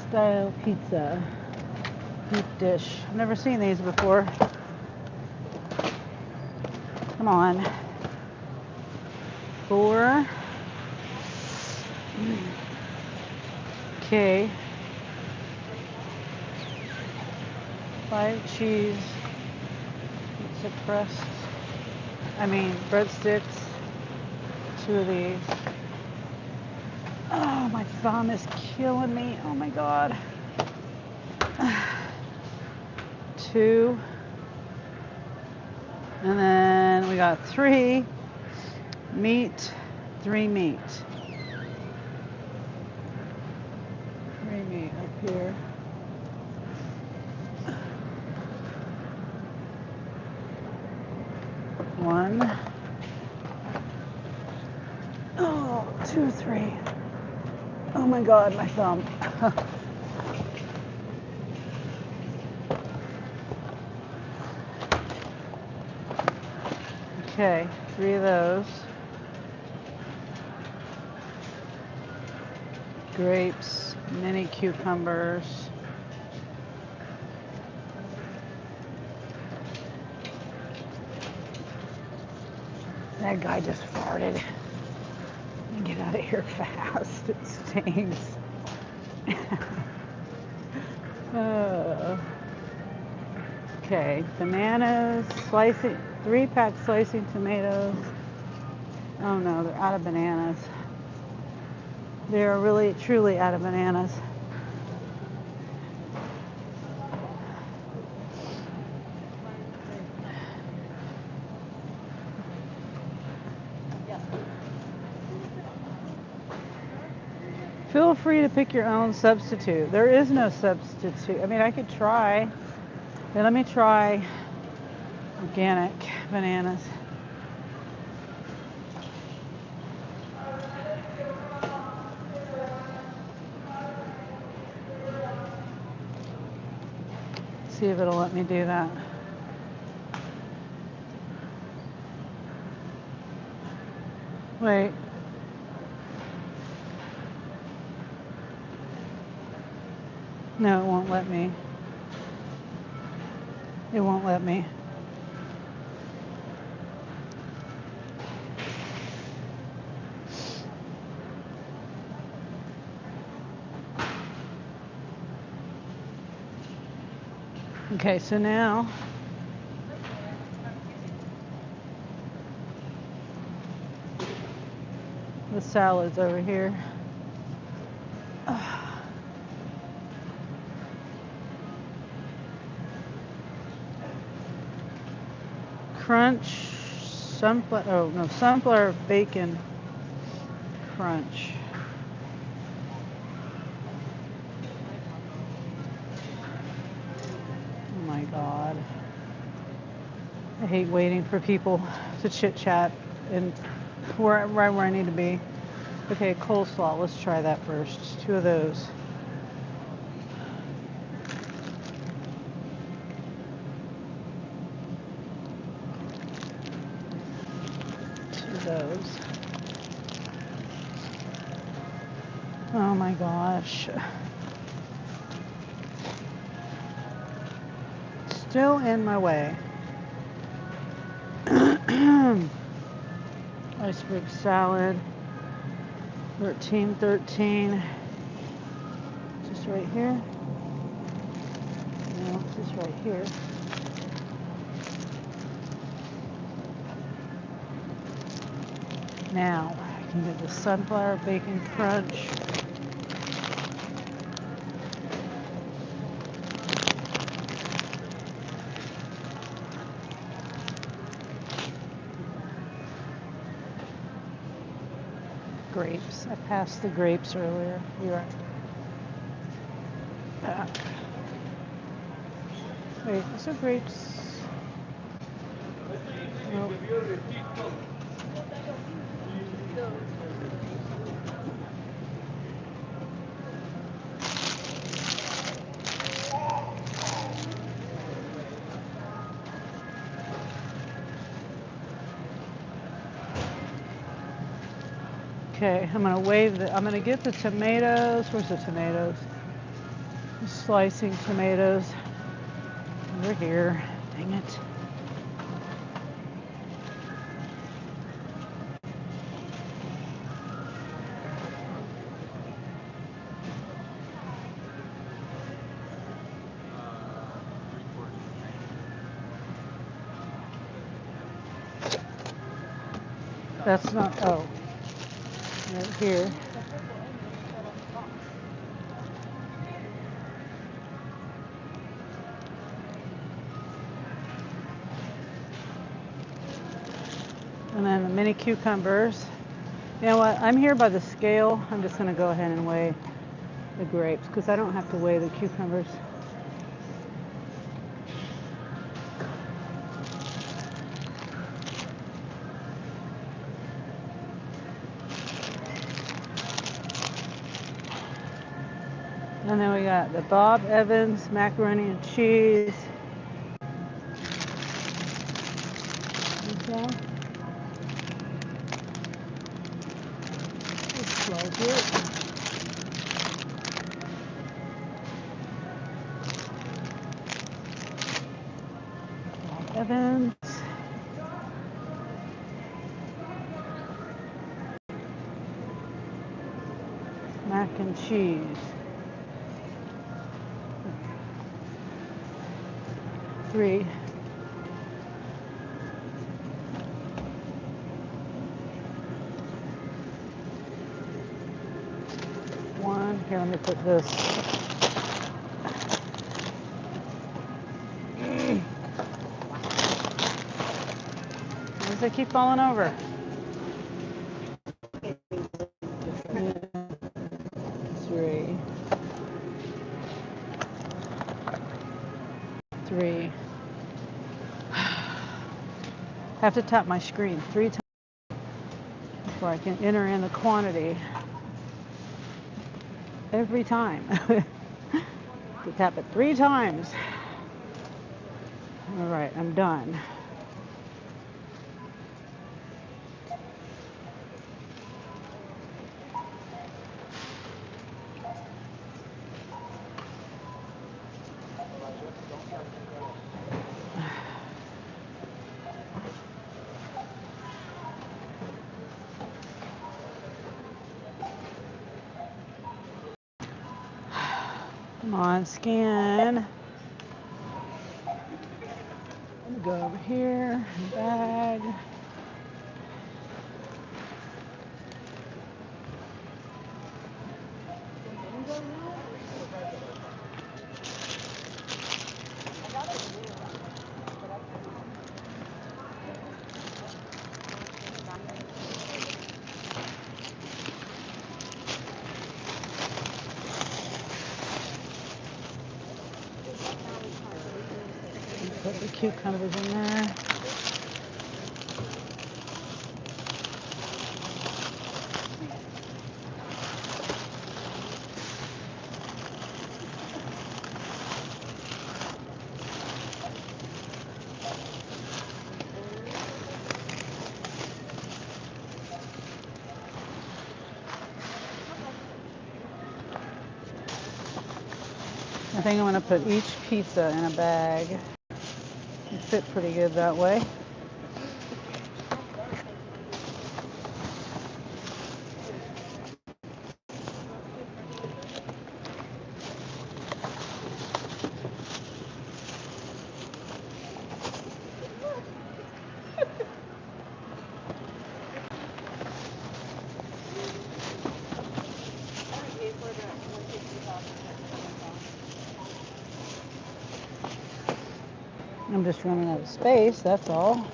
style pizza. Deep dish. I've never seen these before. Come on. 4. Okay. 5 cheese. Pizza crust. Breadsticks. 2 of these. Oh, my thumb is killing me. Oh my God. 2. And then we got 3 meat, 3 meat. 3 meat up here. One. Oh, 2, 3. Oh my God, my thumb. Okay, 3 of those. Grapes, mini cucumbers. That guy just farted. Get out of here fast. It stinks. Okay, bananas, slicing, 3-pack slicing tomatoes. Oh no, they're out of bananas. They're really, truly out of bananas. Feel free to pick your own substitute. There is no substitute. I could try. Let me try organic bananas. See if it'll let me do that. Wait. No, it won't let me. It won't let me. Okay, so now the salad's over here. Crunch, sunflower bacon crunch. Oh my God. I hate waiting for people to chit chat and right where I need to be. Okay, coleslaw, let's try that first. 2 of those. Those. Oh my gosh. Still in my way. Iceberg salad. 13. Just right here. No, just right here. Now I can get the sunflower bacon crunch. Grapes. I passed the grapes earlier. You're right. Wait, those are grapes. Nope. Okay, I'm gonna get the tomatoes. Where's the tomatoes? Slicing tomatoes. Over here. Dang it. That's not, oh. Right here. And then the mini cucumbers. You know what? I'm here by the scale. I'm just going to go ahead and weigh the grapes because I don't have to weigh the cucumbers. And then we got the Bob Evans macaroni and cheese. Okay. Looks like it. Bob Evans. Mac and cheese. Three. One. Here, let me put this. Why does it keep falling over? Three. Have to tap my screen 3 times before I can enter in the quantity. Every time. To tap it 3 times. All right, I'm done. Come on, scan. Let me go over here, bag. Put the cucumbers in there. I think I'm going to put each pizza in a bag. It fit pretty good that way. I'm just running out of space, that's all.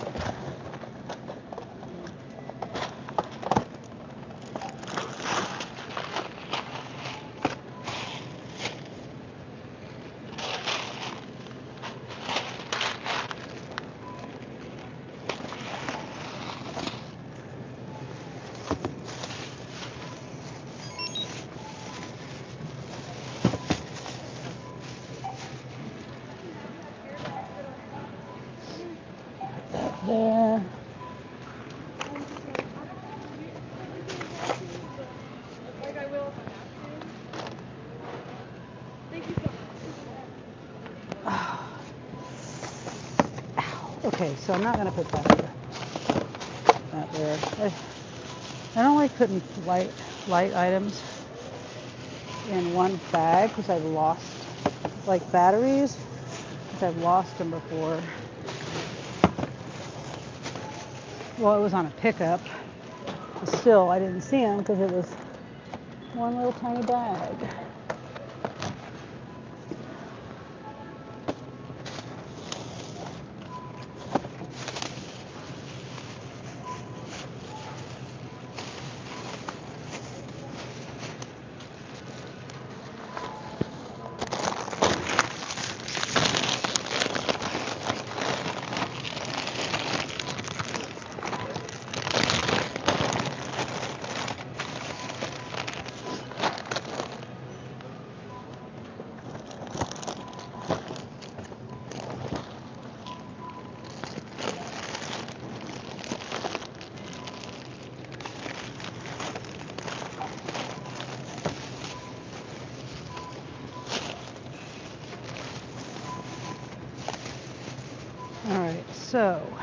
There. Like I will if I have to. Thank you so much. Okay, so I'm not gonna put that there. That there. I don't like putting light items in one bag because I've lost, like batteries, because I've lost them before. Well, it was on a pickup. But still, I didn't see them because it was one little tiny bag. All right, so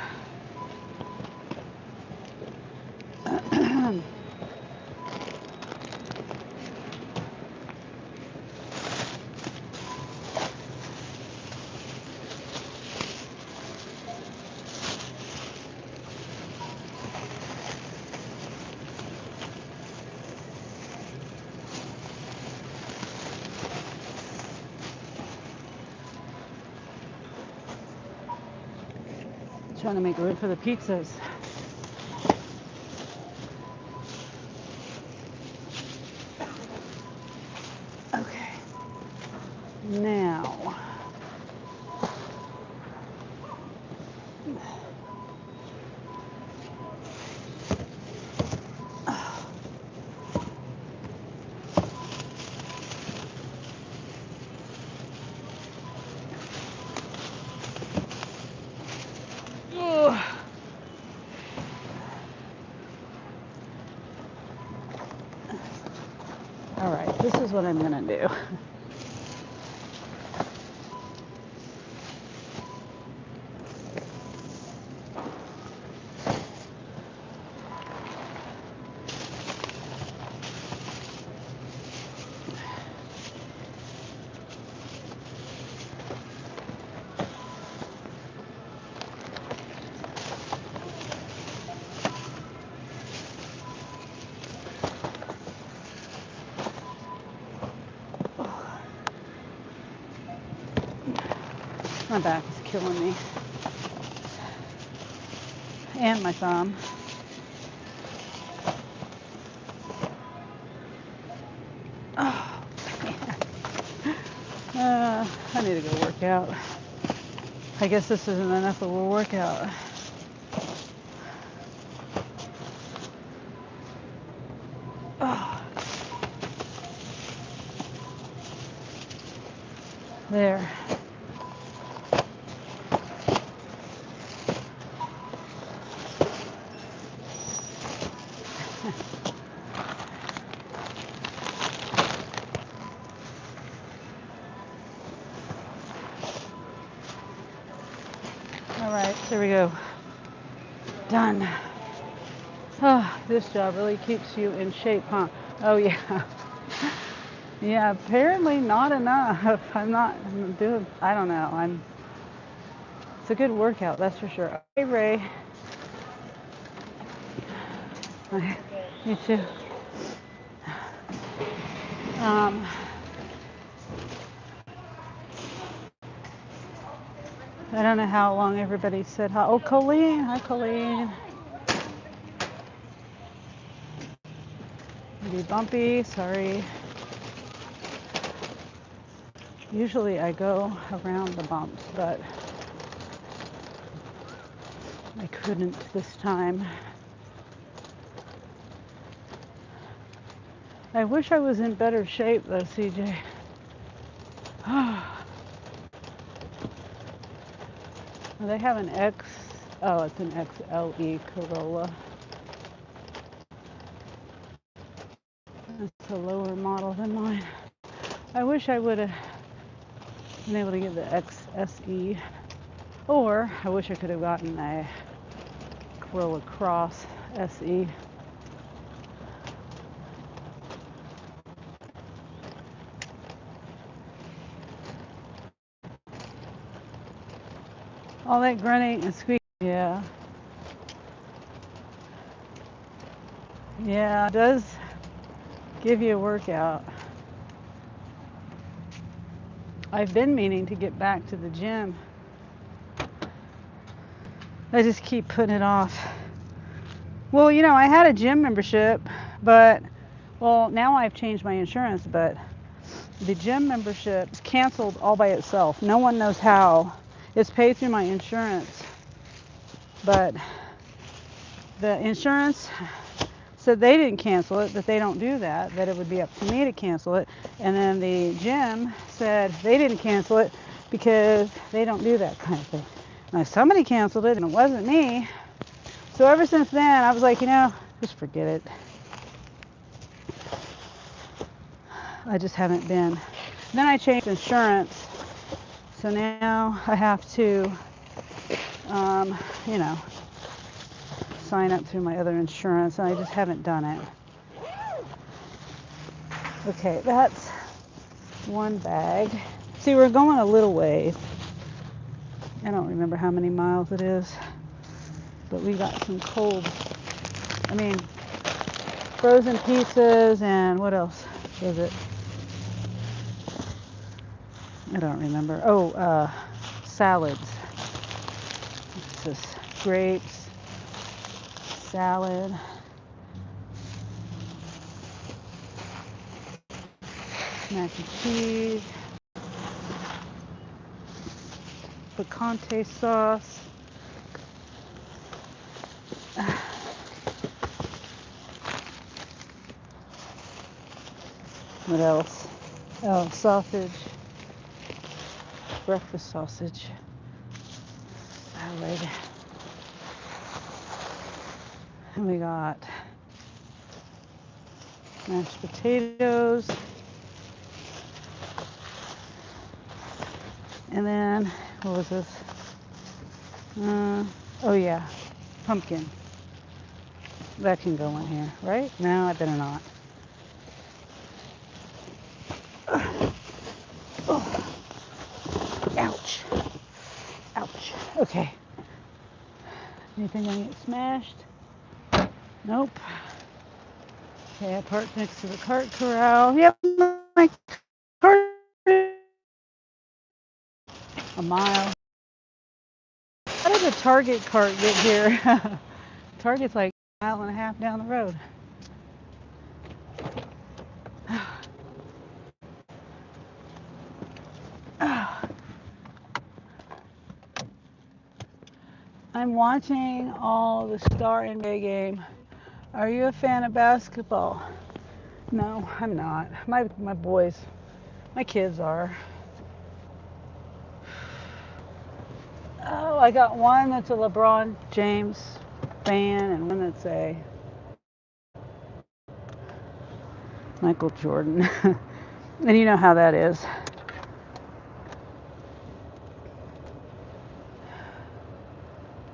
trying to make room for the pizzas. Okay. Now, all right, this is what I'm gonna do. My back is killing me. And my thumb. Oh, man. I need to go work out. I guess this isn't enough of a workout. Oh. There. All right, there we go. Done. Oh, this job really keeps you in shape, huh? Oh, yeah. Yeah, apparently not enough. I'm doing, I don't know. It's a good workout, that's for sure. Hey, Ray. You too. Um, I don't know how long everybody said hi. Oh, Colleen. Hi, Colleen. Be bumpy. Sorry. Usually I go around the bumps, but I couldn't this time. I wish I was in better shape though, CJ. They have an X. Oh, it's an XLE Corolla. It's a lower model than mine. I wish I would have been able to get the XSE. Or I wish I could have gotten a Corolla Cross SE. All that grunting and squeaking. Yeah. Yeah, it does give you a workout. I've been meaning to get back to the gym. I just keep putting it off. Well, you know, I had a gym membership, but, well, now I've changed my insurance, but the gym membership is canceled all by itself. No one knows how. It's paid through my insurance, but the insurance said they didn't cancel it, that they don't do that, that it would be up to me to cancel it. And then the gym said they didn't cancel it because they don't do that kind of thing. Now, somebody canceled it, and it wasn't me. So ever since then, I was like, you know, just forget it. I just haven't been. Then I changed insurance, so now I have to, you know, sign up through my other insurance, and I just haven't done it. Okay, that's one bag. See, we're going a little ways. I don't remember how many miles it is, but we got some frozen pizzas, and what else was it? I don't remember. Oh, salads. This is grapes, salad, mac and cheese, picante sauce. What else? Oh, sausage, breakfast sausage, salad. And we got mashed potatoes. And then, what was this? Oh yeah, pumpkin. That can go in here, right? No, I better not. Oh, ouch. Ouch. Okay. Anything gonna get smashed? Nope. Okay, I parked next to the cart corral. Yep, my cart is a mile. How did the Target cart get here? Target's like a mile and a half down the road. I'm watching all the Star NBA game. Are you a fan of basketball? No, I'm not. My boys, my kids are. Oh, I got one that's a LeBron James fan and one that's a Michael Jordan. And you know how that is.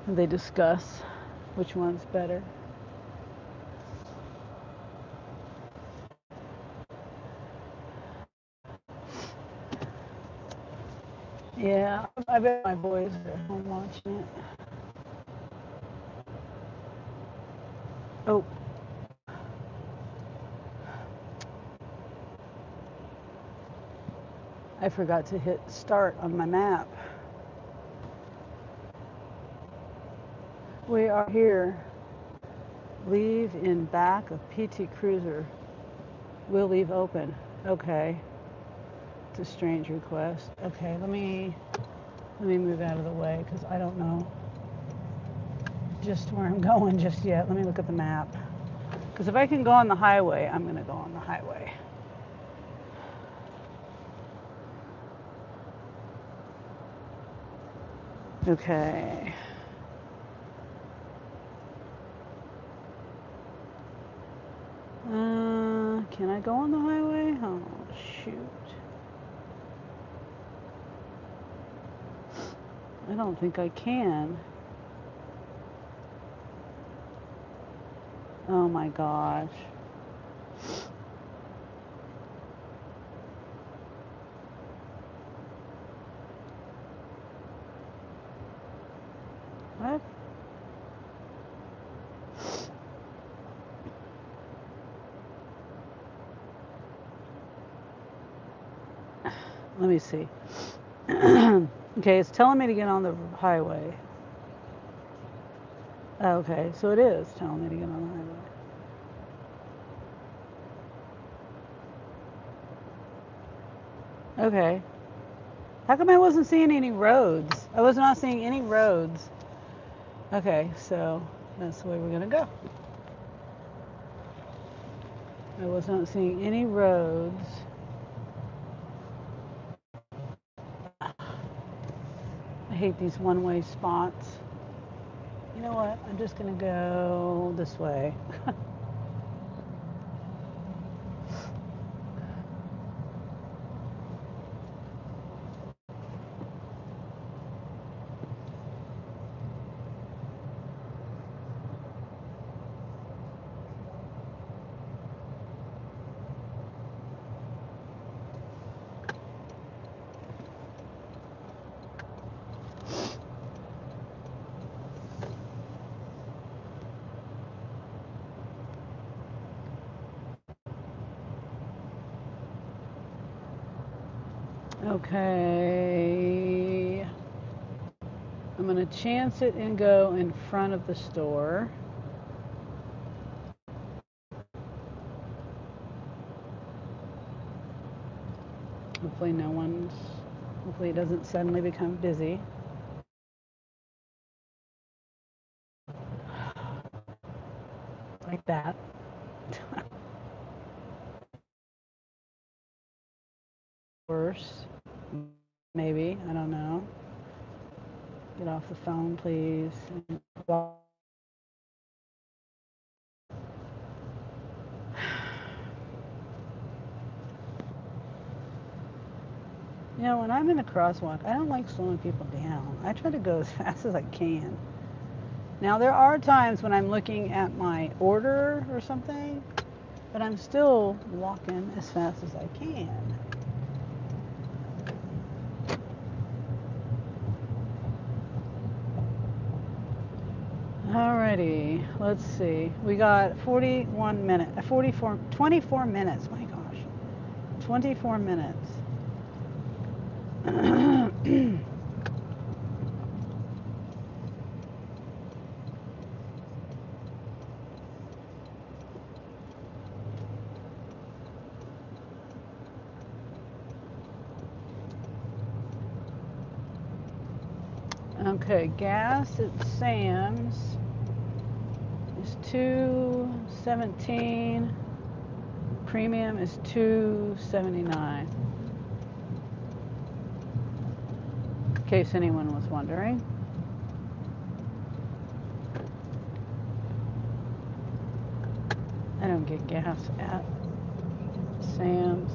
They discuss which one's better. Yeah, I bet my boys are home watching it. Oh. I forgot to hit start on my map. We are here. Leave in back of PT Cruiser. We'll leave open. Okay. It's a strange request. Okay, let me move out of the way because I don't know just where I'm going just yet. Let me look at the map. Because if I can go on the highway, I'm going to go on the highway. Okay. Can I go on the highway? Oh, shoot. I don't think I can. Oh my gosh. What? Let me see. Okay, it's telling me to get on the highway. Okay, so it is telling me to get on the highway. Okay. How come I wasn't seeing any roads? I was not seeing any roads. Okay, so that's the way we're gonna go. I was not seeing any roads. I hate these one-way spots. You know what? I'm just gonna go this way. Okay. I'm gonna chance it and go in front of the store. Hopefully hopefully it doesn't suddenly become busy. Like that. Worse. Maybe, I don't know. Get off the phone, please. You know, when I'm in a crosswalk, I don't like slowing people down. I try to go as fast as I can. Now, there are times when I'm looking at my order or something, but I'm still walking as fast as I can. Alrighty, let's see. We got 24 minutes, my gosh. 24 minutes. Okay, gas at Sam's is $2.17. Premium is $2.79. In case anyone was wondering. I don't get gas at Sam's.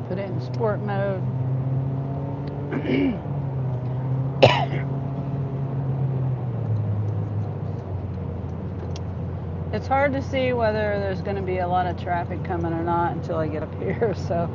Put it in sport mode. It's hard to see whether there's going to be a lot of traffic coming or not until I get up here, so.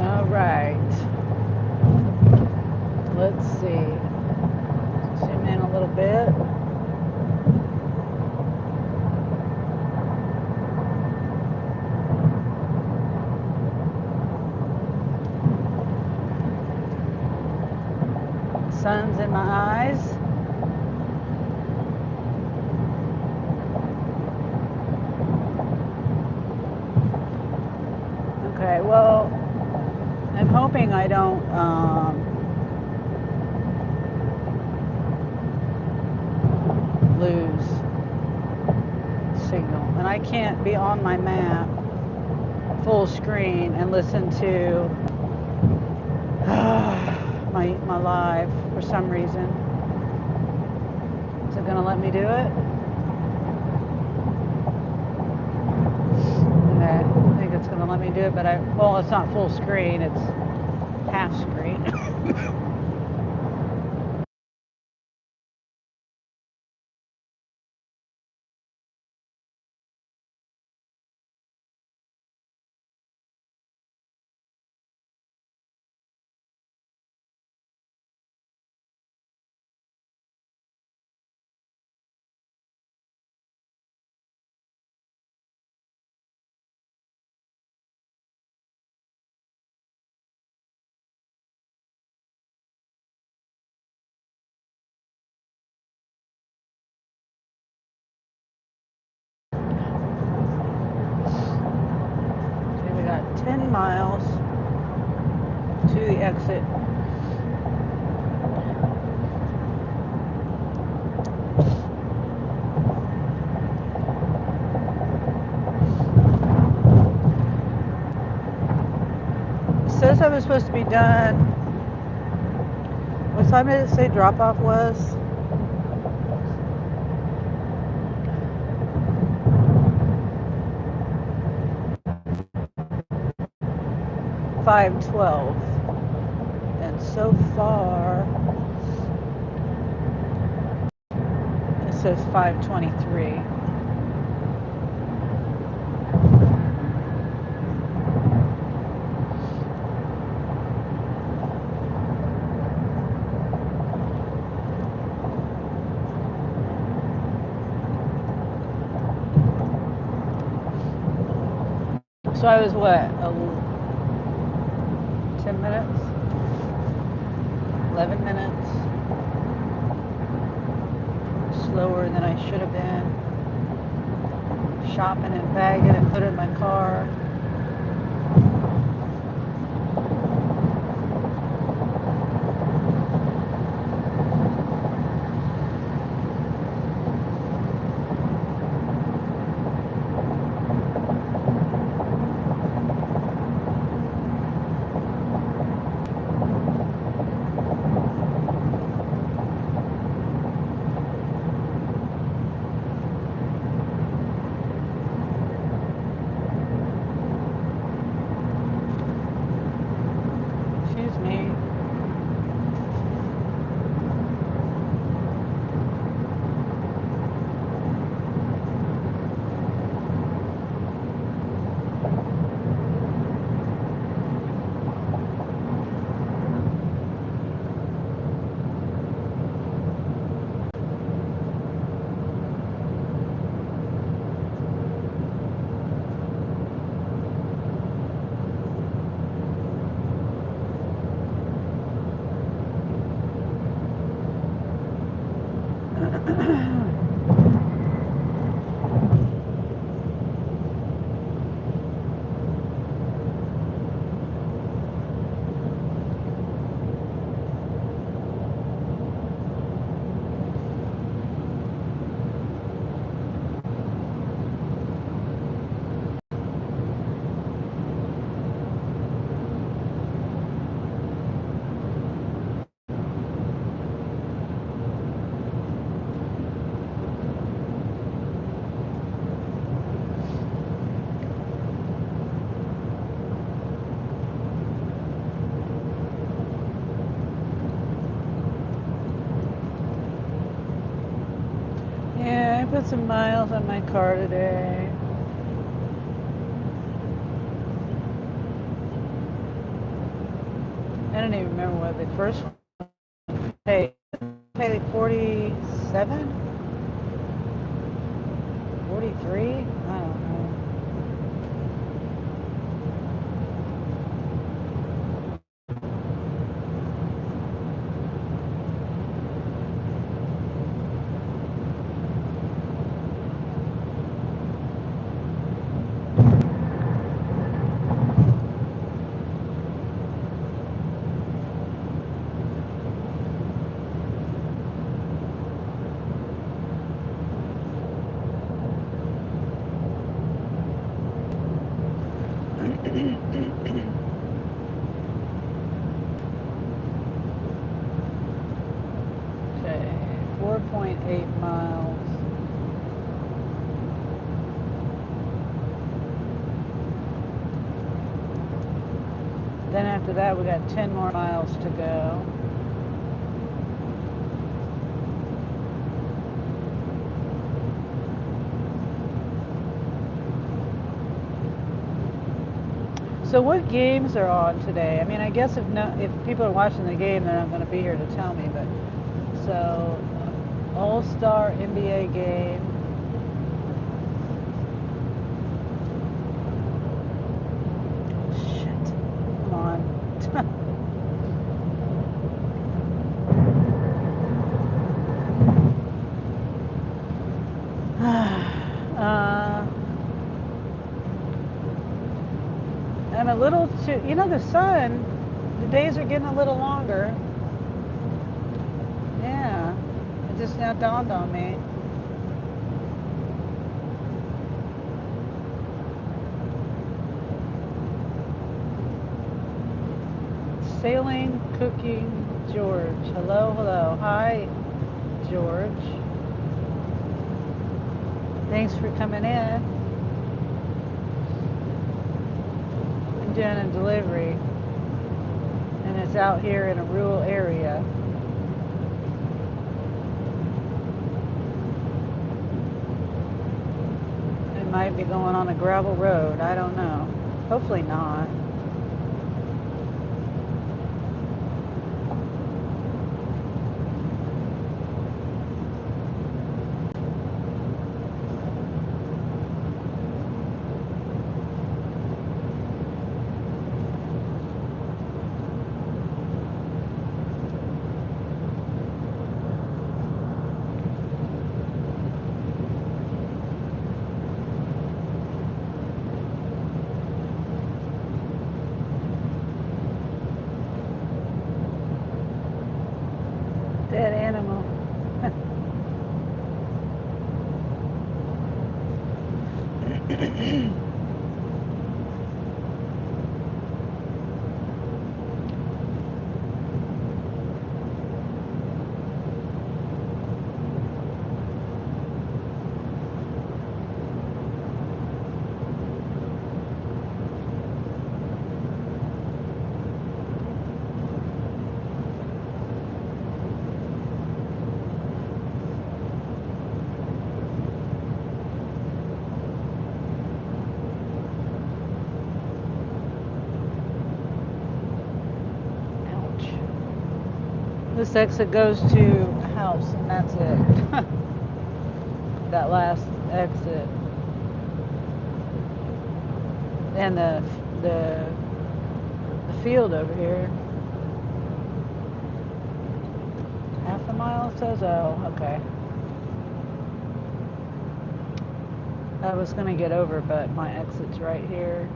All right. Let's see. Zoom in a little bit. Sun's in my eyes. Okay, well, I'm hoping I don't lose signal. And I can't be on my map full screen and listen to my live for some reason. Is it going to let me do it? Okay, I think it's going to let me do it, but well, it's not full screen, it's half screen. Okay, we got 10 miles to the exit. It says I was supposed to be done. What time did it say drop off was? 5:12. And so far, it says 5:23. So I was what, 10 minutes? 11 minutes slower than I should have been. Shopping and bagging and put it in my car. put some miles on my car today. I don't even remember what the first one paid. Paid like 47? 43? I don't know. Okay, 4.8 miles. Then after that, we got 10 more miles to go. So what games are on today? I mean, I guess if people are watching the game, they're not going to be here to tell me. But so All-Star NBA game. Shit. Come on. I'm a little too, the sun, the days are getting a little longer. Yeah, it just now dawned on me. Sailing, cooking, George. Hello, hello. Hi, George. Thanks for coming in. I'm doing a delivery, and it's out here in a rural area. It might be going on a gravel road. I don't know. Hopefully not. Dead animal. This exit goes to a house, and that's it. That last exit. And the field over here. Half a mile, it says. Oh, okay. I was gonna get over, but my exit's right here.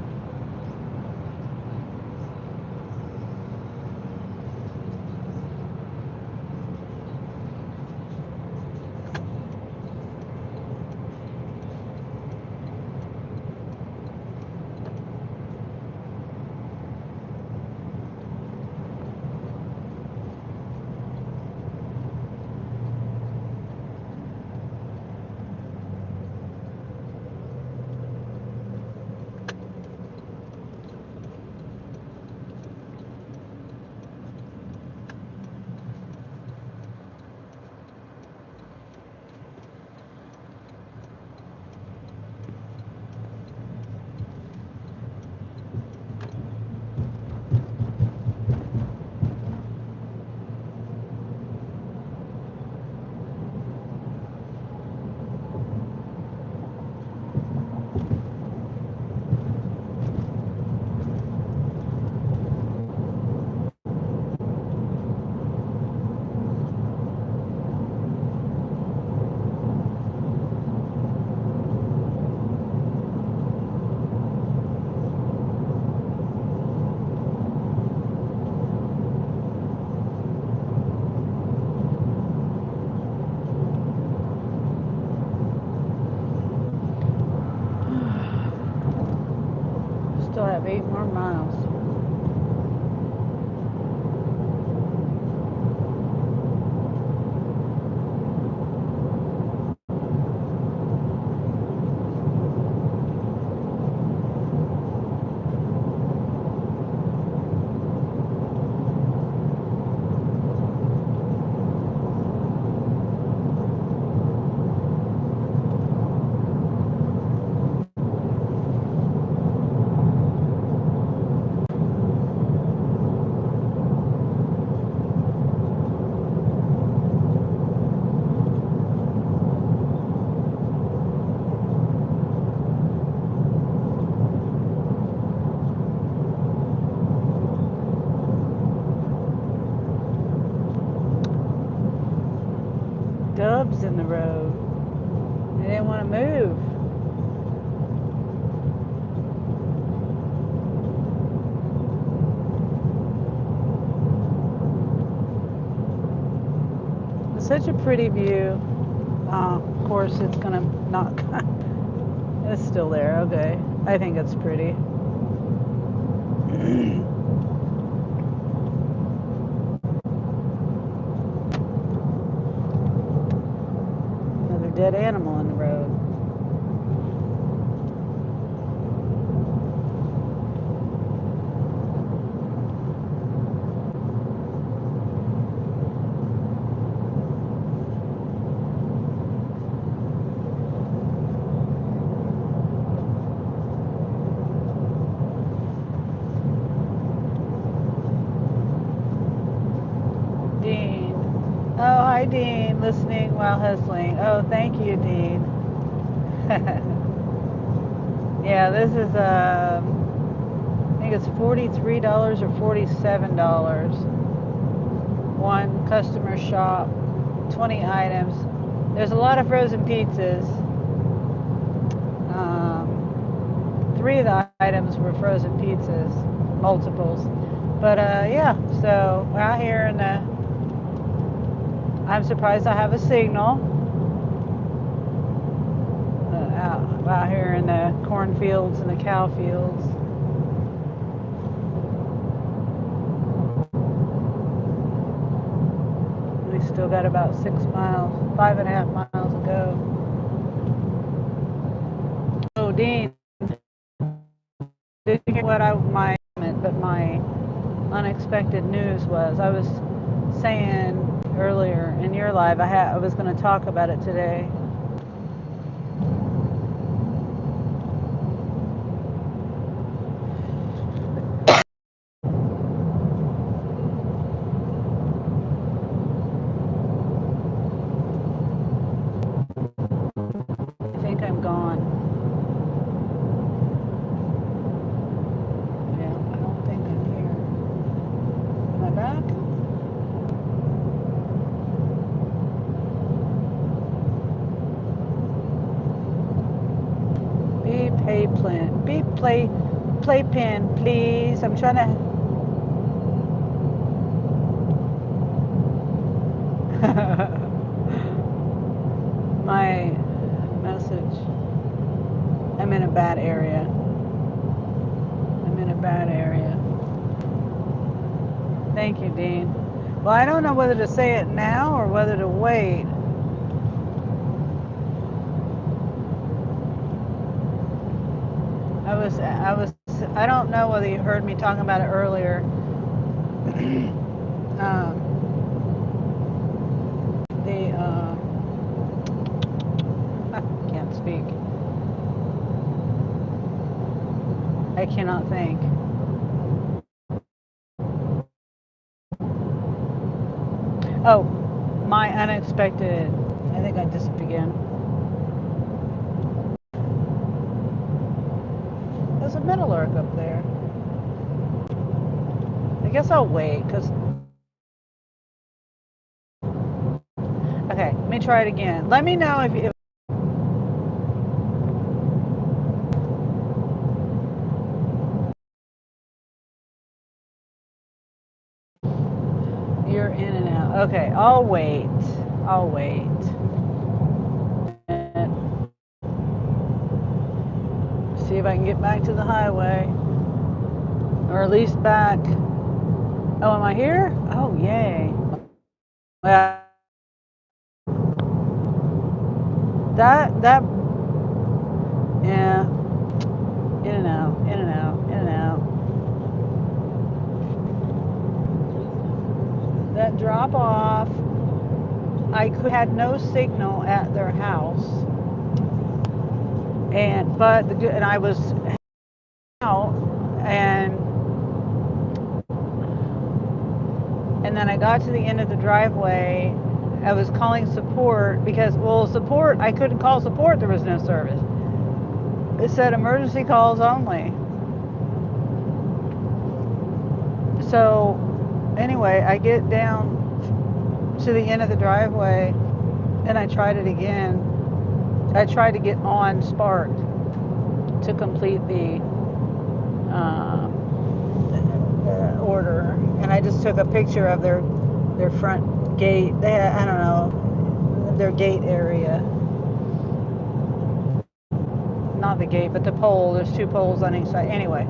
8 more miles. Dubs in the road. They didn't want to move. It's such a pretty view. Of course, it's gonna not. It's still there. Okay, I think it's pretty. Another dead animal on the road. Dean. Oh, hi, Dean. Listening while hustling. Oh, thank you, Dean. Yeah, this is, I think it's $43 or $47. One customer shop, 20 items. There's a lot of frozen pizzas. 3 of the items were frozen pizzas, multiples. But yeah, so we're out here in the, I'm surprised I have a signal. Out here in the cornfields and the cow fields. We still got about 6 miles, 5.5 miles to go. Oh, Dean, did you hear what my unexpected news was? I was saying earlier in your live, I was going to talk about it today. I think I'm gone. Yeah, I don't think I'm here. Am I back? Playpen, please. I'm trying to. My message. I'm in a bad area. I'm in a bad area. Thank you, Dean. Well, I don't know whether to say it now or whether to wait. I don't know whether you heard me talking about it earlier. I can't speak. I cannot think. Oh, my unexpected. I think I disappeared again. There's a metalurg up there. I guess I'll wait, because... Okay, let me try it again. Let me know if you're in and out. Okay, I'll wait. I'll wait. See if I can get back to the highway. or at least back. Oh, am I here? Oh, yay. Well, that, yeah, in and out, in and out, in and out. That drop off, had no signal at their house, and I was out, and then I got to the end of the driveway. I was calling support because, well, support, I couldn't call support, there was no service. It said emergency calls only. So anyway, I get down to the end of the driveway and I tried it again. I tried to get on Spark to complete the order, and I just took a picture of their front gate. They had, I don't know, their gate area. Not the gate, but the pole. There's 2 poles on each side. Anyway,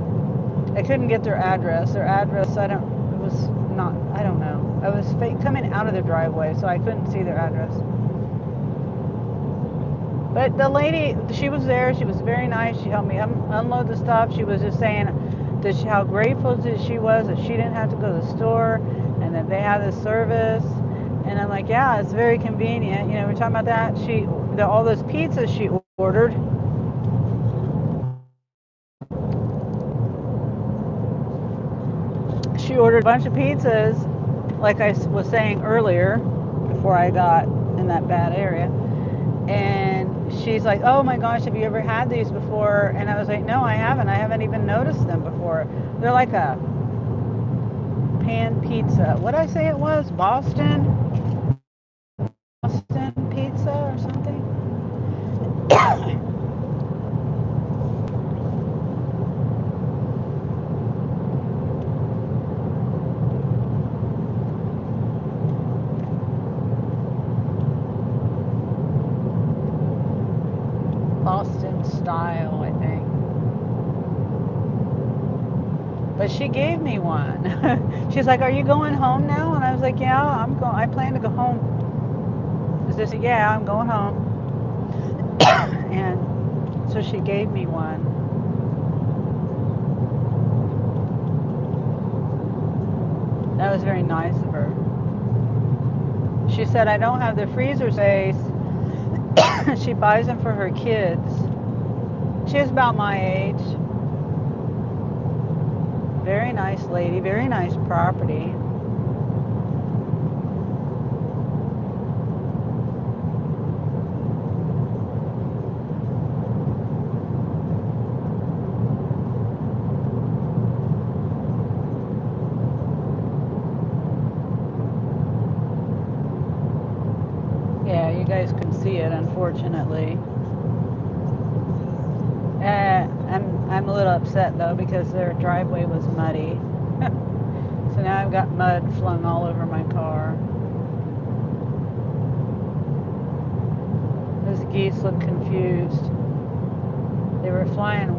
I couldn't get their address. Their address, I don't know. I was coming out of the driveway, so I couldn't see their address. But the lady, she was there. She was very nice. She helped me unload the stuff. She was just saying how grateful she was that she didn't have to go to the store and that they had this service. And I'm like, yeah, it's very convenient. You know, we're talking about that. All those pizzas she ordered. She ordered a bunch of pizzas, like I was saying earlier, before I got in that bad area. And she's like, oh my gosh, have you ever had these before? And I was like, no, I haven't. I haven't even noticed them before. They're like a pan pizza. What did I say it was? Boston pizza or something? Boston style, I think. But she gave me one. She's like, are you going home now? And I was like, yeah, I plan to go home. Is this? Yeah, I'm going home. And so she gave me one. That was very nice of her. She said, I don't have the freezer space. She buys them for her kids. She's about my age. Very nice lady, very nice property. Yeah, you guys can see it, unfortunately. I'm a little upset though because their driveway was muddy. So now I've got mud flung all over my car. Those geese look confused. They were flying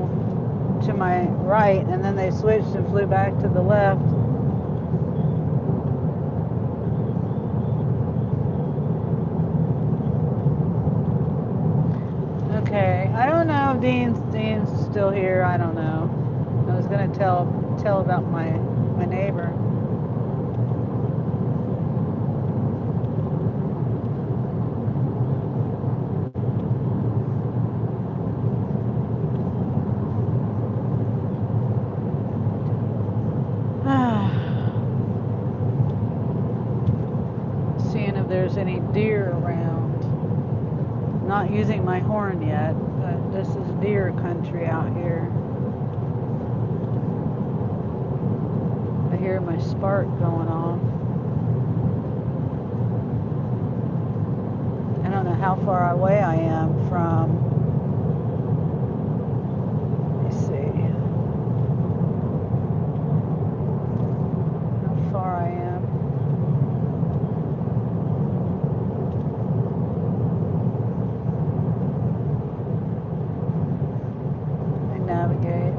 to my right and then they switched and flew back to the left. Okay, I don't know if Dean's still here. I don't know. I was gonna tell about my neighbor. Seeing if there's any deer around. Not using my horn yet, but this is deer country out here. I hear my spark going off. I don't know how far away I am from. Let me see how far I am. Navigate.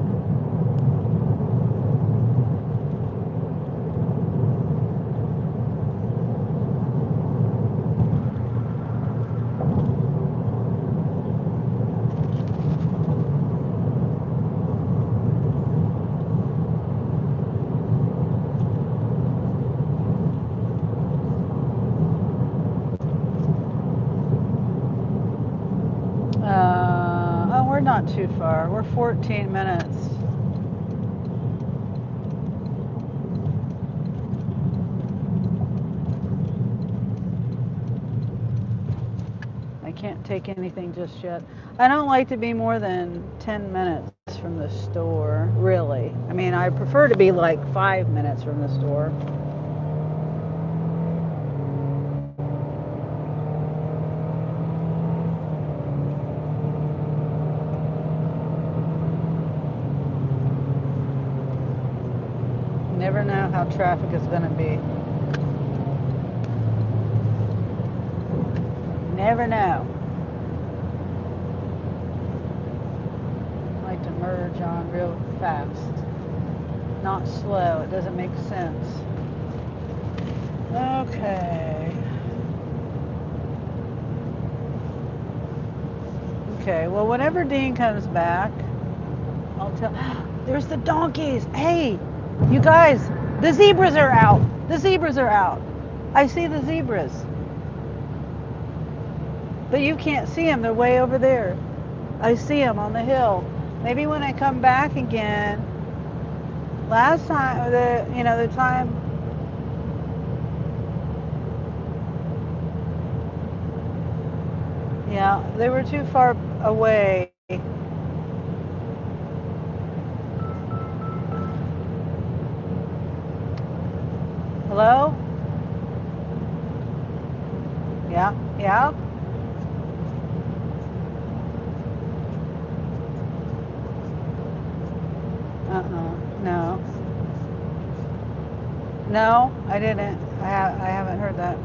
not too far. We're 14 minutes. I can't take anything just yet. I don't like to be more than 10 minutes from the store, really. I mean, I prefer to be like 5 minutes from the store. Never know how traffic is going to be. Never know. I like to merge on real fast. Not slow. It doesn't make sense. Okay. Okay, well, whenever Dean comes back, I'll tell. There's the donkeys. Hey, you guys, the zebras are out. The zebras are out. I see the zebras. But you can't see them. They're way over there. I see them on the hill. Maybe when I come back again. Last time, the time. Yeah, they were too far away. Hello? Yeah, yeah. No. No, I didn't. I haven't heard that.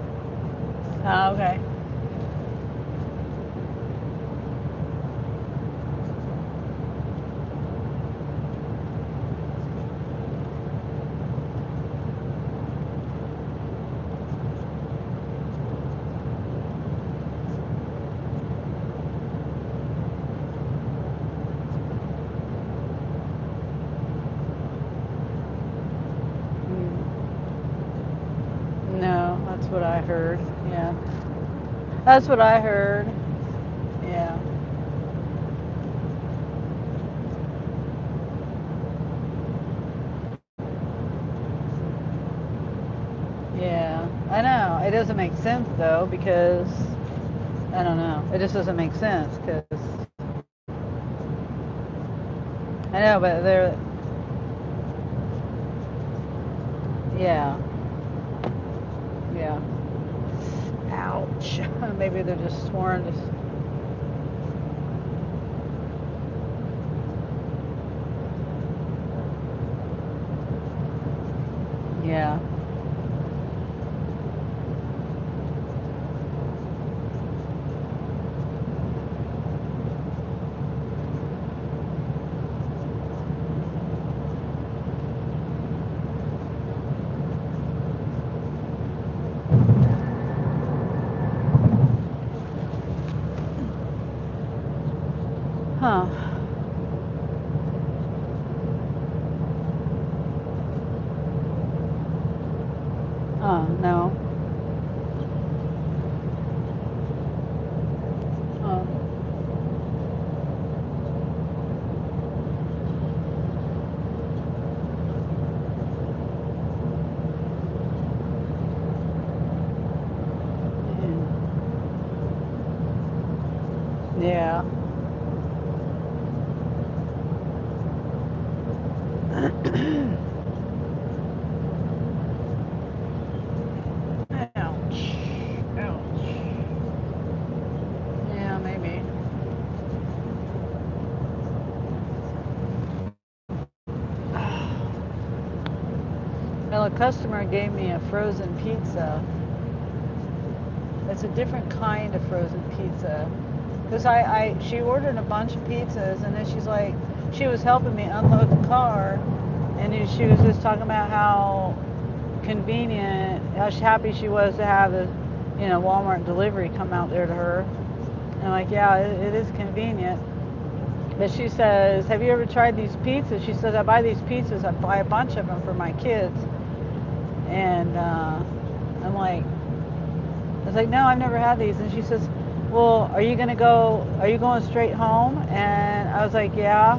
Oh, okay. No, that's what I heard. Yeah. That's what I heard. Yeah. Yeah. I know. It doesn't make sense though because I don't know. It just doesn't make sense because I know, but they're yeah. Yeah. Ouch. Maybe they're just sworn to. Yeah. Huh. No. Oh. Yeah. Ouch. Ouch. Yeah, maybe. Well, a customer gave me a frozen pizza. It's a different kind of frozen pizza. Because she ordered a bunch of pizzas and then she's like, she was helping me unload the car and she was just talking about how convenient, how happy she was to have the, Walmart delivery come out there to her. And I'm like, yeah, it is convenient. But she says, have you ever tried these pizzas? She says, I buy these pizzas, I buy a bunch of them for my kids. And I'm like, I was like, no, I've never had these. And she says, well, are you going straight home? And I I was like, yeah.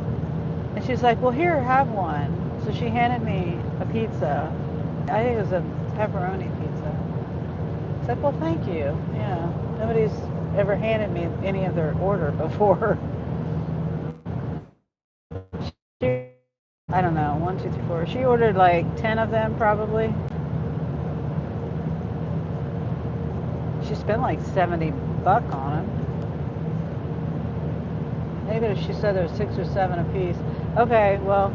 And she's like, well, here, have one. So she handed me a pizza. I think it was a pepperoni pizza. It's like, well, thank you. Yeah. Nobody's ever handed me any of their order before. She, I don't know, 1, 2, 3, 4. She ordered like 10 of them probably. She spent like $70 on them. Maybe she said there was 6 or 7 a piece. Okay, well.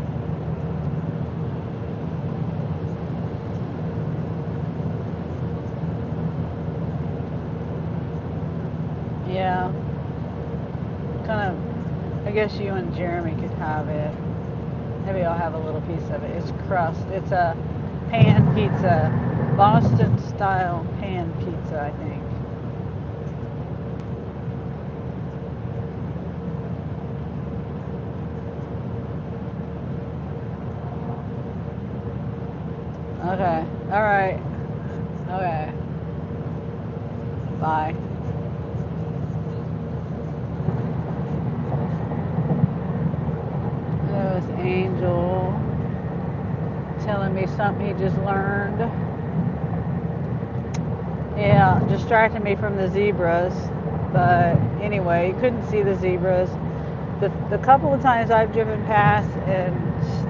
Yeah. Kind of, I guess you and Jeremy could have it. Maybe I'll have a little piece of it. It's crust. It's a pan pizza. Boston style pan pizza, I think. Okay. All right. Okay. Bye. That was Angel telling me something he just learned. Yeah, distracted me from the zebras. But anyway, you couldn't see the zebras. The couple of times I've driven past and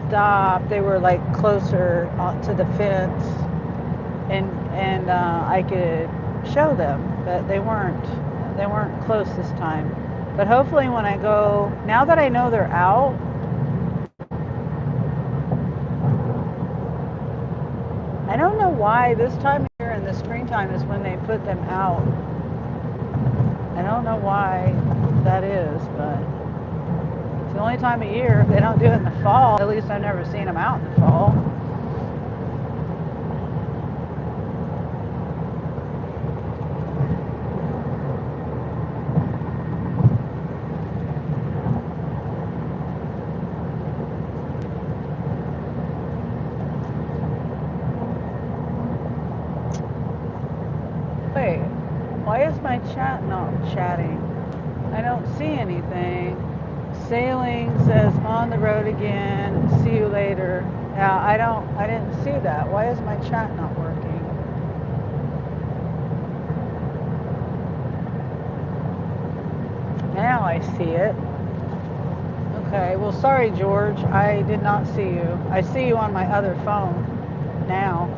stopped, they were like closer to the fence, and I could show them, but they weren't close this time. But hopefully when I go, now that I know they're out, I don't know why this time of year and the springtime is when they put them out. I don't know why that is, but it's the only time of year. They don't do it in the fall. At least I've never seen them out in the fall. Wait, why is my chat not chatting? I don't see anything. Sailing says on the road again. See you later. Yeah, I didn't see that. Why is my chat not working? Now I see it. Okay, well, sorry, George. I did not see you. I see you on my other phone now.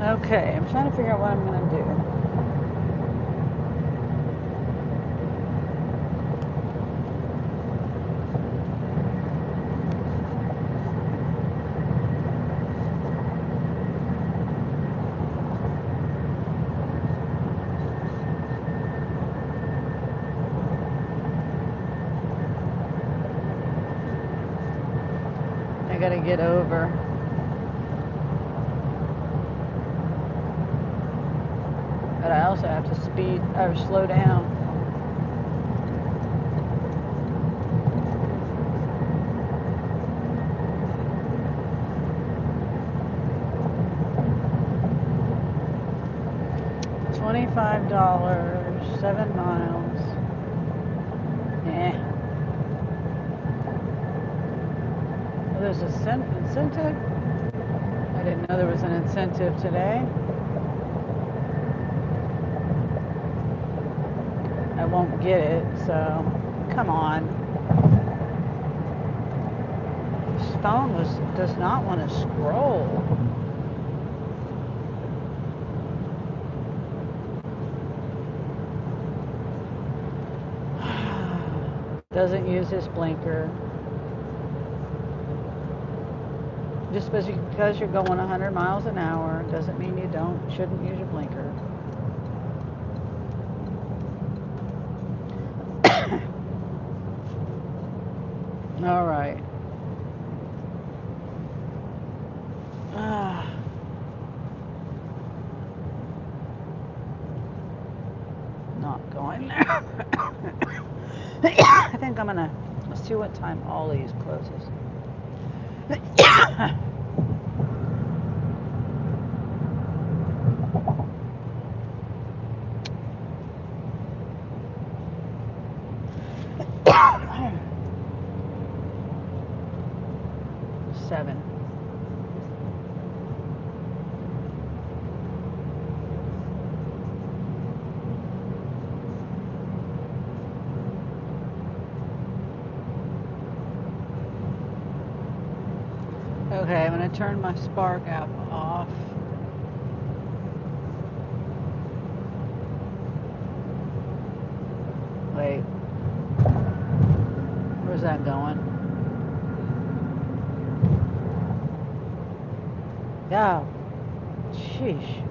Okay, I'm trying to figure out what I'm going to do. I got to get over. But I also have to speed or slow down. $25, 7 miles. Well, there's a incentive. I didn't know there was an incentive today. I won't get it, so come on. phone does not want to scroll. Doesn't use his blinker. Just because you're going 100 miles an hour doesn't mean you shouldn't use your blinker. All right. Not going there. I think let's see what time Ollie's closes. 7. Okay, I'm going to turn my Spark app off. Wait. Where's that going? Yeah. Sheesh.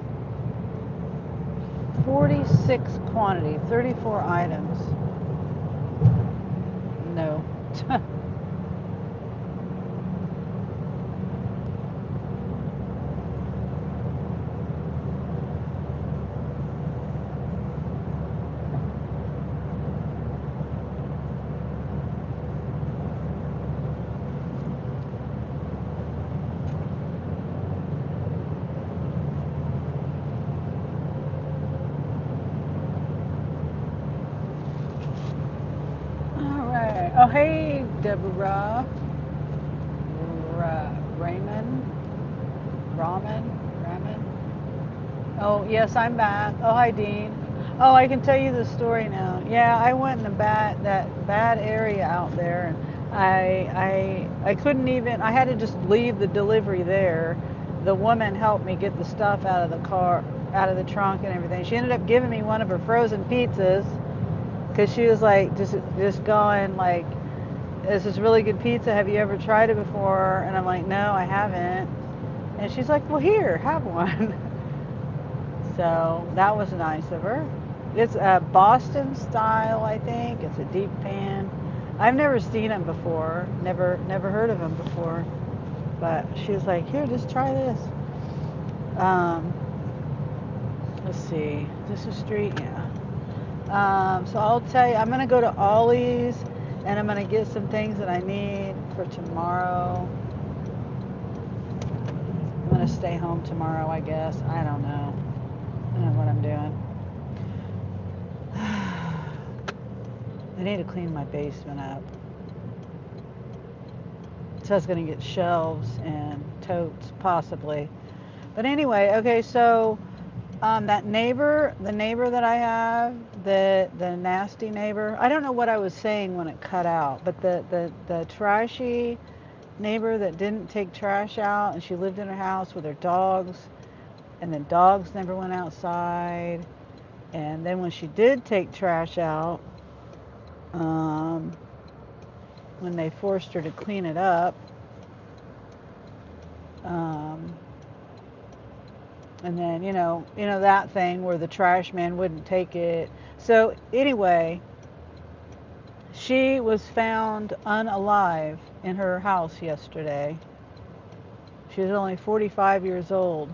46 quantity, 34 items. No. Oh, hey, Deborah. Ramen. Oh, yes, I'm back. Oh, hi, Dean. Oh, I can tell you the story now. Yeah, I went in that bad area out there, and I couldn't even. I had to just leave the delivery there. The woman helped me get the stuff out of the car, out of the trunk, and everything. She ended up giving me one of her frozen pizzas. Because she was like, just going like, this is really good pizza. Have you ever tried it before? And I'm like, no, I haven't. And she's like, well, here, have one. So that was nice of her. It's a Boston style, I think. It's a deep pan. I've never seen them before. Never heard of them before. But she was like, here, just try this. Let's see. This is street, yeah. So I'll tell you, I'm going to go to Ollie's and I'm going to get some things that I need for tomorrow. I'm going to stay home tomorrow, I guess. I don't know. I don't know what I'm doing. I need to clean my basement up. So I was going to get shelves and totes, possibly. But anyway, okay, so that neighbor, the neighbor that I have, the nasty neighbor, I don't know what I was saying when it cut out, but the trashy neighbor that didn't take trash out, and she lived in her house with her dogs, and the dogs never went outside. And then when she did take trash out, when they forced her to clean it up, and then you know that thing where the trash man wouldn't take it. So anyway, she was found unalive in her house yesterday. She was only 45 years old,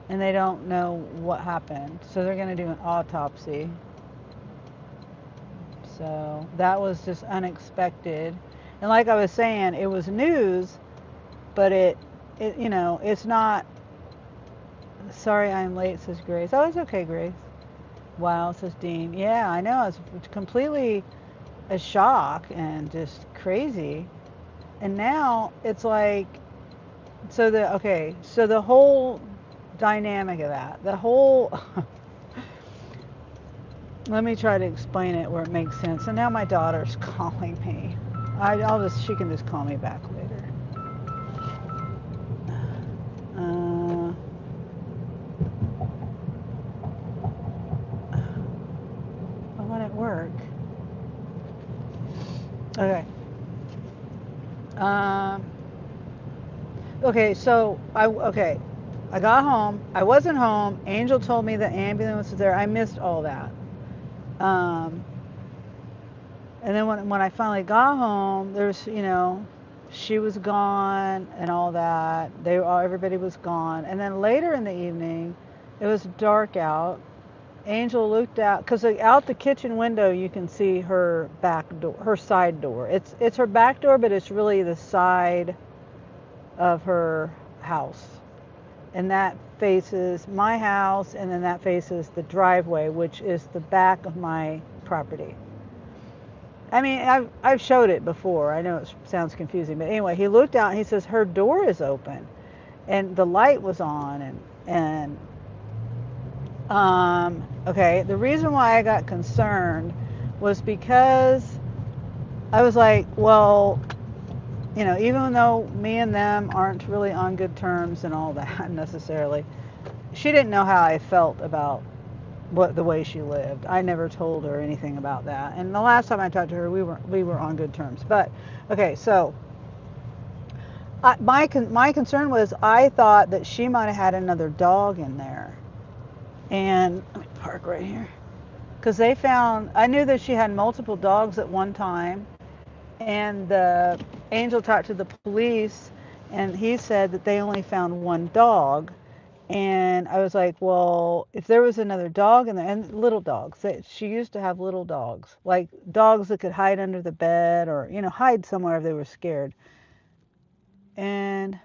and they don't know what happened. So they're going to do an autopsy. So that was just unexpected. And like I was saying, it was news, but it it's not. Sorry I'm late, says Grace. Oh, it's okay, Grace. Wow, says Dean. Yeah, I know. It's completely a shock and just crazy. And now it's like, so the whole dynamic of that, the whole, let me try to explain it where it makes sense. So now my daughter's calling me. she can just call me back later. Why won't it work? Okay. Okay, so I got home. I wasn't home. Angel told me the ambulance was there. I missed all that. And then when I finally got home, there's, she was gone and all that. Everybody was gone. And then later in the evening, it was dark out. Angel looked out because out the kitchen window you can see her back door, her side door. It's her back door, but it's really the side of her house, and that faces my house, and then that faces the driveway, which is the back of my property. I mean, I've showed it before. I know it sounds confusing, but anyway, he looked out and he says her door is open, and the light was on, and okay, the reason why I got concerned was because I was like, well, even though me and them aren't really on good terms and all that necessarily, she didn't know how I felt about the way she lived. I never told her anything about that. And the last time I talked to her, we were on good terms. But okay, so my concern was I thought that she might have had another dog in there. And let me park right here. Because I knew that she had multiple dogs at one time. And the angel talked to the police, and he said that they only found one dog. And I was like, well, if there was another dog in there, and little dogs, she used to have little dogs, like dogs that could hide under the bed or, hide somewhere if they were scared. And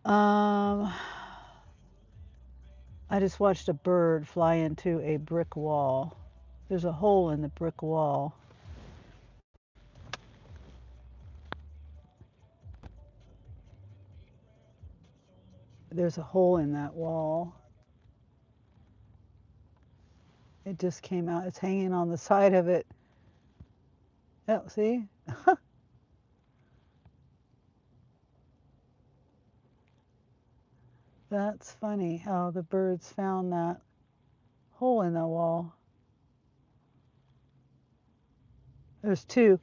I just watched a bird fly into a brick wall. There's a hole in the brick wall. There's a hole in that wall. It just came out. It's hanging on the side of it. Oh, see? That's funny how the birds found that hole in the wall. There's two.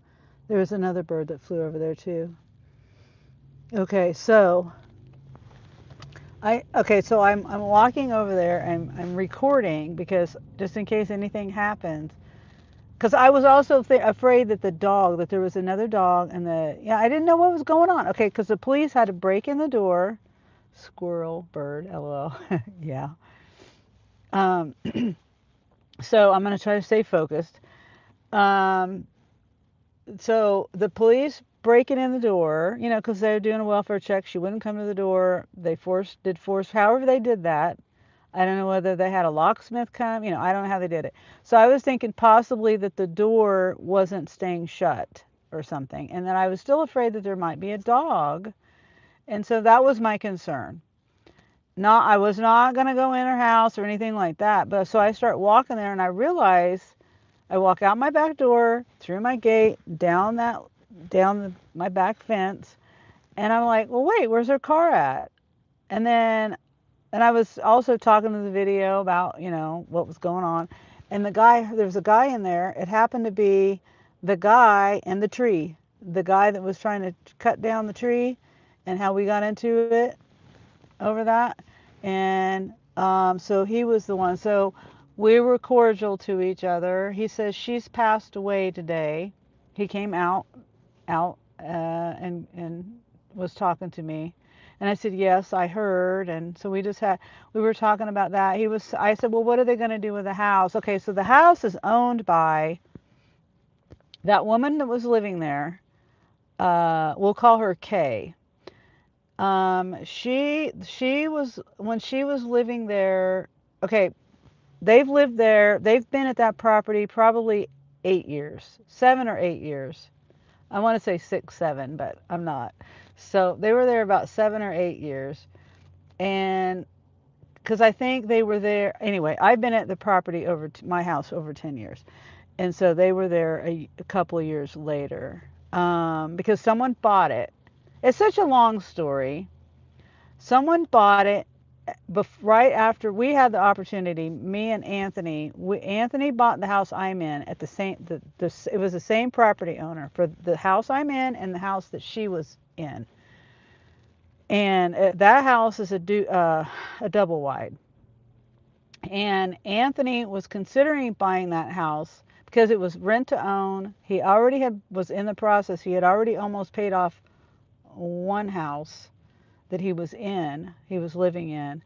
There's another bird that flew over there too. Okay, so I'm walking over there and I'm recording because just in case anything happens. Because I was also afraid that that there was another dog, and I didn't know what was going on. Okay, because the police had to break in the door. Squirrel, bird, LOL. Yeah. So I'm going to try to stay focused. So the police breaking in the door, because they're doing a welfare check. She wouldn't come to the door. They did force, however they did that. I don't know whether they had a locksmith come, I don't know how they did it. So I was thinking possibly that the door wasn't staying shut or something. And then I was still afraid that there might be a dog. And so that was my concern. I was not going to go in her house or anything like that. But so I start walking there and I realize I walk out my back door, through my gate, down my back fence. And I'm like, well, wait, where's her car at? And I was also talking to the video about, what was going on. And there was a guy in there. It happened to be the guy and the tree. The guy that was trying to cut down the tree and how we got into it over that. And so he was the one. So we were cordial to each other. He says she's passed away today. He came out and was talking to me. And I said, yes, I heard. And so we were talking about that. I said, well, what are they going to do with the house? Okay, so the house is owned by that woman that was living there. We'll call her Kay. She was, when she was living there, okay, they've lived there, they've been at that property probably 8 years, 7 or 8 years. I want to say 6, 7, but I'm not. So they were there about 7 or 8 years. And because I think they were there, anyway, I've been at the property my house over 10 years. And so they were there a couple of years later, because someone bought it. It's such a long story. Someone bought it right after we had the opportunity. Me and Anthony, Anthony bought the house I'm in at the same. It was the same property owner for the house I'm in and the house that she was in. And that house is a double wide. And Anthony was considering buying that house because it was rent to own. He already was in the process. He had already almost paid off one house that he was in. He was living in,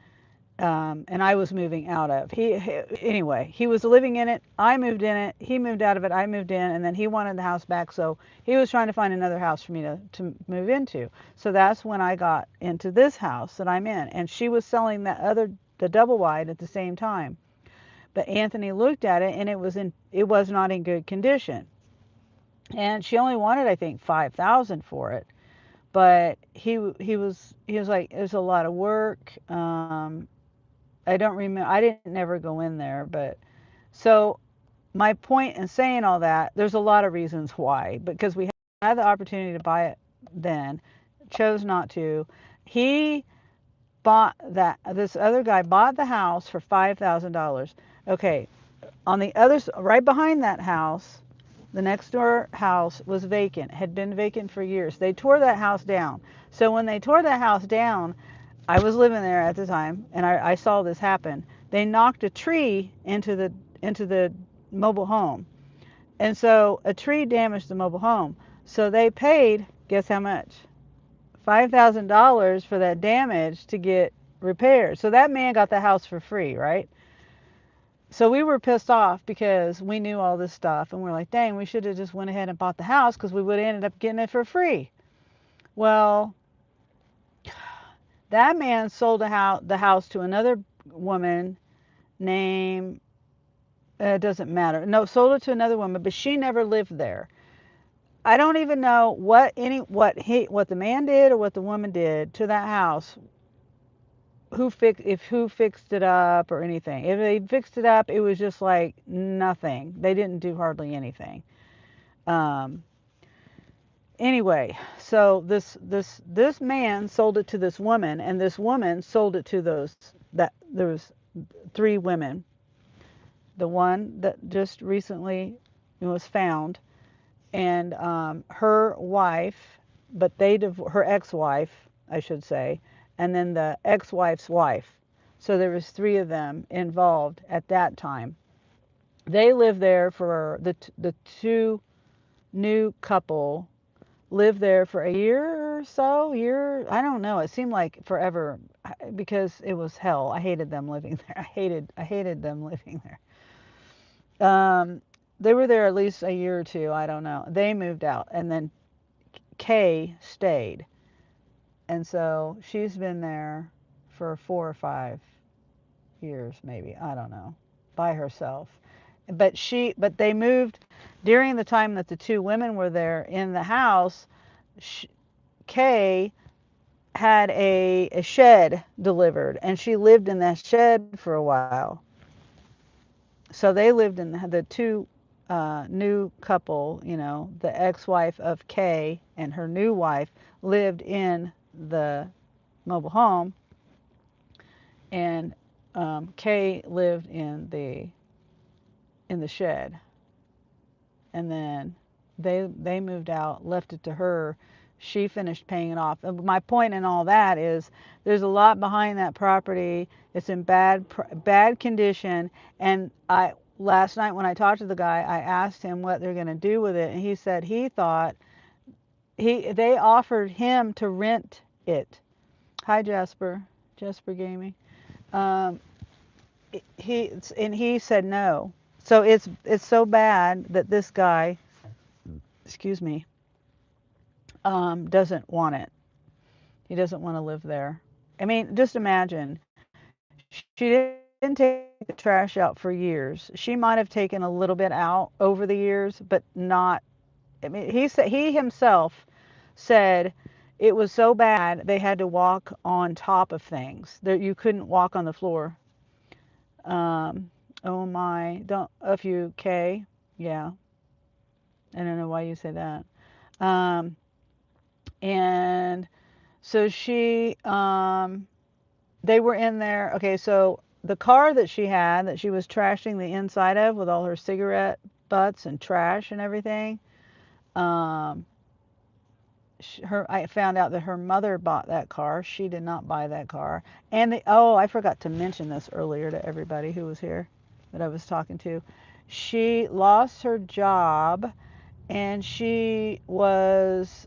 and I was moving out of. Anyway, he was living in it. I moved in it. He moved out of it. I moved in, and then he wanted the house back. So he was trying to find another house for me to move into. So that's when I got into this house that I'm in, and she was selling the double wide at the same time. But Anthony looked at it, and it was not in good condition. And she only wanted, I think, 5,000 for it. But he was like, it's a lot of work. I don't remember. I didn't never go in there, but so my point in saying all that, there's a lot of reasons why. Because we had the opportunity to buy it then, chose not to. He bought that. This other guy bought the house for $5,000. Okay, on the other, right behind that house, the next door house was vacant, had been vacant for years. They tore that house down. So when they tore that house down, I was living there at the time, and I saw this happen. They knocked a tree into the mobile home, and so a tree damaged the mobile home. So they paid, guess how much? $5,000 for that damage to get repaired. So that man got the house for free, right? So we were pissed off because we knew all this stuff, and we're like, dang, we should have just went ahead and bought the house because we would have ended up getting it for free. Well, that man sold the house to another woman named, it doesn't matter. No, sold it to another woman, but she never lived there. I don't even know what the man did or what the woman did to that house. Who fixed it up or anything. If they fixed it up, it was just like nothing. They didn't do hardly anything. Um, anyway, so this man sold it to this woman, and this woman sold it to there was three women. The one that just recently was found, and her wife, but her ex-wife, I should say, and then the ex-wife's wife. So there was three of them involved at that time. They lived there for the two new couple lived there for a year or so. I don't know. It seemed like forever because it was hell. I hated them living there. I hated them living there. They were there at least a year or two. I don't know. They moved out, and then Kay stayed, and so she's been there for 4 or 5 years, maybe. I don't know, by herself. But they moved during the time that the two women were there in the house. Kay had a shed delivered, and she lived in that shed for a while. So they lived in the two new couple, the ex-wife of Kay and her new wife lived in the mobile home, and Kay lived in the shed. And then they moved out, left it to her. She finished paying it off. My point in all that is there's a lot behind that property. It's in bad condition. And last night when I talked to the guy, I asked him what they're going to do with it, and he said he thought they offered him to rent it. Hi, Jasper Gaming. Um, he said no. So it's so bad that this guy, excuse me, doesn't want it. He doesn't want to live there. I mean, just imagine. She didn't take the trash out for years. She might have taken a little bit out over the years, but not. I mean, he himself said it was so bad they had to walk on top of things. That you couldn't walk on the floor. Oh my, don't, a few K. Yeah. I don't know why you say that. Um, and so they were in there. Okay, so the car that she had that she was trashing the inside of with all her cigarette butts and trash and everything, um, I found out that her mother bought that car. She did not buy that car. And I forgot to mention this earlier to everybody who was here that I was talking to. She lost her job, and she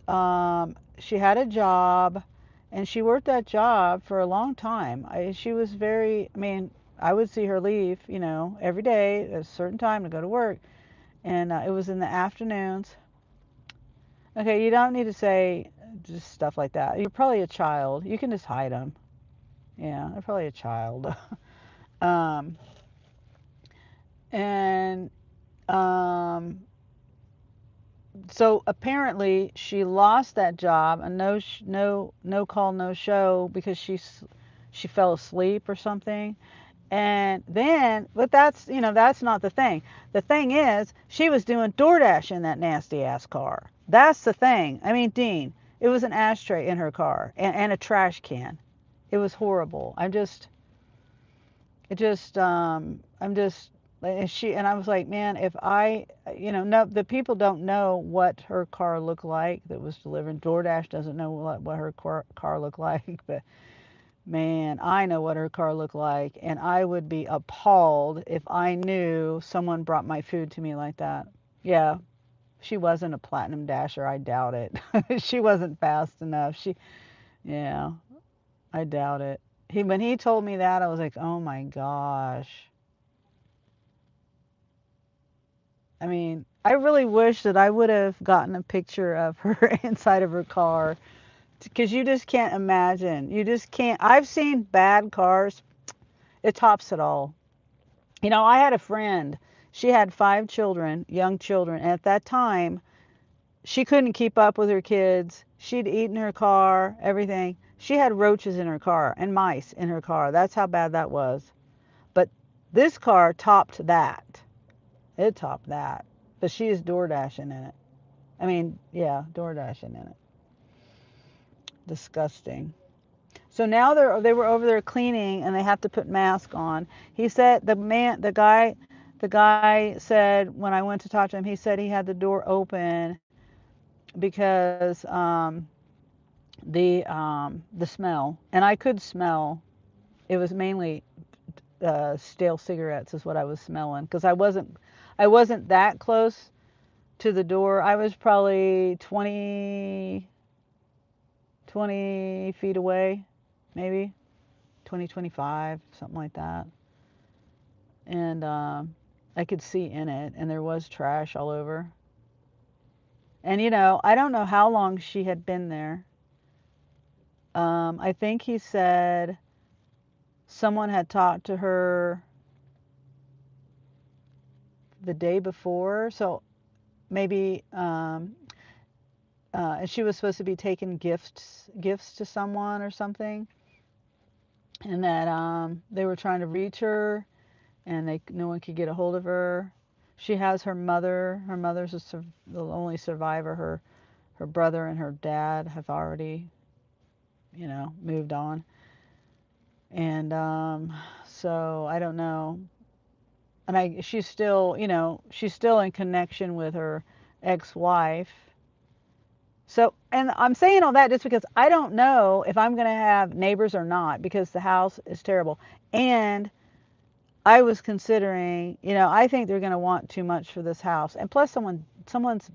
had a job, and she worked that job for a long time. She was very, I mean, I would see her leave, every day at a certain time to go to work, and it was in the afternoons. Okay, you don't need to say just stuff like that. You're probably a child. You can just hide them. Yeah, they're probably a child. um, and um, so apparently she lost that job, and no call, no show, because she fell asleep or something. And then, but that's not the thing. The thing is, she was doing DoorDash in that nasty ass car. That's the thing. I mean, Dean, it was an ashtray in her car, and a trash can. It was horrible. I'm just, and I was like, man, if I, no, the people don't know what her car looked like that was delivered. DoorDash doesn't know what her car looked like, but man, I know what her car looked like, and I would be appalled if I knew someone brought my food to me like that. Yeah, she wasn't a platinum dasher. I doubt it. She wasn't fast enough. Yeah, I doubt it. When he told me that, I was like, oh my gosh. I mean, I really wish that I would have gotten a picture of her inside of her car, because you just can't imagine. You just can't. I've seen bad cars. It tops it all. I had a friend. She had 5 children, young children. And at that time, she couldn't keep up with her kids. She'd eat in her car, everything. She had roaches in her car and mice in her car. That's how bad that was. But this car topped that. It topped that. But she is door dashing in it. I mean, yeah, door dashing in it. Disgusting. So now they were over there cleaning, and they have to put masks on. He said the guy said, when I went to talk to him, he said he had the door open because the smell, and I could smell. It was mainly stale cigarettes is what I was smelling, because I wasn't that close to the door. I was probably 20 feet away, maybe 20, 25, something like that. And I could see in it, and there was trash all over. And I don't know how long she had been there. I think he said someone had talked to her the day before, so maybe and she was supposed to be taking gifts to someone or something, and that they were trying to reach her, and no one could get a hold of her. She has her mother. Her mother's the only survivor. Her brother and her dad have already, moved on. And so I don't know. And she's still in connection with her ex-wife. So, and I'm saying all that just because I don't know if I'm going to have neighbors or not, because the house is terrible. And I was considering, I think they're going to want too much for this house. And plus someone's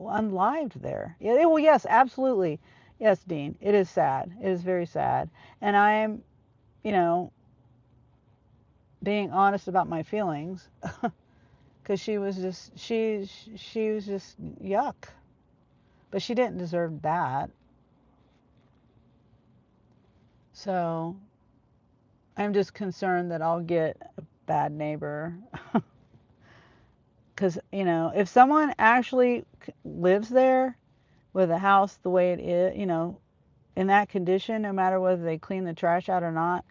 unlived there. Yeah, well, yes, absolutely. Yes, Dean, it is sad. It is very sad. And I'm, you know, being honest about my feelings, because she was just yuck. But she didn't deserve that. So I'm just concerned that I'll get a bad neighbor. Because, if someone actually lives there with a house the way it is, in that condition, no matter whether they clean the trash out or not,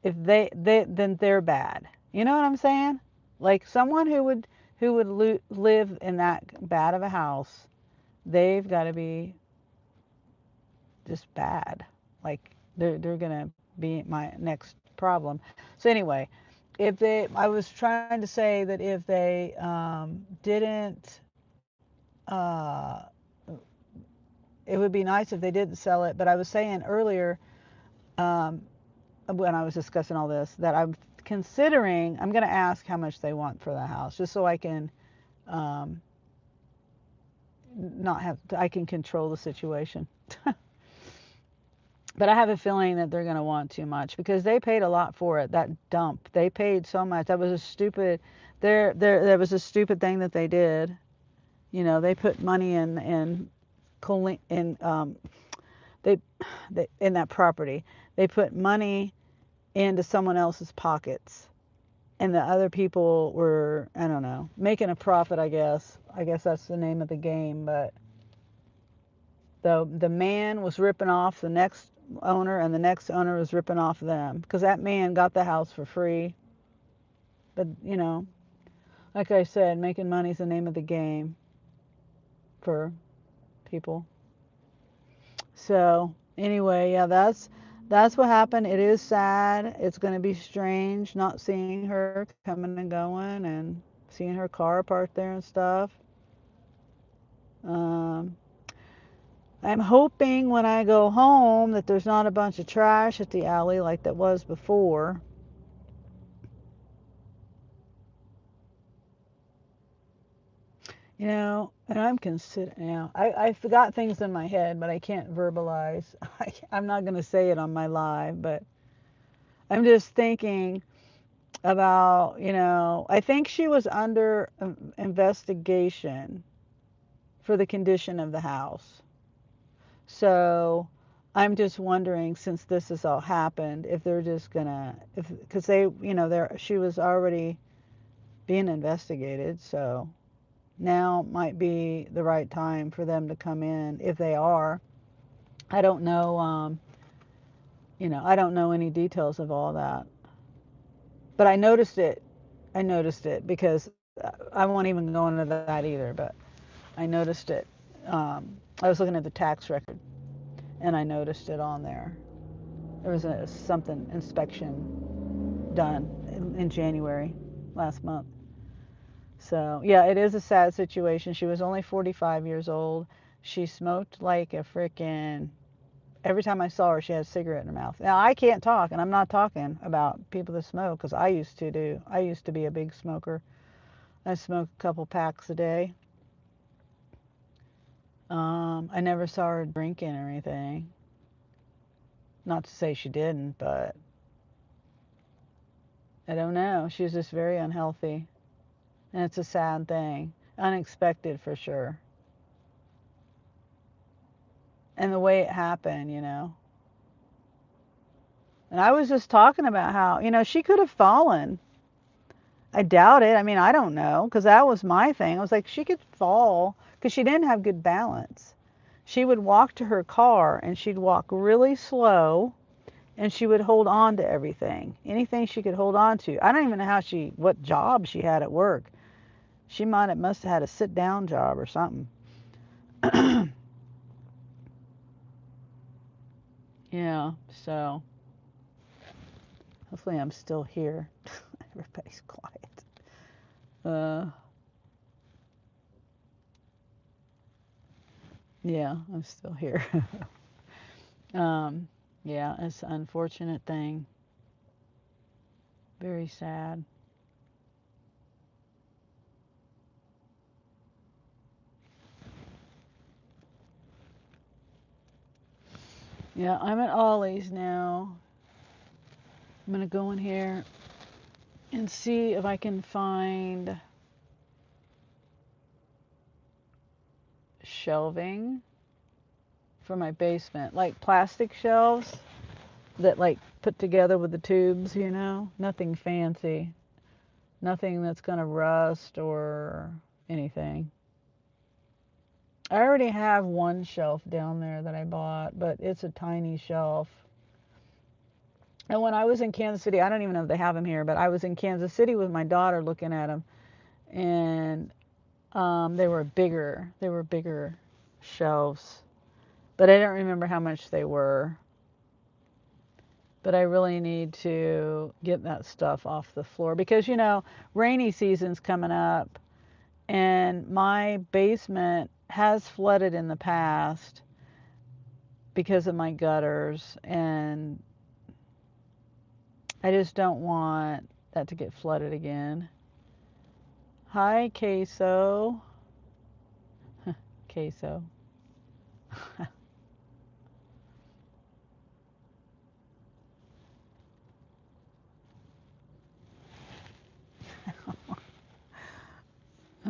if then they're bad. You know what I'm saying? Like someone who would who would live in that bad of a house, they've got to be just bad. Like they're gonna be my next problem. So anyway, I was trying to say that if they didn't, uh, it would be nice if they didn't sell it. But I was saying earlier, um, when I was discussing all this, that I'm considering, I'm going to ask how much they want for the house, just so I can um, not have, I can control the situation. But I have a feeling that they're going to want too much because they paid a lot for it. That dump, they paid so much. That was a stupid. There was a stupid thing that they did. You know, they put money they, in that property. They put money into someone else's pockets, and the other people were, I don't know, making a profit. I guess that's the name of the game. But the man was ripping off the next owner, and the next owner was ripping off them because that man got the house for free. But you know, like I said, making money is the name of the game for people. So anyway, yeah, that's what happened. It is sad. It's going to be strange not seeing her coming and going and seeing her car parked there and stuff. Um, I'm hoping when I go home that there's not a bunch of trash at the alley like that was before. You know, and I'm considering, you know, I forgot things in my head, but I can't verbalize. I'm not going to say it on my live, but I'm just thinking about, you know, I think she was under investigation for the condition of the house. So I'm just wondering, since this has all happened, if they're just gonna, if because they, you know, she was already being investigated, so now might be the right time for them to come in if they are. I don't know, you know, I don't know any details of all that, but I noticed it. I noticed it because I won't even go into that either, but I noticed it. I was looking at the tax record and I noticed it on there. There was something inspection done in January last month. So yeah, it is a sad situation. She was only 45 years old. She smoked like a frickin'. Every time I saw her, she had a cigarette in her mouth. Now I can't talk, and I'm not talking about people that smoke because I used to do. I used to be a big smoker. I smoked a couple packs a day. I never saw her drinking or anything. Not to say she didn't, but I don't know. She was just very unhealthy. And it's a sad thing. Unexpected for sure. And the way it happened, you know. And I was just talking about how, you know, she could have fallen. I doubt it. I mean, I don't know, because that was my thing. I was like, she could fall because she didn't have good balance. She would walk to her car and she'd walk really slow and she would hold on to everything. Anything she could hold on to. I don't even know what job she had at work. She must have had a sit down job or something. Yeah, so hopefully I'm still here. Everybody's quiet. Yeah, I'm still here. um, yeah, it's an unfortunate thing. Very sad. Yeah, I'm at Ollie's now. I'm gonna go in here and see if I can find shelving for my basement, like plastic shelves that like put together with the tubes, you know, nothing fancy, nothing that's gonna rust or anything. I already have one shelf down there that I bought, but it's a tiny shelf. And when I was in Kansas City, I don't even know if they have them here, but I was in Kansas City with my daughter looking at them, and they were bigger. They were bigger shelves, but I don't remember how much they were. But I really need to get that stuff off the floor because, you know, rainy season's coming up and my basement has flooded in the past because of my gutters, and I just don't want that to get flooded again. Hi, Queso. Queso.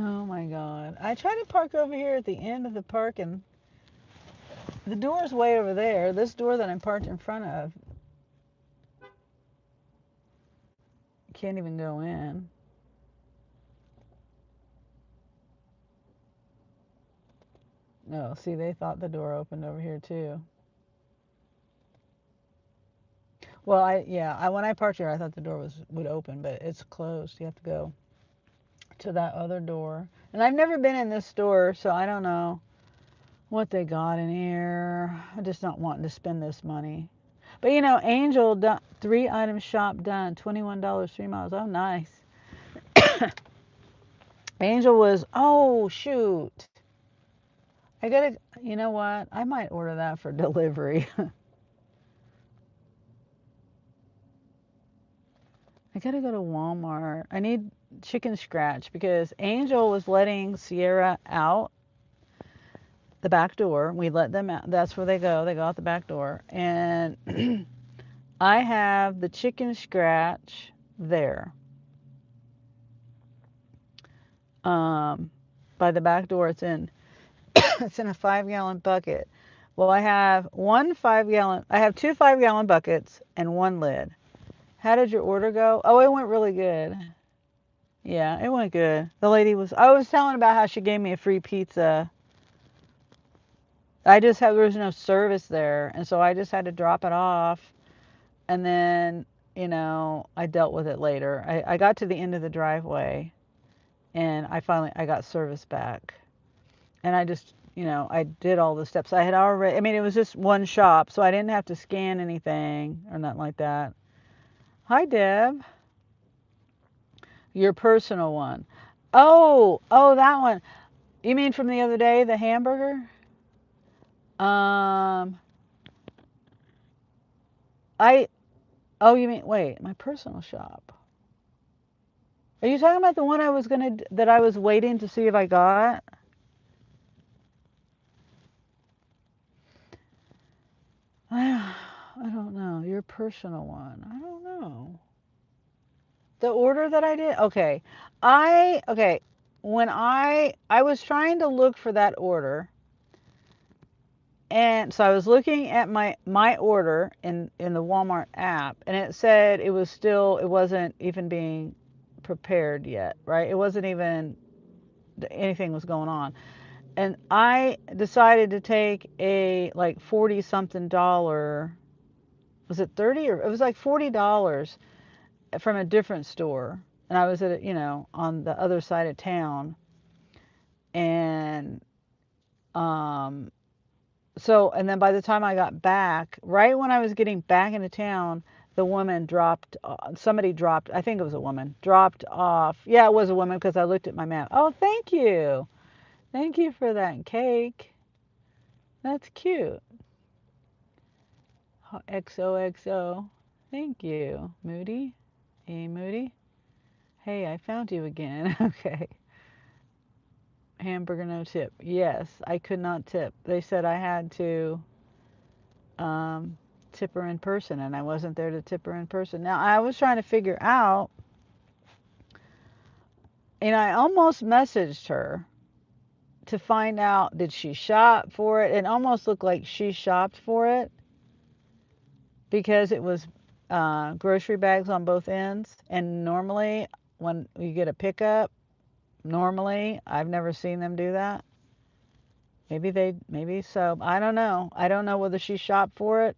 Oh my God. I tried to park over here at the end of the park, and the door's way over there. This door that I'm parked in front of, can't even go in. No, see, they thought the door opened over here too. Well, when I parked here, I thought the door would open, but it's closed. You have to go to that other door. And I've never been in this store, so I don't know what they got in here. I just not wanting to spend this money. But you know, Angel, 3 item shop done, $21, 3 miles. Oh, nice. Angel was, oh shoot. I gotta, you know what? I might order that for delivery. I gotta go to Walmart. I need chicken scratch because Angel was letting Sierra out the back door. We let them out. That's where they go. They go out the back door. And I have the chicken scratch there. By the back door, it's in it's in a 5-gallon bucket. Well, I have I have 2 5-gallon buckets and one lid. How did your order go? Oh, it went really good. Yeah, it went good. I was telling about how she gave me a free pizza. There was no service there, and so I just had to drop it off, and then, you know, I dealt with it later. I got to the end of the driveway, and I got service back, and I just, you know, I did all the steps. I mean, it was just one shop, so I didn't have to scan anything or nothing like that. Hi, Deb. Your personal one. Oh, that one. You mean from the other day, the hamburger? Um, I, oh, you mean, wait, my personal shop. Are you talking about the one that I was waiting to see if I got? I don't know. Your personal one. I don't know. The order that I did? Okay. Okay. When I was trying to look for that order, and so I was looking at my order in the Walmart app, and it said it wasn't even being prepared yet, right? It wasn't even anything was going on. And I decided to take a like 40 something dollar, was it 30 or it was like $40 from a different store. And I was at, on the other side of town. And um and then by the time I got back, right when I was getting back into town, the woman somebody dropped, I think it was a woman, dropped off. Yeah, it was a woman because I looked at my map. Oh, thank you. Thank you for that cake. That's cute. XOXO. Thank you, Moody. Hey, Moody. Hey, I found you again. Okay. Hamburger no tip. Yes, I could not tip. They said I had to tip her in person, and I wasn't there to tip her in person. Now, I was trying to figure out, and I almost messaged her to find out, did she shop for it? It almost looked like she shopped for it because it was grocery bags on both ends. And normally, when you get a pickup, I've never seen them do that. Maybe so. I don't know. I don't know whether she shopped for it.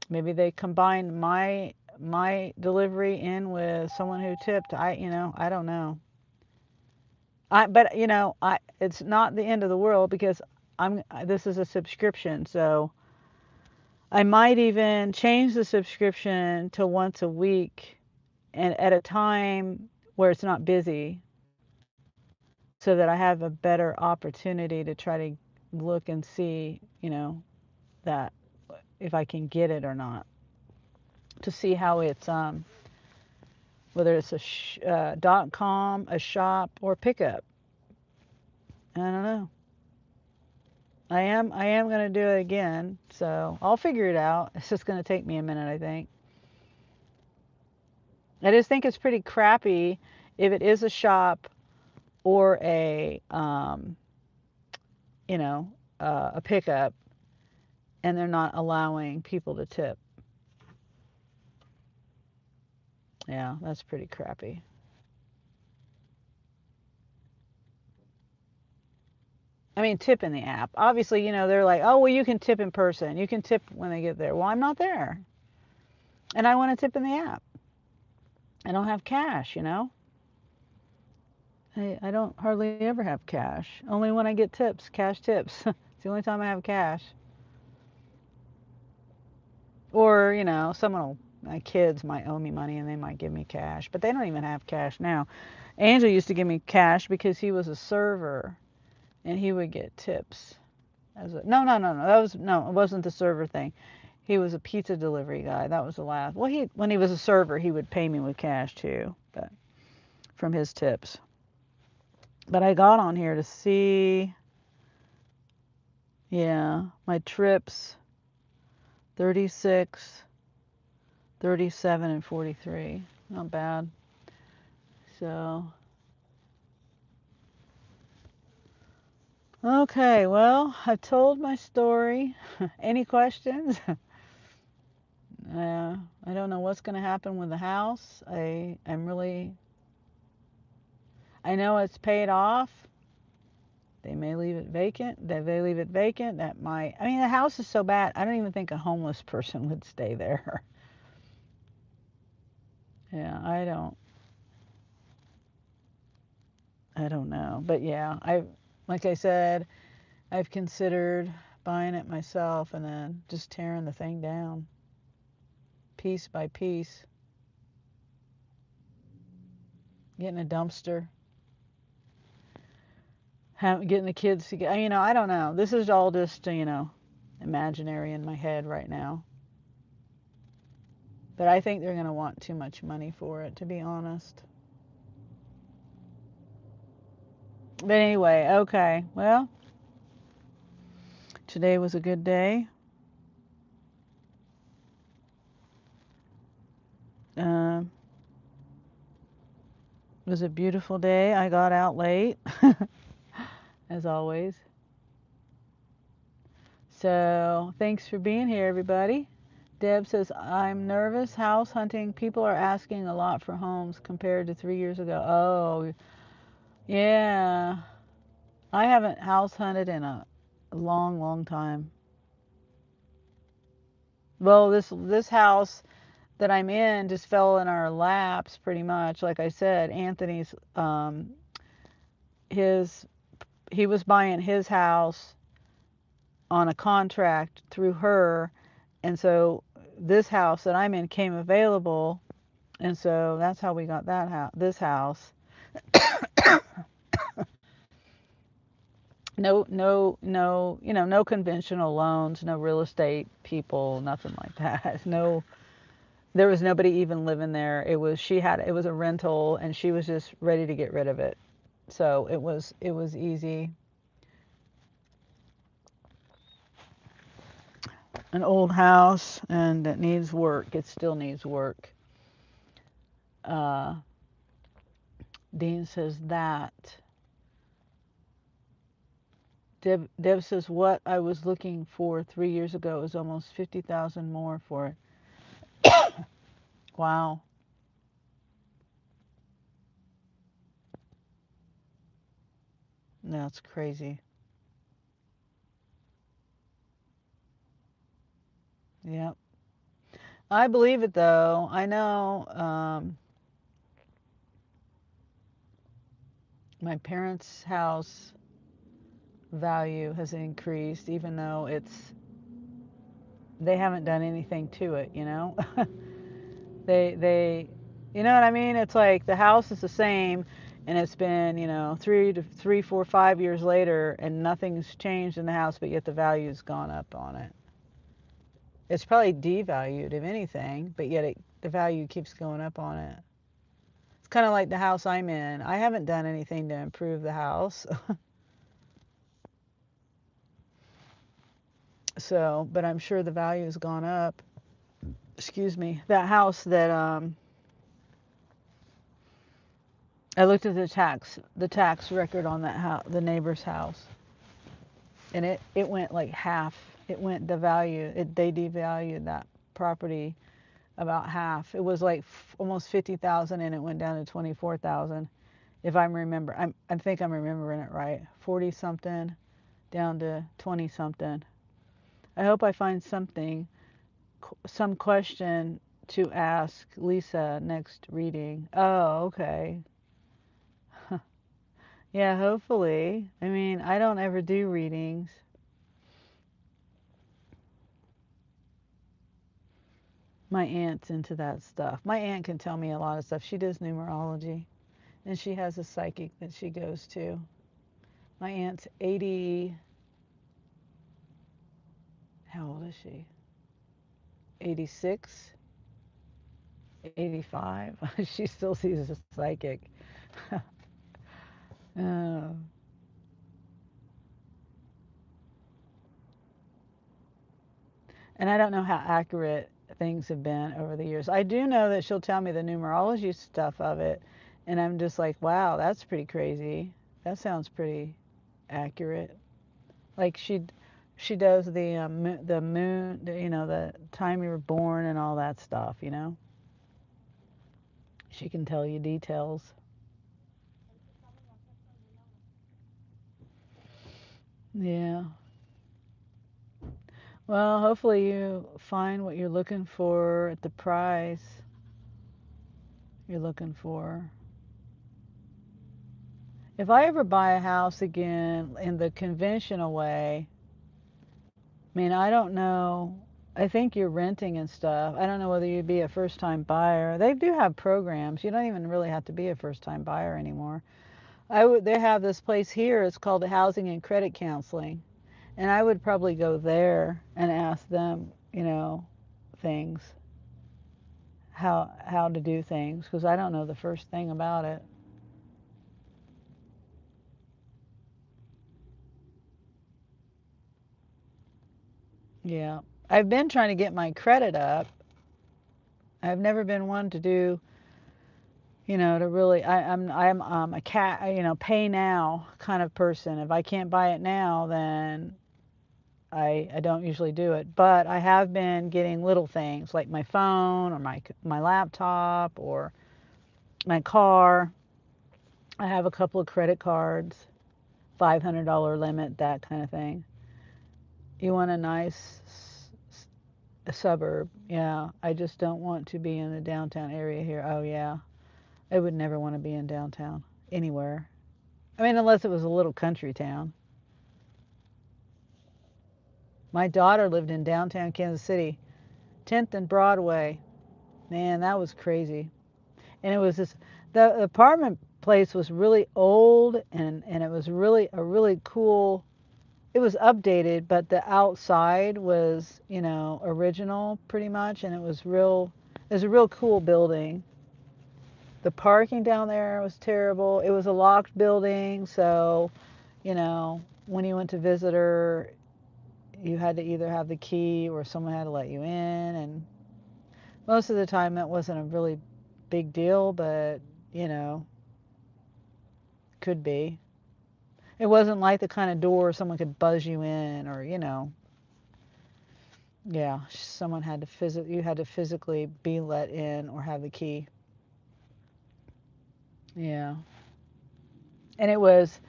Maybe they combined my my delivery in with someone who tipped. I don't know. But it's not the end of the world because this is a subscription, so I might even change the subscription to once a week and at a time where it's not busy so that I have a better opportunity to try to look and see, that if I can get it or not, to see how it's whether it's a .com, a shop, or pickup. I don't know. I am going to do it again, so I'll figure it out. It's just going to take me a minute, I think. I just think it's pretty crappy if it is a shop or you know, a pickup, and they're not allowing people to tip. Yeah, that's pretty crappy. I mean, tip in the app. Obviously, they're like, oh, well, you can tip in person. You can tip when they get there. Well, I'm not there. And I want to tip in the app. I don't have cash. I don't hardly ever have cash. Only when I get tips, cash tips. It's the only time I have cash. Or, my kids might owe me money and they might give me cash. But they don't even have cash now. Angel used to give me cash because he was a server and he would get tips. No, no, no, no. It wasn't the server thing. He was a pizza delivery guy. That was the last. Well, when he was a server, he would pay me with cash too, but from his tips. But I got on here to see, yeah, my trips, 36, 37, and 43. Not bad. So, okay, well, I've told my story. Any questions? I don't know what's going to happen with the house. I know it's paid off. They may leave it vacant. If they leave it vacant, the house is so bad, I don't even think a homeless person would stay there. Yeah, I don't know. But yeah, like I said, I've considered buying it myself and then just tearing the thing down piece by piece, getting a dumpster, getting the kids to get, I don't know. This is all just, imaginary in my head right now. But I think they're going to want too much money for it, to be honest. But anyway, okay. Well, today was a good day. It was a beautiful day. I got out late, as always. So thanks for being here, everybody. Deb says, I'm nervous house hunting. People are asking a lot for homes compared to 3 years ago. Oh, yeah. I haven't house hunted in a long, long time. Well, this house that I'm in just fell in our laps pretty much. Like I said, Anthony's he was buying his house on a contract through her, and so this house that I'm in came available, and so that's how we got this house. No conventional loans, no real estate people, nothing like that. No, there was nobody even living there. It was a rental, and she was just ready to get rid of it. So it was easy. An old house, and it needs work. It still needs work. Uh, Dean says that. Deb says what I was looking for 3 years ago is almost 50,000 more for it. Wow. That's crazy. Yep. I believe it though. I know my parents' house value has increased, even though they haven't done anything to it, you know? they you know what I mean? It's like the house is the same and it's been, 3, 4, 5 years later and nothing's changed in the house, but yet the value's gone up on it. It's probably devalued if anything, but yet the value keeps going up on it. It's kind of like the house I'm in. I haven't done anything to improve the house. So, but I'm sure the value has gone up. Excuse me. That house that I looked at the tax record on that house, the neighbor's house, and it went like half. It went the value. They devalued that property about half. It was like almost 50,000, and it went down to 24,000. If I remember, I think I'm remembering it right. 40 something down to 20 something. I hope I find some question to ask Lisa next reading. Oh, okay. Yeah, hopefully. I mean, I don't ever do readings. My aunt's into that stuff. My aunt can tell me a lot of stuff. She does numerology, and she has a psychic that she goes to. My aunt's 80. How old is she? 86? 85? She still sees a psychic. Oh. And I don't know how accurate things have been over the years. I do know that she'll tell me the numerology stuff of it, and I'm just like, wow, that's pretty crazy. That sounds pretty accurate. Like she does the moon, the time you were born and all that stuff. She can tell you details. Yeah. Well, hopefully you find what you're looking for at the price you're looking for. If I ever buy a house again in the conventional way, I mean, I don't know. I think you're renting and stuff. I don't know whether you'd be a first time buyer. They do have programs. You don't even really have to be a first time buyer anymore. They have this place here. It's called Housing and Credit Counseling. And I would probably go there and ask them, things, how to do things, because I don't know the first thing about it. Yeah. I've been trying to get my credit up. I've never been one to do, to really. I'm a cat, pay now kind of person. If I can't buy it now, then I don't usually do it. But I have been getting little things like my phone or my laptop or my car. I have a couple of credit cards, $500 limit, that kind of thing. You want a nice suburb? Yeah. I just don't want to be in the downtown area here. Oh yeah. I would never want to be in downtown anywhere. I mean, unless it was a little country town. My daughter lived in downtown Kansas City, 10th and Broadway. Man, that was crazy. And it was the apartment place was really old and it was really a really cool, it was updated, but the outside was, original pretty much. And it was a real cool building. The parking down there was terrible. It was a locked building, so, when you went to visit her, you had to either have the key or someone had to let you in. And most of the time, that wasn't a really big deal, but, you know, could be. It wasn't like the kind of door someone could buzz you in or, yeah, you had to physically be let in or have the key. Yeah. And it was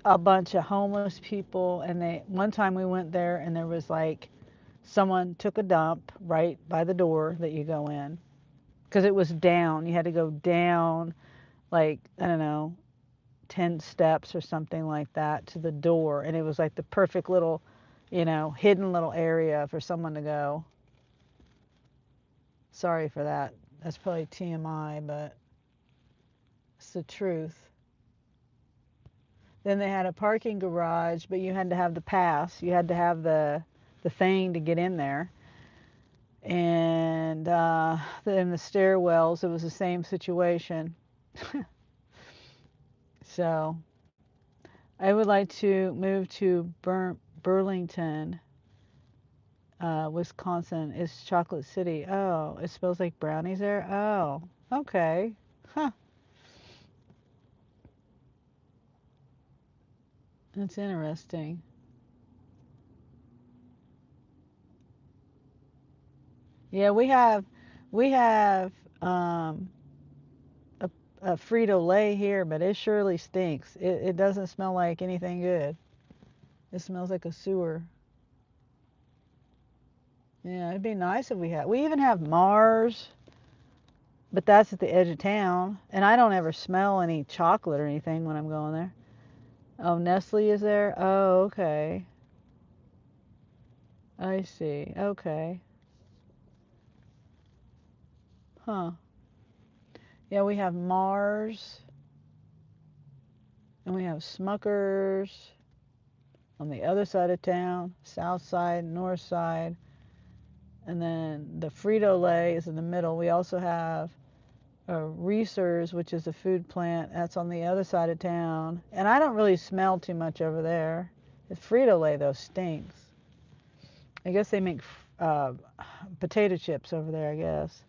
a bunch of homeless people, and one time we went there and there was like someone took a dump right by the door that you go in, because it was down. You had to go down, like, I don't know, 10 steps or something like that to the door. And it was like the perfect little, hidden little area for someone to go. Sorry for that. That's probably TMI, but it's the truth. Then they had a parking garage, but you had to have the pass. You had to have the thing to get in there. And in the stairwells, it was the same situation. So I would like to move to Burlington, Wisconsin. It's Chocolate City. Oh, it smells like brownies there? Oh, okay. Huh. That's interesting. Yeah, we have a Frito-Lay here, but it surely stinks. It doesn't smell like anything good. It smells like a sewer. Yeah, it'd be nice if we had. We even have Mars, but that's at the edge of town, and I don't ever smell any chocolate or anything when I'm going there. Oh, Nestle is there? Oh, okay. I see. Okay. Huh. Yeah, we have Mars, and we have Smuckers on the other side of town, south side, north side, and then the Frito-Lay is in the middle. We also have Reese's, which is a food plant, that's on the other side of town. And I don't really smell too much over there. The Frito-Lay, though, stinks. I guess they make potato chips over there, I guess.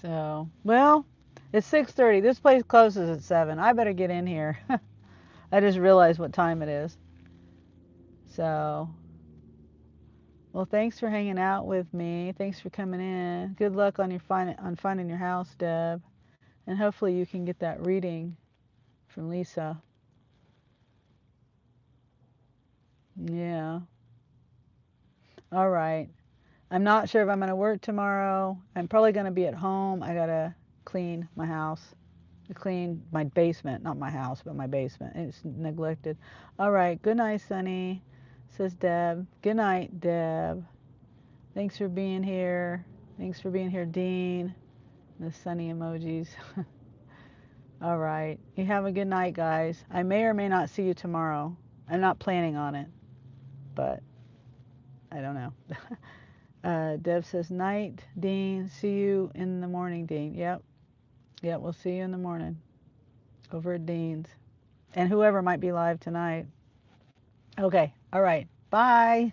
So, well, it's 6:30. This place closes at 7. I better get in here. I just realized what time it is. So, well, thanks for hanging out with me. Thanks for coming in. Good luck on finding your house, Deb. And hopefully you can get that reading from Lisa. Yeah. All right. I'm not sure if I'm going to work tomorrow. I'm probably going to be at home. I got to clean my house. Clean my basement, not my house, but my basement. It's neglected. All right. Good night, Sunny, says Deb. Good night, Deb. Thanks for being here. Thanks for being here, Dean. The sunny emojis. All right. You have a good night, guys. I may or may not see you tomorrow. I'm not planning on it, but I don't know. Deb says, night, Dean. See you in the morning, Dean. Yep. Yep, we'll see you in the morning over at Dean's. And whoever might be live tonight. Okay. All right. Bye.